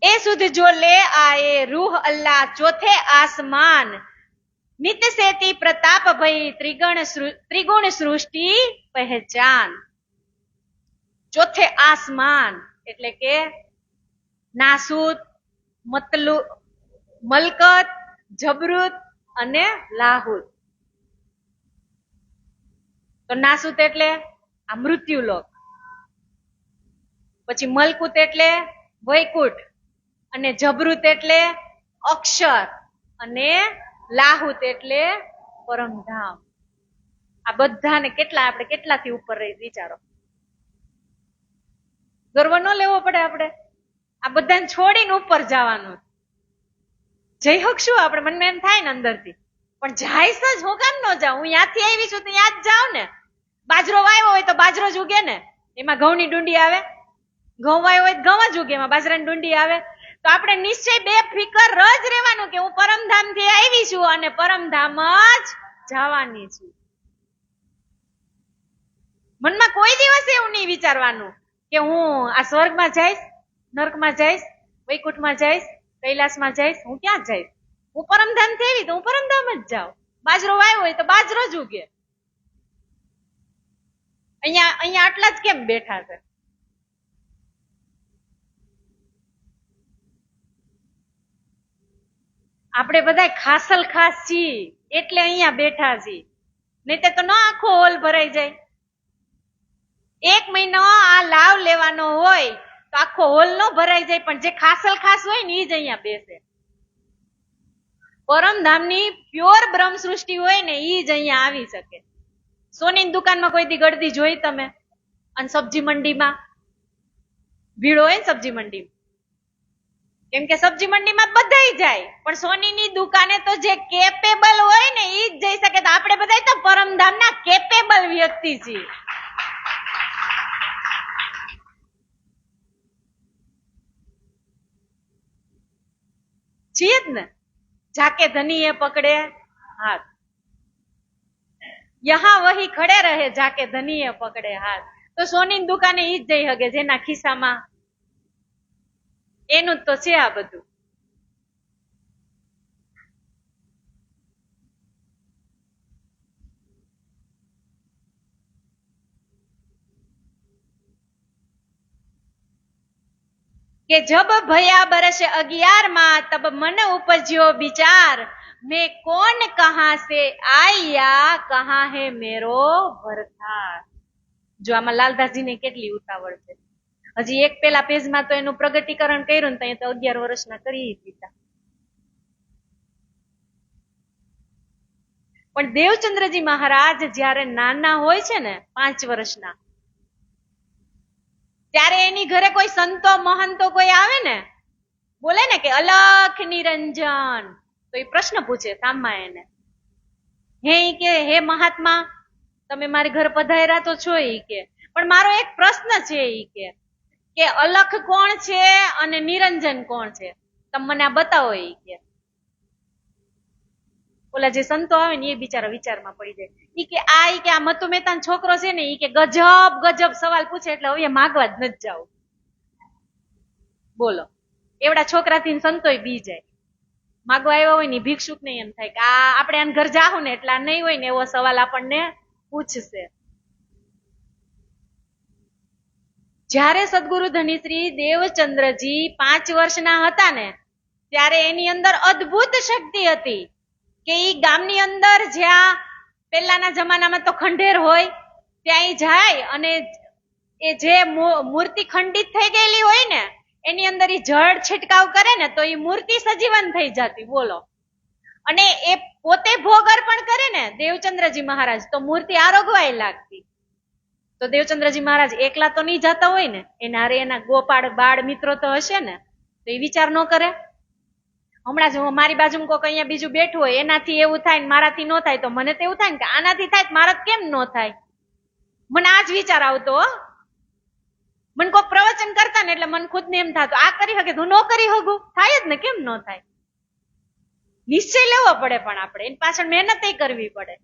એ સુધ જો લે આયે રૂહ અલ્લાહ ચોથે આસમાન, નિત સેતી પ્રતાપ ભઈ ત્રિગુણ સૃષ્ટિ પહેચાન. ચોથે આસમાન એટલે કે નાસુત, મલકત, જબરુત અને લાહુત. તો નાસુત એટલે આ મૃત્યુલોક, પછી મલકુત એટલે વૈકુંઠ, અને જબરુત એટલે અક્ષર, અને લાહુત એટલે પરમધામ. આ બધાને કેટલા આપણે કેટલાથી ઉપર રહી વિચારો. ગર્વ ન લેવો પડે આપણે. આ બધાને છોડીને ઉપર જવાનું. જઈ શકશું આપણે, મનમાં એમ થાય ને અંદરથી, પણ જાય જ હું કામ ન જાઉં? હું ત્યાંથી આવી છું તો ત્યાં જ જાઉં ને. બાજરો વાવ્યો હોય તો બાજરો જ ઉગે ને, એમાં ઘઉંની ડુંડી આવે. ઘઉં વાવ્યો હોય તો ઘઉં જ ઉગે, એમાં બાજરાની ડુંડી આવે. તો આપણે નિશ્ચય બેફિકર જ રહેવાનું કે હું પરમધામ થી આવી છું અને પરમધામ જ જવાની છું. મનમાં કોઈ દિવસ એવું નહીં વિચારવાનું કે હું આ સ્વર્ગમાં જઈશ, નર્કમાં જઈશ, વૈકુંઠમાં જઈશ, કૈલાસમાં જઈશ. હું ક્યાં જઈશ? હું પરમધામ થી આવી તો હું પરમધામ જ જાઉં. બાજરો વાવ્યો હોય તો બાજરો જ ઉગે. અહીંયા આટલા જ કેમ બેઠા છે? આપણે બધા ખાસલ ખાસ છીએ એટલે અહીંયા બેઠા છીએ, નહીં તો ન આખો હોલ ભરાઈ જાય. 1 મહિનો આ લાવ લેવાનો હોય તો આખો હોલ નો ભરાઈ જાય, પણ જે ખાસલ ખાસ હોય ને એ જ અહીંયા બેસે. પરમધામની પ્યોર બ્રહ્મ સૃષ્ટિ હોય ને એ જ અહીંયા આવી શકે. સોનીની દુકાનમાં કોઈ દી ગળદી જોઈ તમે? અને સબ્જી મંડીમાં ભીડ હોય ને સબ્જી મંડીમાં, કેમ કે સબ્જી મંડીમાં બધાય જાય, પણ સોનીની દુકાને તો જે કેપેબલ હોય ને એ જ જઈ શકે. તો આપણે બધા તો પરમધામના કેપેબલ વ્યક્તિ છીએ. છીએ જ ને. જાકે ધનીએ પકડે હાથ, યહાં વહી ખડે રહે જાકે ધનીએ પકડે હાથ. તો સોનીની દુકાને ઈ જ જઈ હગે જેના ખિસ્સામાં એનું જ તો છે આ બધું. કે જબ ભયા બરસ 11 માં તબ મન ઉપજ્યો વિચાર, मैं कौन कहां से आया कहां है मेरो भरथार. જો આમાં લાલદાસજીને કેટલી ઉતાવળ છે. હજી એક પેલા પેજમાં તો એનું પ્રગટીકરણ કર્યું ને તો 11 વર્ષના કરી દીધા. પણ દેવચંદ્રજી મહારાજ જયારે નાના હોય છે ને 5 વર્ષના, ત્યારે એની ઘરે કોઈ સંતો મહંતો કોઈ આવે ને, બોલે ને કે અલખ નિરંજન, તો એ પ્રશ્ન પૂછે સામા એને, હે મહાત્મા તમે મારી ઘર પધાર્યા તો છો ઈ કે, પણ મારો એક પ્રશ્ન છે ઈ કે અલખ કોણ છે અને નિરંજન કોણ છે, તમે મને આ બતાવો ઈ કે. ઓલા જે સંતો આવે ને એ બિચારા વિચારમાં પડી જાય. ઈ કે આ મતુ મહેતાનો છોકરો છે ને ઈ કે ગજબ સવાલ પૂછે એટલે હવે માગવા જ નથી જાવ. બોલો, એવડા છોકરાથી સંતોય બી જાય. માગવા આવ્યા હોય ને ભિક્ષુક ને એમ થાય કે આ આપણે આને ઘર જાહું ને એટલે આ નહીં હોય ને એવો સવાલ આપણને પૂછશે. જ્યારે સદગુરુ ધનીશ્રી દેવચંદ્રજી 5 વર્ષના હતા ને, ત્યારે એની અંદર અદ્ભુત શક્તિ હતી કે ઈ ગામની અંદર જ્યાં પેલાના જમાનામાં તો ખંડેર હોય ત્યાં જાય અને એ જે મૂર્તિ ખંડિત થઈ ગયેલી હોય ને એની અંદર ઈ જળ છિટકાવ કરે ને તો ઈ મૂર્તિ સજીવન થઈ જતી. બોલો, અને એ પોતે ભોગ અર્પણ કરે ને દેવચંદ્રજી મહારાજ તો મૂર્તિ આરોગવાય લાગતી. તો દેવચંદ્રજી મહારાજ એકલા તો નહીં જતા હોય ને, એના હારે એના ગોપાળ બાળ મિત્રો તો હશે ને, તો એ વિચાર ન કરે. હમણાં જ મારી બાજુમાં કોઈક અહીંયા બીજું બેઠું હોય, એનાથી એવું થાય ને મારાથી ન થાય, તો મને તો એવું થાય ને કે આનાથી થાય મારા કેમ ન થાય. મને આ જ વિચાર આવતો. મને કોઈ પ્રવચન કરતા ને એટલે મને ખુદ ને એમ થતું આ કરી શકે તું ન કરી શકું, થાય જ ને, કેમ ન થાય. નિશ્ચય લેવો પડે, પણ આપણે એની પાછળ મહેનત કરવી પડે.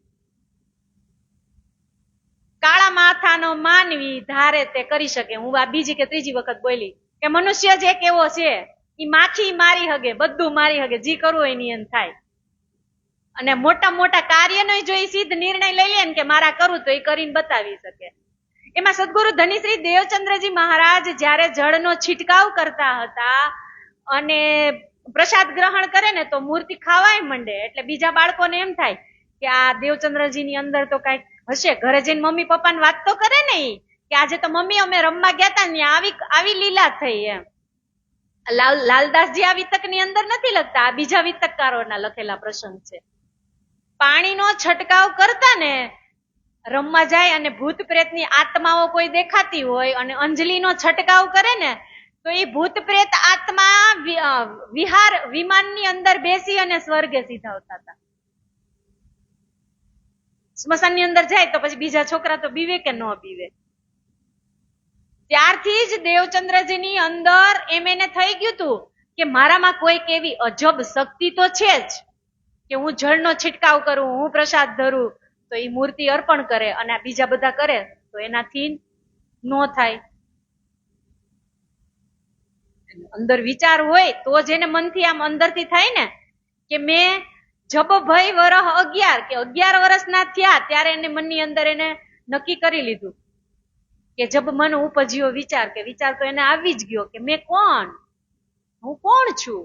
કાળા માથાનો માનવી ધારે તે કરી શકે. હું આ બીજી કે ત્રીજી વખત બોલી કે મનુષ્ય જ એક એવો છે ઈ માખી મારી હગે, બધું મારી હગે, જી કરવું હોય એની એમ થાય. અને મોટા મોટા કાર્યનો જો એ સિદ્ધ નિર્ણય લઈ લે ને કે મારા કરવું તો એ કરીને બતાવી શકે. એમાં સદગુરુ ધનીશ્રી દેવચંદ્રજી મહારાજ જયારે જળનો છિટકાવ કરતા હતા અને પ્રસાદ ગ્રહણ કરે ને તો મૂર્તિ ખાવાય મંડે, એટલે બીજા બાળકોને એમ થાય કે આ દેવચંદ્રજી ની અંદર તો કઈક હશે. ઘરે જઈને મમ્મી પપ્પાને વાત તો કરે ને કે આજે તો મમ્મી અમે રમવા ગયા હતા ને આવી લીલા થઈ. એમ લાલદાસજી આ વિતક ની અંદર નથી લખતા, આ બીજા વિતકકારોના લખેલા પ્રસંગ છે. પાણીનો છંટકાવ કરતા ને રમવા જાય અને ભૂત પ્રેતની આત્માઓ કોઈ દેખાતી હોય અને અંજલિનો છંટકાવ કરે ને તો એ ભૂત પ્રેત આત્મા વિમાનની અંદર બેસી અને સ્વર્ગે સીધાવતા હતા. સ્મશાનની અંદર જાય તો પછી બીજા છોકરા તો બીવે કે ન બીવે. ત્યારથી જ દેવચંદ્રજીની અંદર એને થઈ ગયું હતું કે મારામાં કોઈક એવી અજબ શક્તિ તો છે જ કે હું જળનો છિટકાવ કરું, હું પ્રસાદ ધરું તો એ મૂર્તિ અર્પણ કરે અને આ બીજા બધા કરે તો એનાથી ન થાય. અંદર વિચાર હોય તો જ એને મનથી આમ અંદરથી થાય ને કે મેં જબ ભય વરહ 11 કે 11 વર્ષના થયા ત્યારે એને મનની અંદર એને નક્કી કરી લીધું કે જબ મન ઉપજ્યો વિચાર, કે વિચાર તો એને આવી જ ગયો કે મેં કોણ, હું કોણ છું,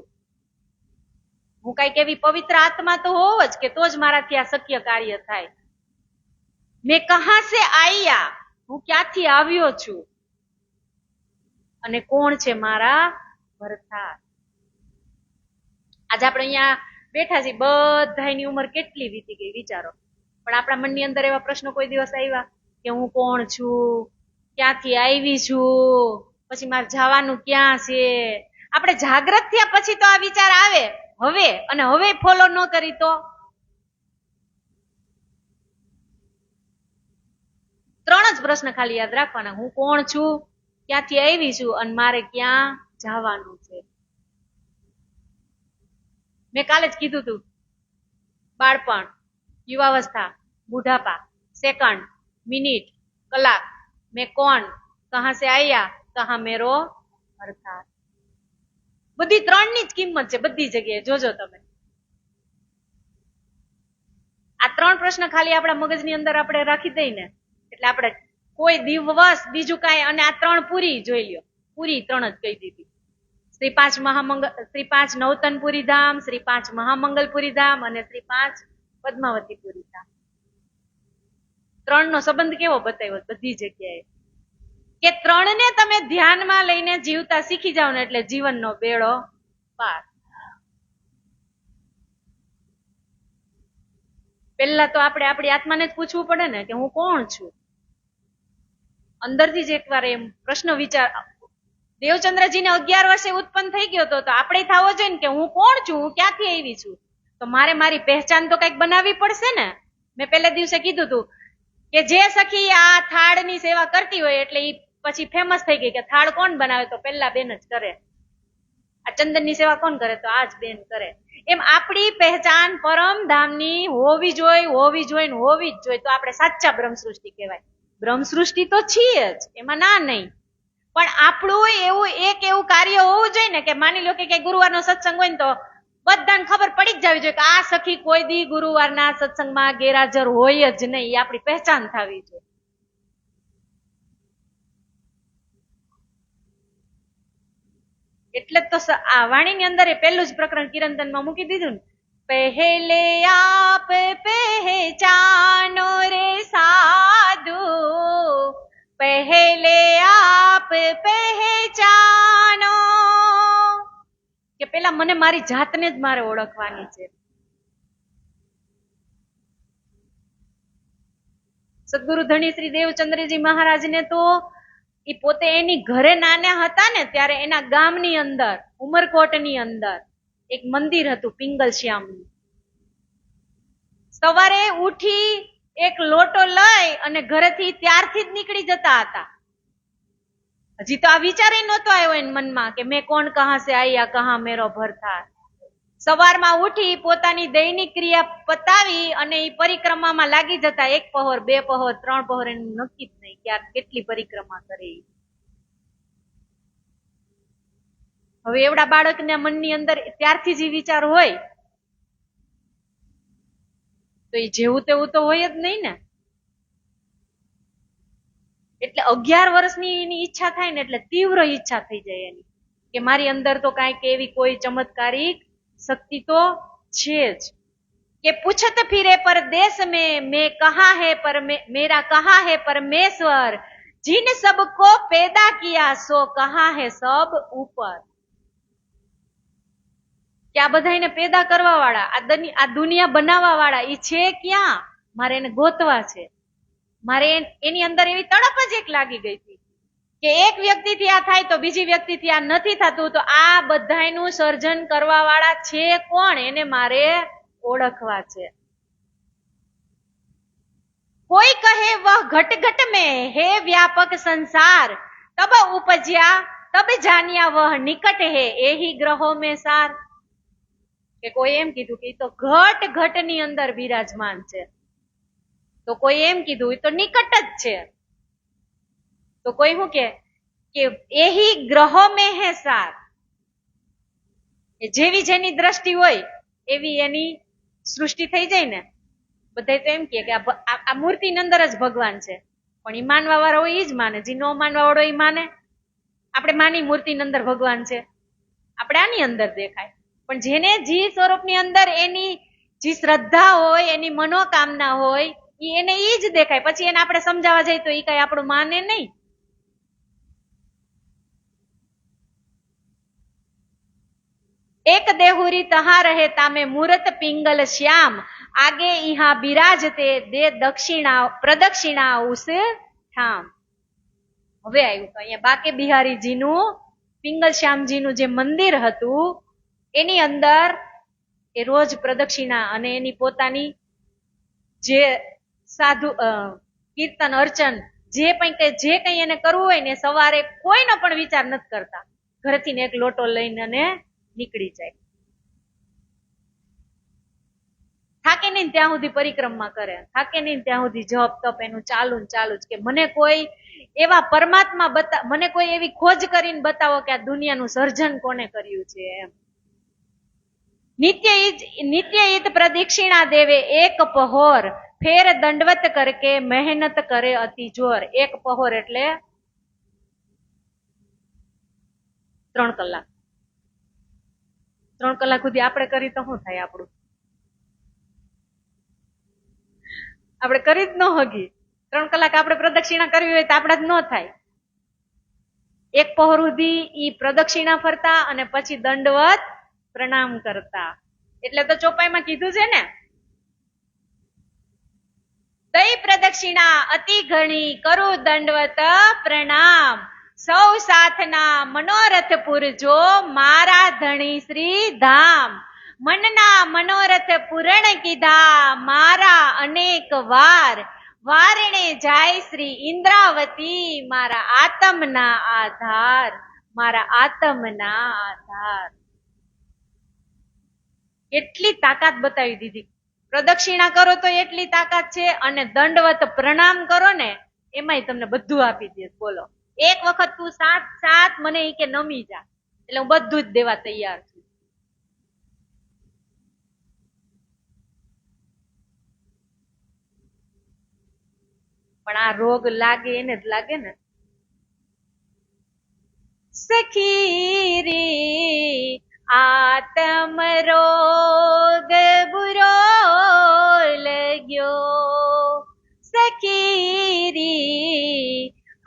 હું કઈક એવી પવિત્ર આત્મા તો હોવ જ કે તો જ મારાથી આ શક્ય કાર્ય થાય. મેં કહા સે આયા, હું ક્યાંથી આવ્યો છું, અને કોણ છે મારા ભરથાર. આજે આપણે અહીંયા બેઠા છીએ, બધાની ઉંમર કેટલી વીતી ગઈ વિચારો, પણ આપણા મનની અંદર એવા પ્રશ્નો કોઈ દિવસ આવ્યા કે હું કોણ છું, ક્યાંથી આવી છું, પછી મારે જવાનું ક્યાં છે? આપણે જાગ્રત થયા પછી તો આ વિચાર આવે હવે, અને હવે ફોલો ન કરી તો 3 જ પ્રશ્ન ખાલી યાદ રાખવાના, હું કોણ છું, ક્યાંથી આવી છું, અને મારે ક્યાં જવાનું છે. મેં કાલે જ કીધું તું, બાળપણ, યુવાવસ્થા, બુઢાપા, સેકન્ડ, મિનિટ, કલાક, મેં કોણ, કહા સે આયા, કહા મેરો ભરથાર. બધી 3 ની જ કિંમત છે બધી જગ્યાએ, જોજો તમે. આ 3 પ્રશ્ન ખાલી આપણા મગજની અંદર આપણે રાખી દઈ ને એટલે આપણે કોઈ દિવસ બીજું કાંઈ, અને આ 3 પૂરી જોઈ લ્યો, પૂરી 3 જ કહી દીધી. શ્રી 5 નવતનપુરી ધામ, શ્રી 5 મહામંગલપુરી ધામ અને શ્રી 5 પદ્માવતીપુરી ધામ. 3 નો સંબંધ કેવો બતાવ્યો બધી જગ્યાએ, કે 3 ને તમે ધ્યાનમાં લઈને જીવતા શીખી જાવ ને એટલે જીવનનો બેડો પાર. પેલા તો આપણે આપણી આત્માને જ પૂછવું પડે ને કે હું કોણ છું. અંદરથી જ એકવાર એમ પ્રશ્ન વિચાર, દેવચંદ્રજીને 11 વર્ષે ઉત્પન્ન થઈ ગયો તો આપણે થવો જોઈએ ને કે હું કોણ છું, હું ક્યાંથી આવી છું, તો મારે મારી પહેચાન તો કઈક બનાવવી પડશે ને. મેં પહેલા દિવસે કીધું હતું કે જે સખી આ થાળની સેવા કરતી હોય એટલે એ પછી ફેમસ થઈ ગઈ કે થાળ કોણ બનાવે, તો પેલા બેન જ કરે. આ ચંદનની સેવા કોણ કરે, તો આ જ બેન કરે. એમ આપણી પહેચાન પરમ ધામની હોવી જોઈએ, હોવી જોઈએ, હોવી જ જોઈએ, તો આપણે સાચા બ્રહ્મસૃષ્ટિ કહેવાય. બ્રહ્મસૃષ્ટિ તો છીએ જ, એમાં ના નહીં, પણ આપણું એવું કાર્ય હોવું જોઈએ ને કે માની લો કે ગુરુવારનો સત્સંગ હોય ને તો બધાને ખબર પડી જ જવી જોઈએ કે આ સખી કોઈ દી ગુરુવારના સત્સંગમાં ગેરહાજર હોય જ નહીં, એ આપણી પહેચાન થવી જોઈએ. એટલે તો આ વાણીની અંદર એ પહેલું જ પ્રકરણ કિરંતનમાં મૂકી દીધું ને, પહેલે આપ પહેચાનો રે સાધુ, પહેલે આપ પહેચાનો, કે પેલા મને મારી જાતને જ મારે ઓળખવાની છે. સદગુરુ ધણી શ્રી દેવચંદ્રજી મહારાજને તો એ પોતે એની ઘરે નાના હતા ને ત્યારે એના ગામની અંદર, ઉમરકોટની અંદર એક મંદિર હતું પિંગલશ્યામનું. સવારે ઉઠી એક લોટો લઈ અને ઘરેથી ત્યારથી જ નીકળી જતા હતા. હજી તો આ વિચાર નહોતો આવ્યો એના મનમાં કે મેં કોણ, કહા સે આયા, કહા મેરો ભરથાર. સવારમાં ઉઠી પોતાની દૈનિક ક્રિયા પતાવી અને એ પરિક્રમામાં લાગી જતા. 1 પહોર, 2 પહોર, 3 પહોર, એનું નક્કી જ નહીં કે કેટલી પરિક્રમા કરી. હવે એવડા બાળકના મનની અંદર ત્યારથી જ વિચાર હોય તો એ જેવું તેવું તો હોય જ નહીં ને. એટલે 11 વર્ષની એની ઈચ્છા થાય ને એટલે તીવ્ર ઈચ્છા થઈ જાય એની કે મારી અંદર તો કાંઈક એવી કોઈ ચમત્કારિક શક્તિ તો છે જ. કે પૂછત ફિરે પરદેશ મેં કહા હે પર મેરા કહા હે પરમેશ્વર, जिन सबको पैदा किया सो कहा है सब ऊपर. કે આ બધાને પેદા કરવા વાળા, આ દુનિયા બનાવવા વાળા ઈ છે ક્યાં, મારે એને ગોતવા છે. મારે એની અંદર એવી તડપ જ એક લાગી ગઈ હતી કે એક વ્યક્તિથી આ થાય તો બીજી વ્યક્તિથી આ નથી થતું, તો આ બધાનું સર્જન કરવા વાળા છે કોણ, એને મારે ઓળખવા છે. કોઈ કહે વહ ઘટ ઘટ में है व्यापक संसार, तब उपज्या तब जानिया वह निकट है एही ग्रहो में सार. કે કોઈ એમ કીધું કે તો ઘટ ઘટ ની અંદર બિરાજમાન છે, તો કોઈ એમ કીધું તો નિકટ જ છે, તો કોઈ શું કે એહી ગ્રહો में है सार. જેવી જેની દ્રષ્ટિ હોય એવી એની સૃષ્ટિ થઈ જાય ને, બધા તો એમ કે આ મૂર્તિની અંદર જ ભગવાન છે, પણ ઈ માનવા વાળો હોય ઈ જ માને, જે ન માનવા વાળો ઈ માને. આપણે માની મૂર્તિની અંદર ભગવાન છે, આપણે આની અંદર દેખાય, પણ જેને જી સ્વરૂપની અંદર એની જે શ્રદ્ધા હોય, એની મનોકામના હોય, એને ઈ જ દેખાય. પછી એને આપણે સમજાવવા જઈએ તો ઈ કઈ આપણું માને નહીં. એક દેહુરી તહા રહે તામે મૂરત પિંગલ શ્યામ, આગે ઈહા બિરાજતે દે દક્ષિણા પ્રદક્ષિણા ઉસ ઠામ. હવે આવ્યું તો અહીંયા બાકે બિહારીજીનું પિંગલ શ્યામજીનું જે મંદિર હતું એની અંદર એ રોજ પ્રદક્ષિણા અને એની પોતાની જે સાધુ કીર્તન અર્ચન જે કઈ એને કરવું હોય ને, સવારે કોઈનો પણ વિચાર નથી કરતા, ઘરેથી ને એક લોટો લઈને અને નીકળી જાય. થાકે નહીં ત્યાં સુધી પરિક્રમા કરે, થાકે નહીં ત્યાં સુધી જપ તપ એનું ચાલુ જ કે મને કોઈ એવા પરમાત્મા મને કોઈ એવી ખોજ કરીને બતાવો કે આ દુનિયાનું સર્જન કોને કર્યું છે એમ. નિત્ય ઈદ પ્રદક્ષિણા દેવે એક પહોર, ફેર દંડવત કરકે મહેનત કરે અતિ જોર. એક પહોર એટલે 3 કલાક. 3 કલાક સુધી આપણે કરી તો શું થાય આપણું? આપણે કરી જ ન હગી. 3 કલાક આપણે પ્રદક્ષિણા કરવી હોય તો આપણા જ ન થાય. એક પહોર સુધી ઈ પ્રદક્ષિણા ફરતા અને પછી દંડવત પ્રણામ કરતા. એટલે તો ચોપાઈમાં કીધું છે ને, દઈ પ્રદક્ષિણા અતિ ઘણી કરું દંડવત પ્રણામ, સૌ સાથના મનોરથ પૂરજો મારા ધણી શ્રી ધામ. મનના મનોરથ પૂરણ કીધા મારા અનેક વાર, વારણે જાય શ્રી ઇન્દ્રાવતી મારા આત્મના આધાર, મારા આત્મના આધાર. એટલી તાકાત બતાવી દીધી. પ્રદક્ષિણા કરો તો એટલી તાકાત છે, અને દંડવત પ્રણામ કરો ને એમાંય તમને બધું આપી દે. બોલો, એક વખત તું સાત મને ઈ કે નમી જા એટલે હું બધું જ દેવા તૈયાર છું. પણ આ રોગ લાગે એને જ લાગે ને. સખી રે આત્મ રોગ બુરો લગ્યો, સખી રે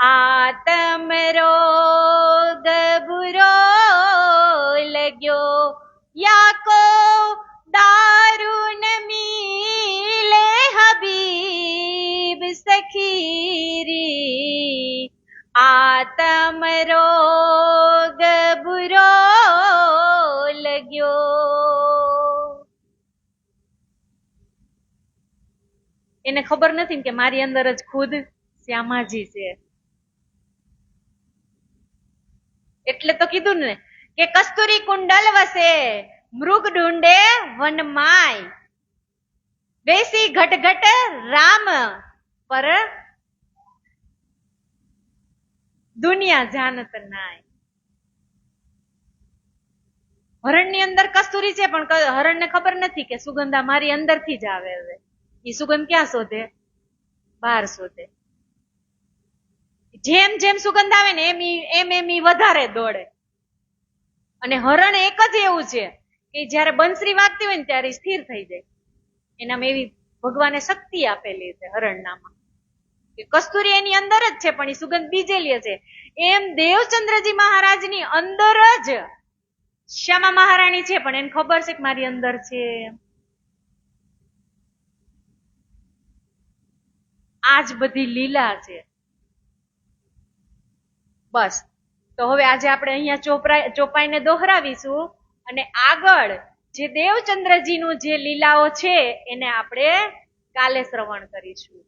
આત્મ રોગ બુરો લગ્યો, યા કો દારૂન મિલે હબીબ, સખી રે આત્મ રોગ બુરો લગ્યો. એને ખબર નથી કે મારી અંદર જ ખુદ શ્યામાજી છે. એટલે તો કીધું ને કે કસ્તુરી કુંડલ વસે મૃગ ઢૂંઢે વનમાય, બેસી ઘટઘટ રામ પર દુનિયા જાનત નાય. હરણ ની અંદર કસ્તુરી છે, પણ હરણ ને ખબર નથી કે સુગંધા મારી અંદર થી જ આવે છે. એ સુગંધ ક્યાં શોધે? બહાર શોધે. જેમ જેમ સુગંધ આવે ને એમ વધારે દોડે. અને હરણ એક જ એવું છે કે જયારે બંસરી વાગતી હોય ને ત્યારે સ્થિર થઈ જાય. એનામાં એવી ભગવાને શક્તિ આપેલી છે હરણનામાં, કે કસ્તુરી એની અંદર જ છે પણ એ સુગંધ બીજે લે છે. એમ દેવચંદ્રજી મહારાજની અંદર જ શ્યામા મહારાણી છે, પણ એને ખબર છે કે મારી અંદર છે. આજ બધી લીલા છે. બસ, તો હવે આજે આપણે અહીંયા ચોપાઈને દોહરાવીશું, અને આગળ જે દેવચંદ્રજીનું જે લીલાઓ છે એને આપણે કાલે શ્રવણ કરીશું.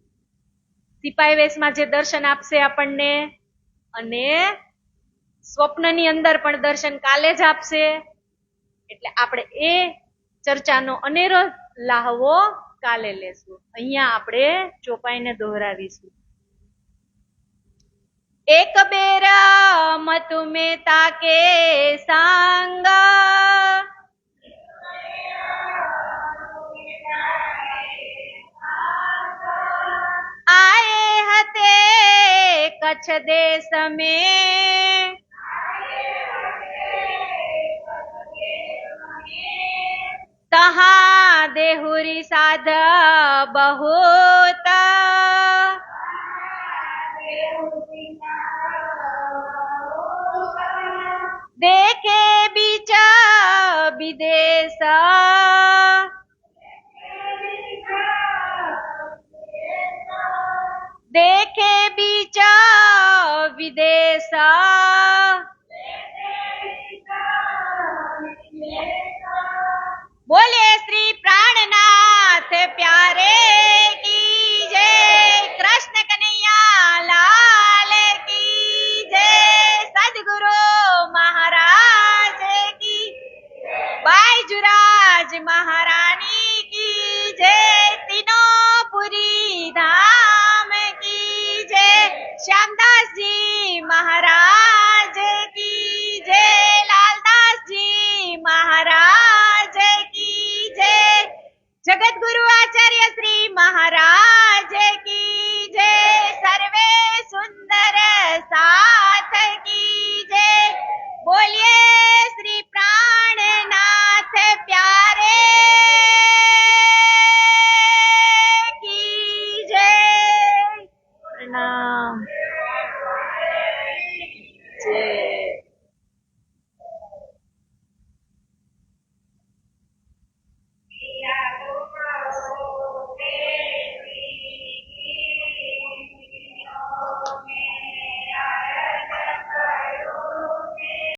સિપાઈ વેશમાં જે દર્શન આપશે આપણને, અને સ્વપ્નની અંદર પણ દર્શન કાલે જ આપશે. એટલે આપણે એ ચર્ચાનો અનેરો લાહવો કાલે લેશું. અહીંયા આપણે ચોપાઈને દોહરાવીશું. એક બેરા મતુમે તાકે સાંગા, कच्छ देश में तहाँ देहुरी साध बहुत देखे बीच विदेश देखे बीच विदेश बोले श्री प्राणनाथ प्यारे की जय, कृष्ण कन्हैया लाल की जय, सदगुरु महाराज की, बाईजुराज महारानी की जय, तीनों पुरी धाम की जय, श्यामदास जी महाराज